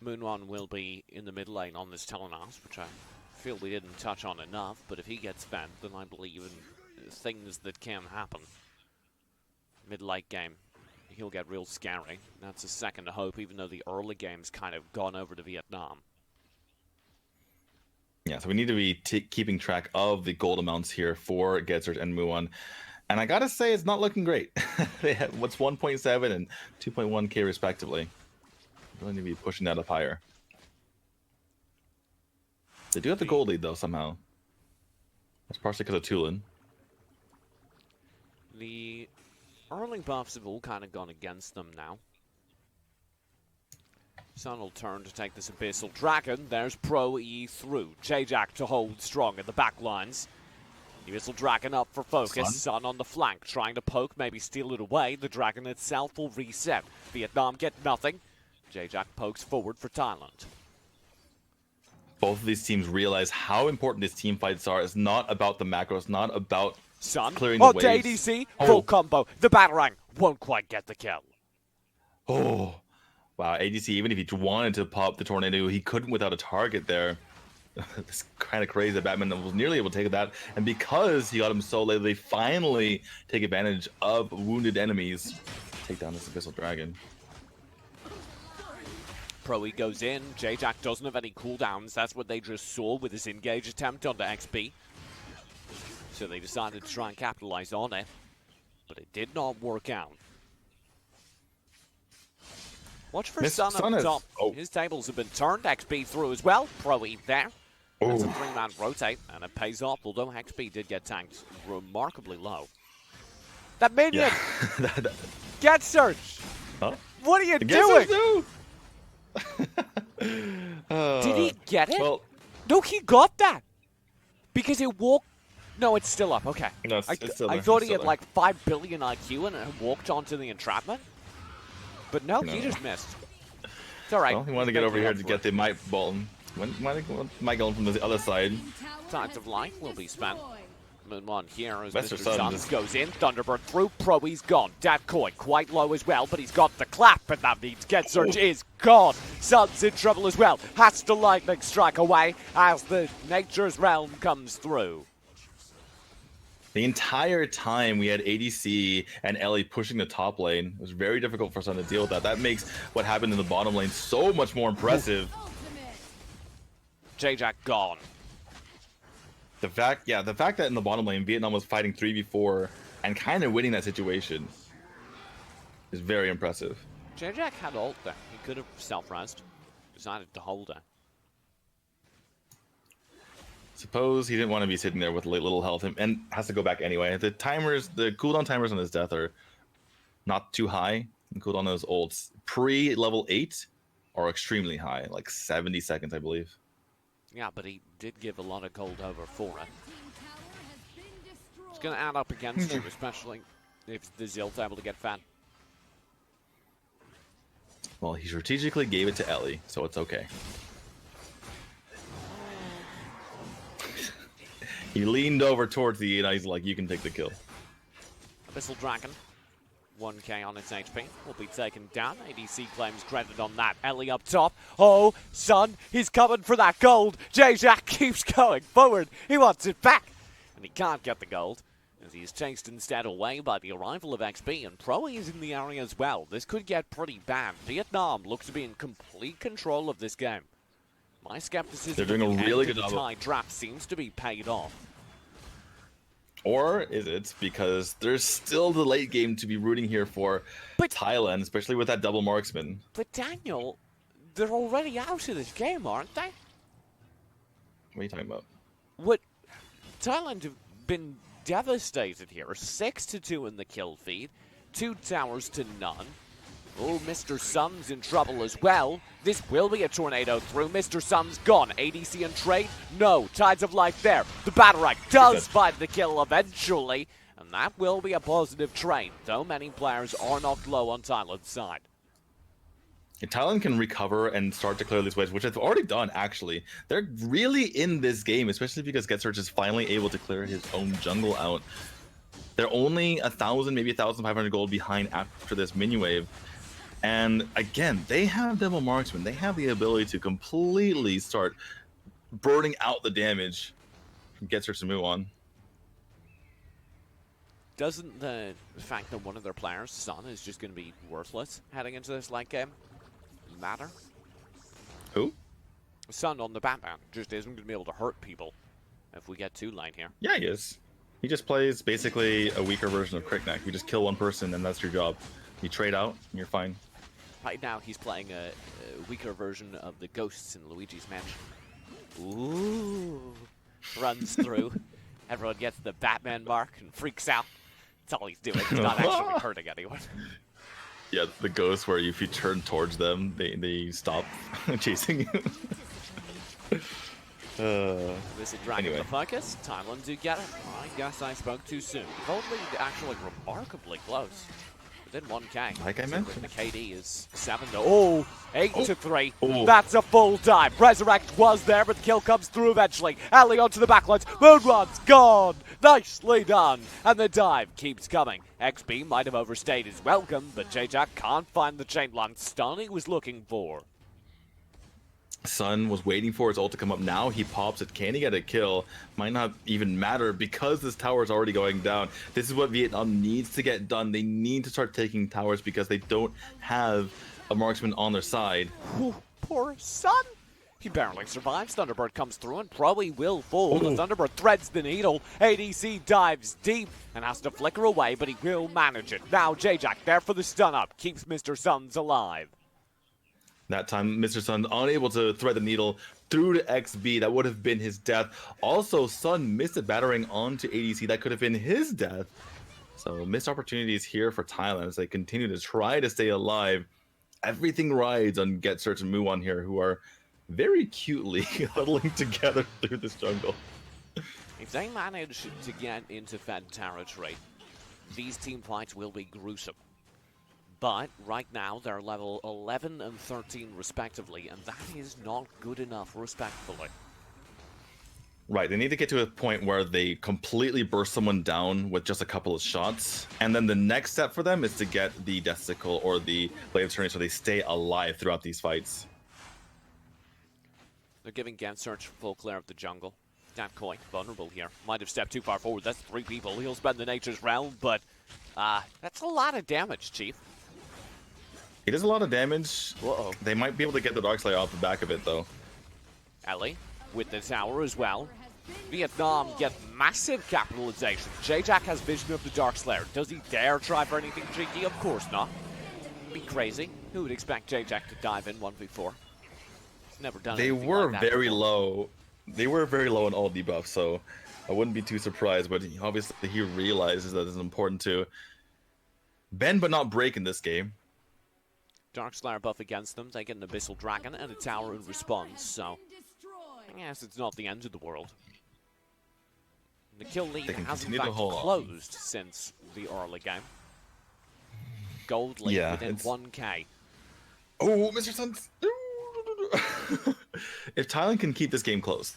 Moonwon will be in the mid lane on this Telenos, which I feel we didn't touch on enough, but if he gets fed, then I believe in things that can happen. Mid-late game, he'll get real scary. That's a second to hope, even though the early game's kind of gone over to Vietnam. Yeah, so we need to be keeping track of the gold amounts here for Gensert and Muon. And I gotta say, it's not looking great. They have what's 1.7 and 2.1k respectively. Really need to be pushing that up higher. They do have the gold lead though somehow. That's partially because of Tulin. The early buffs have all kind of gone against them now. Sun will turn to take this Abyssal Dragon. There's Pro E through. J-Jack to hold strong in the back lines. The Abyssal Dragon up for focus. Sun on the flank, trying to poke, maybe steal it away. The Dragon itself will reset. Vietnam get nothing. J-Jack pokes forward for Thailand. Both of these teams realize how important these team fights are. It's not about the macro. It's not about Sun clearing the waves. ADC, full combo. The Batarang won't quite get the kill. Oh, wow. ADC, even if he wanted to pop the tornado, he couldn't without a target there. it's kind of crazy that Batman was nearly able to take that, and because he got him so late, they finally take advantage of wounded enemies, take down this Abyssal Dragon. Pro E goes in. J-Jack doesn't have any cooldowns. That's what they just saw with his engage attempt onto XP. So they decided to try and capitalize on it, but it did not work out. Watch for Sun up top. His tables have been turned. XP through as well. Pro E there. That's a 3-man rotate, and it pays off, although XP did get tanked remarkably low. That minion! Yeah. Get search! Huh? What are you doing? Did he get it? Well, no, he got that. Because it walked. No, it's still up. Okay. No, it's still there. I thought he had like 5 billion IQ and it walked onto the entrapment. But no, he just missed. It's alright. Well, he wanted to get over here to get the Might Bolton. Might Bolton from the other side. Tides of Light will be spent. Moon 1 here as Mr. Mr. Suns just goes in. Thunderbird through. Pro, he's gone. Dat Coin quite low as well, but he's got the clap, and that means Get Search is gone. Suns in trouble as well. Has to lightning strike away as the Nature's Realm comes through. The entire time we had ADC and Ellie pushing the top lane. It was very difficult for Sun to deal with that. That makes what happened in the bottom lane so much more impressive. J-Jack gone. The fact that in the bottom lane, Vietnam was fighting 3v4 and kind of winning that situation is very impressive. J-Jack had ult there. He could have self-resed. Decided to hold her. Suppose he didn't want to be sitting there with little health and has to go back anyway. The cooldown timers on his death are not too high. The cooldown on those ults pre-level 8 are extremely high, like 70 seconds, I believe. Yeah, but he did give a lot of gold over for it. It's going to add up against you, especially if the Zilt's able to get fat. Well, he strategically gave it to Ellie, so it's okay. He leaned over towards the and he's like, you can take the kill. Abyssal Dragon, 1k on its HP, will be taken down. ADC claims credit on that. Ellie up top. Oh, Sun, he's coming for that gold. J-Jack keeps going forward. He wants it back. And he can't get the gold, as he's chased instead away by the arrival of XP. And Pro is in the area as well. This could get pretty bad. Vietnam looks to be in complete control of this game. My skepticism They're doing a really good job. Thai draft seems to be paid off. Or is it because there's still the late game to be rooting here for Thailand, especially with that double marksman? But Daniel, they're already out of this game, aren't they? What are you talking about? What? Thailand have been devastated here. 6-2 in the kill feed. 2 towers to none. Oh, Mr. Sun's in trouble as well. This will be a tornado through. Mr. Sun's gone. ADC and trade? No. Tides of Light there. The Batarang does find the kill eventually. And that will be a positive trade, though many players are knocked low on Thailand's side. If Thailand can recover and start to clear these waves, which they've already done, actually, they're really in this game, especially because GetSearch is finally able to clear his own jungle out. They're only 1,000, maybe 1,500 gold behind after this mini wave. And again, they have Devil Marksman. They have the ability to completely start burning out the damage from GetSearch to move on. Doesn't the fact that one of their players, Sun, is just going to be worthless heading into this late game matter? Who? Sun on the Batman just isn't going to be able to hurt people if we get too late here. Yeah, he is. He just plays basically a weaker version of Crickneck. You just kill one person and that's your job. You trade out and you're fine. Right now, he's playing a weaker version of the ghosts in Luigi's Mansion. Ooh. Runs through. Everyone gets the Batman mark and freaks out. That's all he's doing. He's not actually hurting anyone. Yeah, the ghosts where if you turn towards them, they stop chasing you. This is dragging the focus. Thailand do get it. I guess I spoke too soon. Gold lead actually remarkably close. Within 1k. Like I mentioned. The KD is 7 to 8-3. Oh. That's a full time. Resurrect was there, but the kill comes through eventually. Ali onto the backlines. Moonrun's gone. Nicely done. And the dive keeps coming. XP might have overstayed his welcome, but J-Jack can't find the chain line stun he was looking for. Sun was waiting for his ult to come up. Now he pops it. Can he get a kill? Might not even matter because this tower is already going down. This is what Vietnam needs to get done. They need to start taking towers because they don't have a marksman on their side. Ooh, poor Sun. He barely survives. Thunderbird comes through and probably will fall. The Thunderbird threads the needle. ADC dives deep and has to flicker away, but he will manage it. Now J-Jack there for the stun up. Keeps Mr. Suns alive. That time, Mr. Sun unable to thread the needle through to XB. That would have been his death. Also, Sun missed a battering onto ADC. That could have been his death. So missed opportunities here for Thailand as they continue to try to stay alive. Everything rides on Get Search and Muon here, who are very cutely huddling together through this jungle. If they manage to get into Fed territory, these team fights will be gruesome. But right now, they're level 11 and 13 respectively, and that is not good enough, respectfully. Right, they need to get to a point where they completely burst someone down with just a couple of shots. And then the next step for them is to get the Death Sickle or the Blade of Eternity so they stay alive throughout these fights. They're giving Gan Search full clear of the jungle. Decoy, vulnerable here. Might have stepped too far forward. That's 3 people. He'll spend the Nature's Realm, but that's a lot of damage, Chief. It is a lot of damage. Uh-oh. They might be able to get the Darkslayer off the back of it, though. Ellie with the tower as well. Vietnam get massive capitalization. J-Jack has vision of the Darkslayer. Does he dare try for anything cheeky? Of course not. Be crazy. Who would expect J-Jack to dive in 1v4? He's never done They anything were like that very before. low. They were very low on all debuffs, so I wouldn't be too surprised. But obviously, he realizes that it's important to bend but not break in this game. Darkslayer buff against them. They get an Abyssal Dragon and a tower in response, so I guess it's not the end of the world. The kill lead They can has in continue to fact hold on. closed since the early game. Gold lead Yeah, within it's- 1k. Oh, Mr. Sun. If Thailand can keep this game close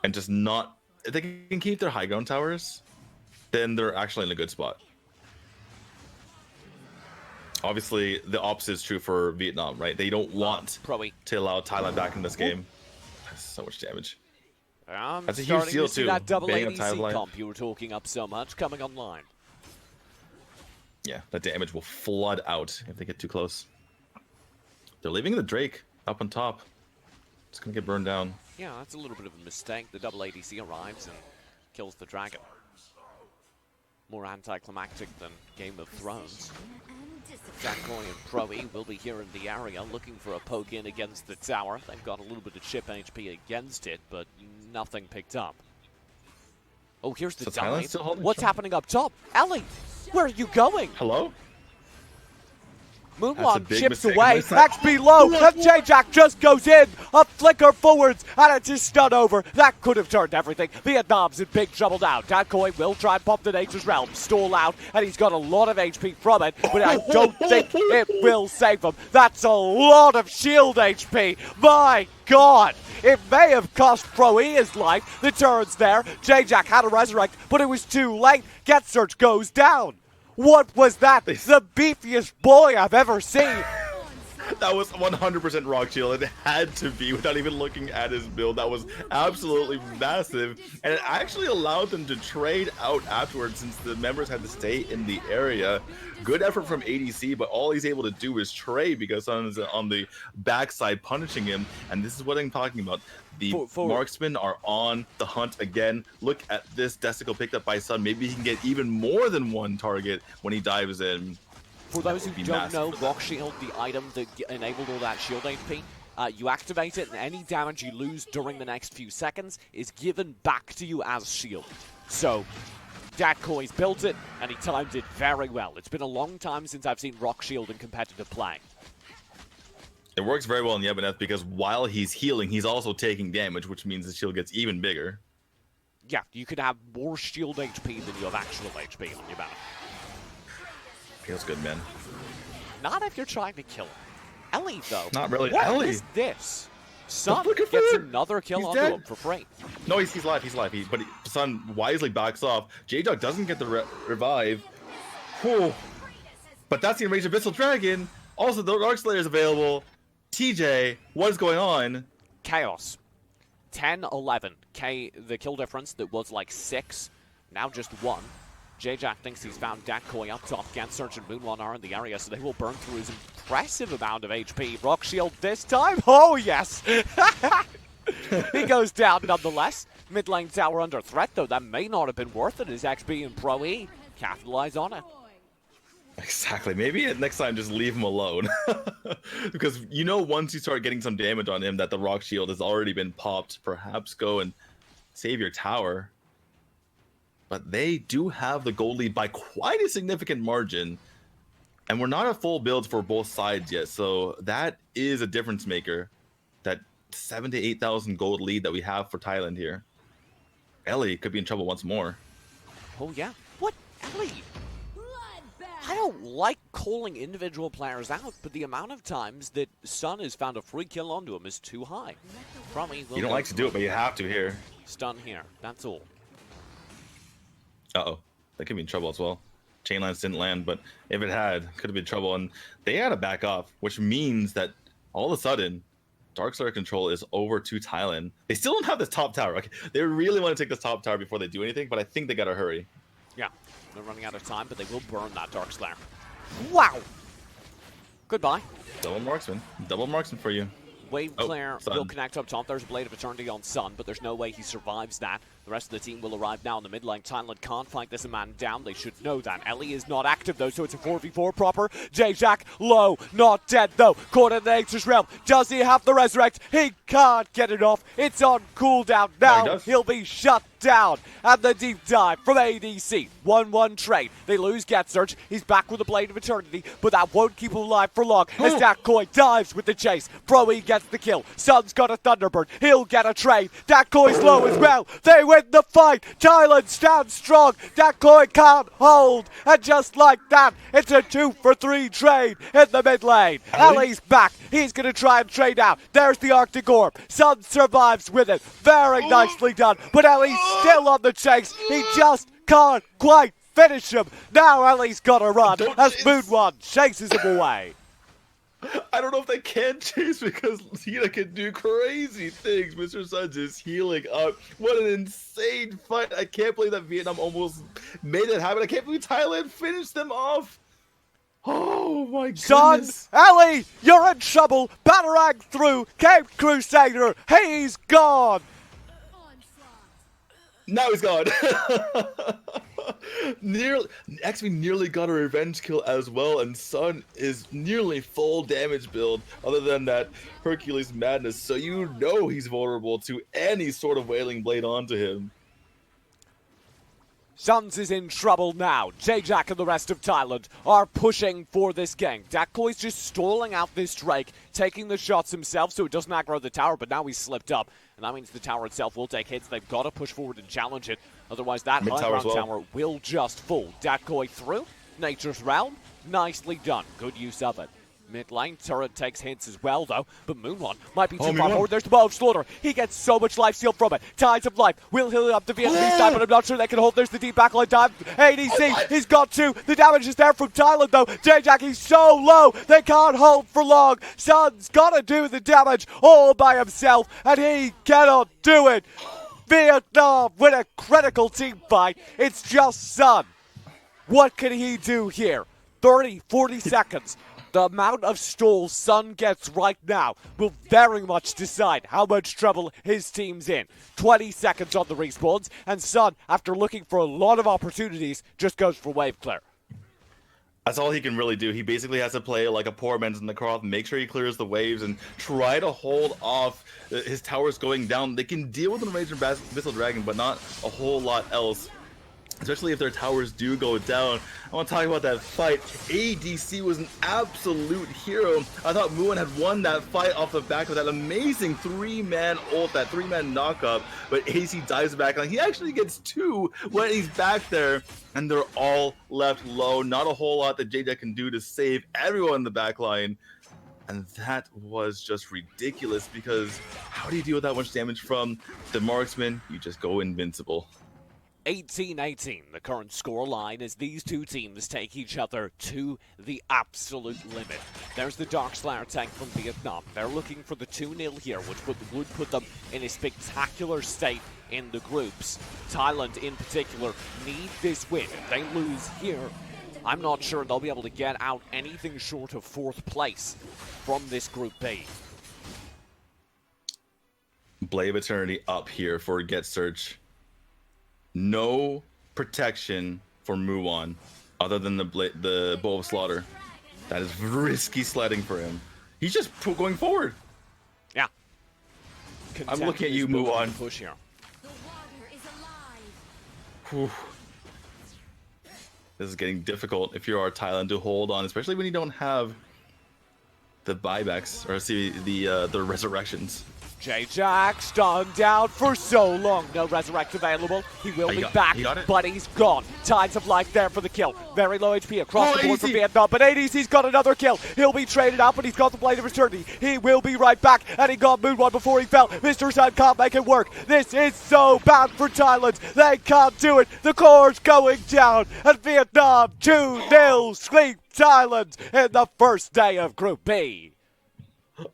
and just not, if they can keep their high ground towers, then they're actually in a good spot. Obviously, the opposite is true for Vietnam, right? They don't want Proey. to allow Thailand back in this game. That's so much damage. I'm That's a huge starting deal, to see too. that double Bang a ADC timeline. comp you were talking up so much coming online. Yeah, that damage will flood out if they get too close. They're leaving the Drake up on top. It's gonna get burned down. Yeah, that's a little bit of a mistake. The double ADC arrives and kills the dragon. More anticlimactic than Game of Thrones. Decoy and Proey will be here in the area looking for a poke in against the tower. They've got a little bit of chip HP against it, but nothing picked up. Oh, here's the So Thailand's dive. still holding What's strong. happening up top? Ellie, where are you going? Hello? That's a Moonwalk big chips mistake. away, What's that? XP low, and J-Jack just goes in, a flicker forwards, and it's his stun over. That could have turned everything. Vietnam's in big trouble now. Decoy will try and pop the Nature's Realm, stall out, and he's got a lot of HP from it, but I don't think it will save him. That's a lot of shield HP. My God! It may have cost Proey his life. The turret's there. J-Jack had to resurrect, but it was too late. Get Search goes down. What was that? The beefiest boy I've ever seen. That was 100% Rock Shield. It had to be without even looking at his build. That was absolutely massive. And it actually allowed them to trade out afterwards since the members had to stay in the area. Good effort from ADC, but all he's able to do is trade because someone's on the backside punishing him. And this is what I'm talking about. The marksmen are on the hunt again. Look at this Desticle picked up by Sun. Maybe he can get even more than one target when he dives in. For those who Be don't know, massive for Rock Shield, the item that enabled all that shield HP, you activate it and any damage you lose during the next few seconds is given back to you as shield. So, Decoy's built it and he timed it very well. It's been a long time since I've seen Rock Shield in competitive play. It works very well in the Ebeneth because while he's healing, he's also taking damage, which means the shield gets even bigger. Yeah, you can have more shield HP than you have actual HP on your banner. Feels good, man. Not if you're trying to kill him. Ellie, though. Not really. What Ellie. is this? Sun Look at gets that. another kill He's onto dead. him for free. No, he's alive. He's alive. But Sun wisely backs off. J-Dog doesn't get the revive. Whew. But that's the Enraged Abyssal Dragon. Also, the Dark Slayer is available. TJ, what is going on? chaos. 10, 11. The kill difference that was like 6, now just 1. J-Jack thinks he's found Decoy up top. Gensurge and Moonwon are in the area, so they will burn through his impressive amount of HP. Rock Shield this time? Oh, yes! He goes down nonetheless. Mid lane tower under threat, though that may not have been worth it as XP and Pro E capitalize on it. Exactly. Maybe next time just leave him alone. Because you know once you start getting some damage on him that the Rock Shield has already been popped, perhaps go and save your tower. But they do have the gold lead by quite a significant margin. And we're not at full builds for both sides yet. So that is a difference maker. That 7,000 to 8,000 gold lead that we have for Thailand here. Ellie could be in trouble once more. Oh, yeah. What? Ellie? I don't like calling individual players out, but the amount of times that Sun has found a free kill onto him is too high. Probably You don't like to do it, but you have to here. Stun here. That's all. Uh-oh. That could be in trouble as well. Chain lines didn't land, but if it had, could have been trouble. And they had to back off, which means that all of a sudden, Darkslayer control is over to Thailand. They still don't have this top tower. Okay, they really want to take this top tower before they do anything, but I think they got to hurry. Yeah, they're running out of time, but they will burn that Darkslayer. Wow! Goodbye. Double marksman. Double marksman for you. Wave Clear Sun. will connect up top. There's a Blade of Eternity on Sun, but there's no way he survives that. The rest of the team will arrive now in the mid lane. Thailand can't fight this man down. They should know that. Ellie is not active, though, so it's a 4v4 proper. J-Jack, low, not dead, though. Caught in the Nature's Realm. Does he have the Resurrect? He can't get it off. It's on cooldown now. No, He'll be shut down. And the deep dive from ADC. 1-1 trade. They lose Gensurge. He's back with a Blade of Eternity, but that won't keep him alive for long. As Decoy dives with the chase. Broe gets the kill. Sun's got a Thunderbird. He'll get a trade. Decoy's low as well. They win the fight. Thailand stands strong. Decoy can't hold. And just like that, it's a 2-for-3 trade in the mid lane. Ellie's back. He's going to try and trade out. There's the Arctic Orb. Sun survives with it. Very nicely done. But Ellie's still on the chase. He just can't quite finish him. Now Ellie's got to run as Moonwon chases him away. I don't know if they can chase because Lina can do crazy things. Mr. Suns is healing up. What an insane fight. I can't believe that Vietnam almost made it happen. I can't believe Thailand finished them off. Oh my goodness. Son, Ellie, you're in trouble. Batarang through. Cape Crusader, he's gone. Now he's gone. XP nearly got a revenge kill as well, and Sun is nearly full damage build other than that Hercules madness, so you know he's vulnerable to any sort of Wailing Blade onto him. Suns is in trouble now. J-Jack and the rest of Thailand are pushing for this game. Decoy's just stalling out this Drake, taking the shots himself so it doesn't aggro the tower, but now he's slipped up. And that means the tower itself will take hits. They've got to push forward and challenge it. Otherwise, that high ground tower will just fall. Decoy through. Nature's Realm. Nicely done. Good use of it. Mid lane, turret takes hints as well, though. But Moonwon might be too far forward. There's the Bow of Slaughter. He gets so much life steal from it. Tides of life will heal up the Vietnamese side, but I'm not sure they can hold. There's the deep backline dive. ADC, he's got 2. The damage is there from Thailand, though. J-Jack, he's so low. They can't hold for long. Sun's got to do the damage all by himself, and he cannot do it. Vietnam with a critical team fight. It's just Sun. What can he do here? 30, 40 seconds. The amount of stalls Sun gets right now will very much decide how much trouble his team's in. 20 seconds on the respawns, and Sun, after looking for a lot of opportunities, just goes for wave clear. That's all he can really do. He basically has to play like a poor man's Necroth, make sure he clears the waves, and try to hold off his towers going down. They can deal with an Raging Missile Dragon, but not a whole lot else. Especially if their towers do go down. I want to talk about that fight. ADC was an absolute hero. I thought Muon had won that fight off the back of that amazing 3-man ult, that 3-man knockup. But ADC dives back, and he actually gets 2 when he's back there. And they're all left low. Not a whole lot that J-Jack can do to save everyone in the back line. And that was just ridiculous because how do you deal with that much damage from the marksman? You just go invincible. 18-18, the current score line, as these two teams take each other to the absolute limit. There's the Dark Slayer tank from Vietnam. They're looking for the 2-0 here, which would put them in a spectacular state in the groups. Thailand, in particular, need this win. If they lose here, I'm not sure they'll be able to get out anything short of 4th place from this Group B. Blade of Eternity up here for Get Search. No protection for Muon other than the Bow of Slaughter. That is risky sledding for him. He's just going forward. Yeah. I'm looking at you, Muon. Push here. Whew. This is getting difficult if you are Thailand to hold on, especially when you don't have the buybacks or the resurrections. J-Jack stunned out for so long. No resurrect available. He will be back, but he's gone. Tides of life there for the kill. Very low HP across the board for Vietnam, but ADC's got another kill. He'll be traded out, but he's got the Blade of Eternity. He will be right back, and he got Moon One before he fell. Mr. Sun can't make it work. This is so bad for Thailand. They can't do it. The core's going down, and Vietnam 2-0 sweep Thailand in the first day of Group B.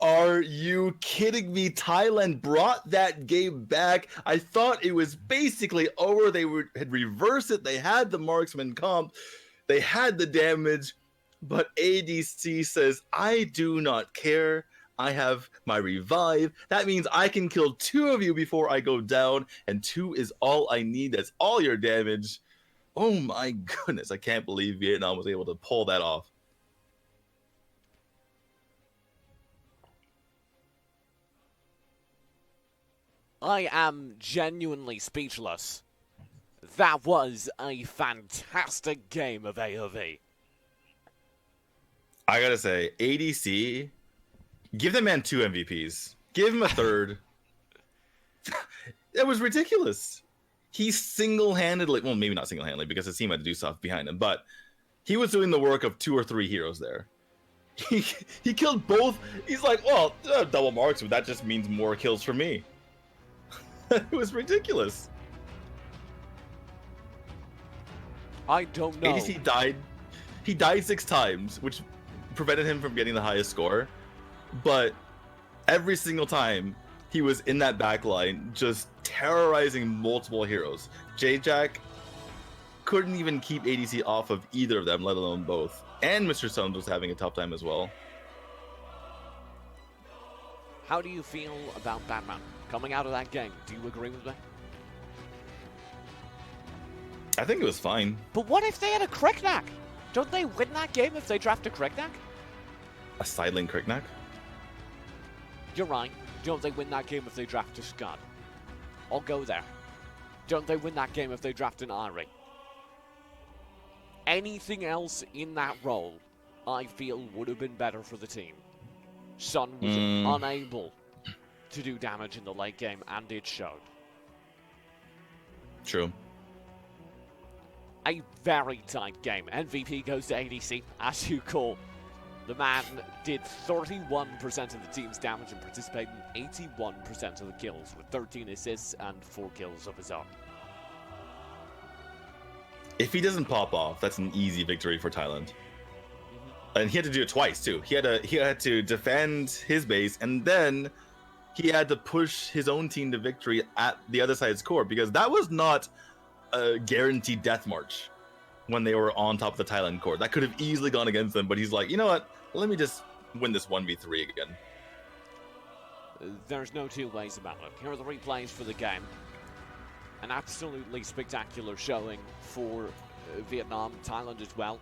Are you kidding me? Thailand brought that game back. I thought it was basically over. They had reversed it. They had the marksman comp. They had the damage. But ADC says, I do not care. I have my revive. That means I can kill 2 of you before I go down. And 2 is all I need. That's all your damage. Oh my goodness. I can't believe Vietnam was able to pull that off. I am genuinely speechless. That was a fantastic game of AOV. I gotta say, ADC, give the man 2 MVPs. Give him a 3rd. That was ridiculous. He single-handedly, well, maybe not single-handedly because his team had to do stuff behind him, but he was doing the work of 2 or 3 heroes there. He killed both. He's like, well, double marks, but that just means more kills for me. It was ridiculous. I don't know. ADC died. He died 6 times, which prevented him from getting the highest score. But every single time, he was in that backline, just terrorizing multiple heroes. J-Jack couldn't even keep ADC off of either of them, let alone both. And Mr. Sons was having a tough time as well. How do you feel about Batman coming out of that game? Do you agree with me? I think it was fine. But what if they had a Kriknak? Don't they win that game if they draft a Kriknak? A sideling Kriknak? You're right. Don't they win that game if they draft a Scud? I'll go there. Don't they win that game if they draft an Ari? Anything else in that role, I feel, would have been better for the team. Sun was unable to do damage in the late game, and it showed. True. A very tight game. MVP goes to ADC, as you call. The man did 31% of the team's damage and participated in 81% of the kills, with 13 assists and 4 kills of his own. If he doesn't pop off, that's an easy victory for Thailand. And he had to do it twice too. He had to defend his base, and then he had to push his own team to victory at the other side's core, because that was not a guaranteed death march when they were on top of the Thailand core. That could have easily gone against them, but he's like, you know what? Let me just win this 1v3 again. There's no 2 ways about it. Here are the replays for the game. An absolutely spectacular showing for Vietnam, Thailand as well.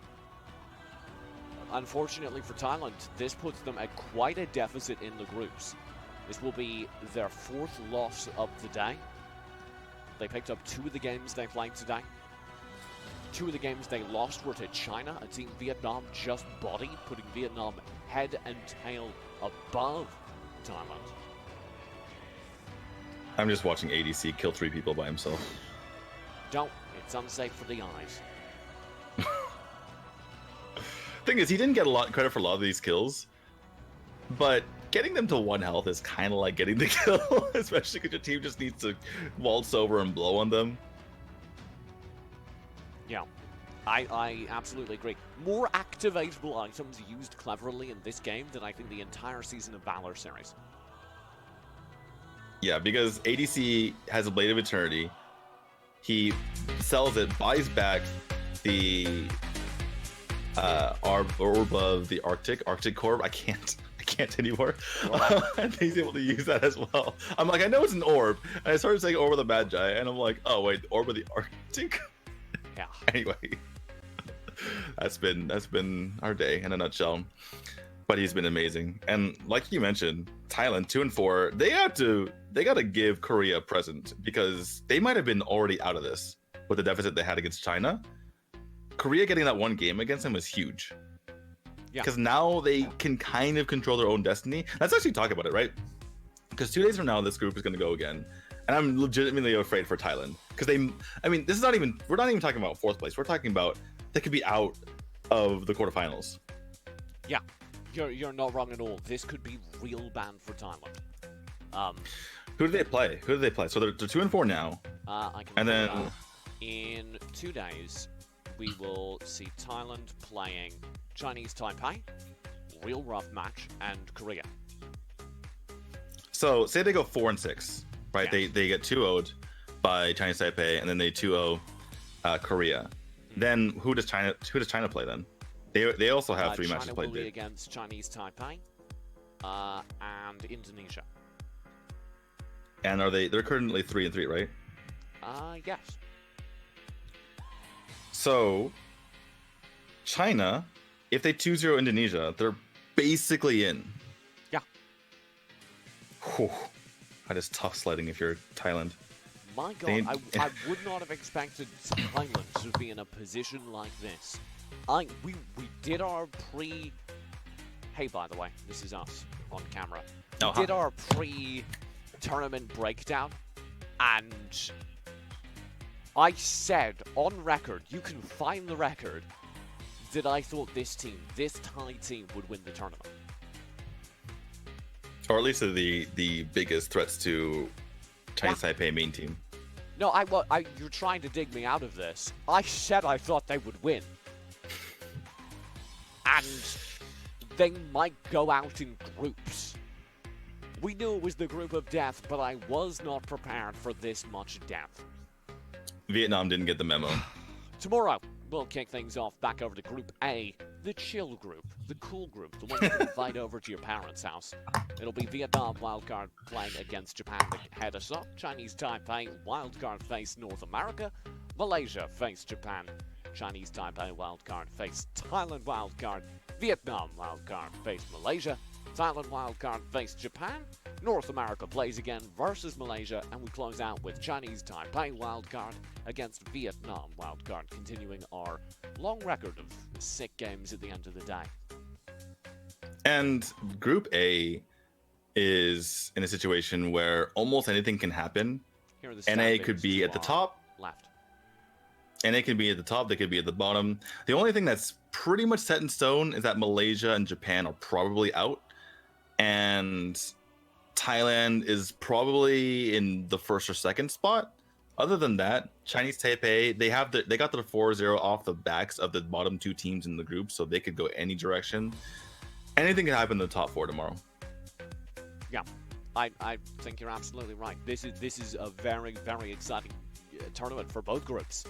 Unfortunately for Thailand, this puts them at quite a deficit in the groups. This will be their 4th loss of the day. They picked up 2 of the games they played today. 2 of the games they lost were to China, a team Vietnam just bodied, putting Vietnam head and tail above Thailand. I'm just watching ADC kill 3 people by himself. Don't. It's unsafe for the eyes. Thing is, he didn't get a lot of credit for a lot of these kills, but getting them to 1 health is kind of like getting the kill, especially because your team just needs to waltz over and blow on them. Yeah, I absolutely agree. More activatable items used cleverly in this game than I think the entire season of Valor series. Yeah, because ADC has a Blade of Eternity. He sells it, buys back the orb of the Arctic Orb. I can't anymore. And he's able to use that as well. I'm like, I know it's an orb, and I started saying Orb of the Magi, and I'm like, oh wait, Orb of the Arctic. Yeah. Anyway, that's been our day in a nutshell. But he's been amazing, and like you mentioned, Thailand 2-4. They got to give Korea a present, because they might have been already out of this with the deficit they had against China. Korea getting that one game against them was huge. Yeah. Because now they can kind of control their own destiny. Let's actually talk about it, right? Because 2 days from now, this group is going to go again, and I'm legitimately afraid for Thailand, because this is not even, we're not even talking about 4th place. We're talking about they could be out of the quarterfinals. Yeah. You're not wrong at all. This could be real bad for Thailand. Who do they play? So they're 2-4 now. I can. And then in 2 days, we will see Thailand playing Chinese Taipei, real rough match, and Korea. So say they go 4-6, right? Yeah. They get 2-0'd by Chinese Taipei, and then they 2-0 Korea. Mm-hmm. Then who does China play then? They also have 3 matches China played. will be against Chinese Taipei and Indonesia. And they're currently 3-3, right? Yes. So China, if they 2-0 Indonesia, they're basically in. Yeah. Whew. That is tough sledding if you're Thailand. My God, I would not have expected Thailand to be in a position like this. We did our pre... Hey, by the way, this is us on camera. We did our pre-tournament breakdown, and I said on record, you can find the record, that I thought this Thai team would win the tournament. Or at least the biggest threats to Chinese Taipei main team. No, you're trying to dig me out of this. I said I thought they would win. And they might go out in groups. We knew it was the group of death, but I was not prepared for this much death. Vietnam didn't get the memo. Tomorrow, we'll kick things off back over to Group A, the chill group, the cool group, the one you can invite over to your parents' house. It'll be Vietnam wildcard playing against Japan to head us up. Chinese Taipei wildcard face North America. Malaysia face Japan. Chinese Taipei wildcard face Thailand wildcard. Vietnam wildcard face Malaysia. Thailand wildcard face Japan. North America plays again versus Malaysia, and we close out with Chinese Taipei wildcard against Vietnam wildcard, continuing our long record of sick games at the end of the day. And Group A is in a situation where almost anything can happen. Here are the NA could be at the top. Left. NA could be at the top, they could be at the bottom. The only thing that's pretty much set in stone is that Malaysia and Japan are probably out. And Thailand is probably in the 1st or 2nd spot. Other than that, Chinese Taipei, they got their 4-0 off the backs of the bottom 2 teams in the group, so they could go any direction. Anything can happen in the top 4 tomorrow. Yeah, I think you're absolutely right. This is a very, very exciting tournament for both groups.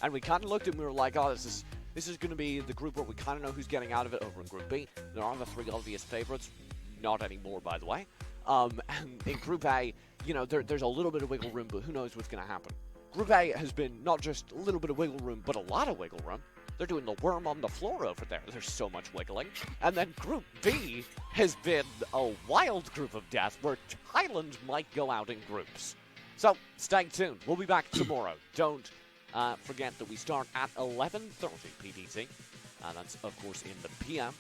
And we kind of looked at it and we were like, oh, this is going to be the group where we kind of know who's getting out of it. Over in Group B, there are the 3 obvious favorites. Not anymore, by the way. And in Group A, you know, there's a little bit of wiggle room, but who knows what's going to happen. Group A has been not just a little bit of wiggle room, but a lot of wiggle room. They're doing the worm on the floor over there. There's so much wiggling. And then Group B has been a wild group of death where Thailand might go out in groups. So stay tuned. We'll be back tomorrow. Don't forget that we start at 11:30 PDT. That's, of course, in the PM.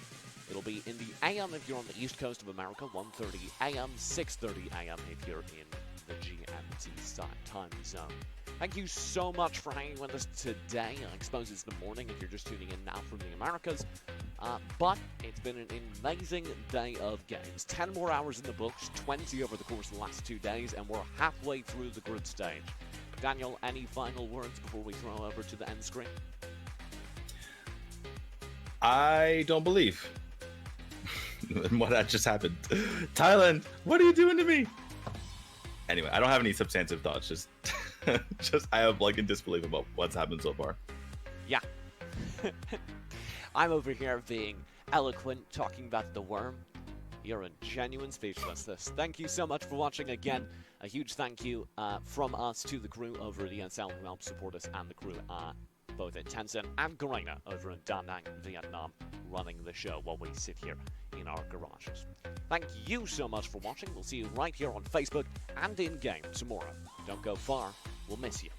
It'll be in the AM if you're on the East Coast of America, 1:30 AM, 6:30 AM if you're in the GMT time zone. Thank you so much for hanging with us today. I suppose it's the morning if you're just tuning in now from the Americas. But it's been an amazing day of games. 10 more hours in the books, 20 over the course of the last 2 days, and we're halfway through the group stage. Daniel, any final words before we throw over to the end screen? I don't believe what that just happened. Thailand, what are you doing to me? Anyway, I don't have any substantive thoughts. Just, just I have like in disbelief about what's happened so far. Yeah. I'm over here being eloquent, talking about the worm. You're in genuine speechlessness. Thank you so much for watching again. A huge thank you from us to the crew over at ESL who helped support us, and the crew both at Tencent and Garena over in Da Nang, Vietnam, running the show while we sit here in our garages. Thank you so much for watching. We'll see you right here on Facebook and in-game tomorrow. Don't go far. We'll miss you.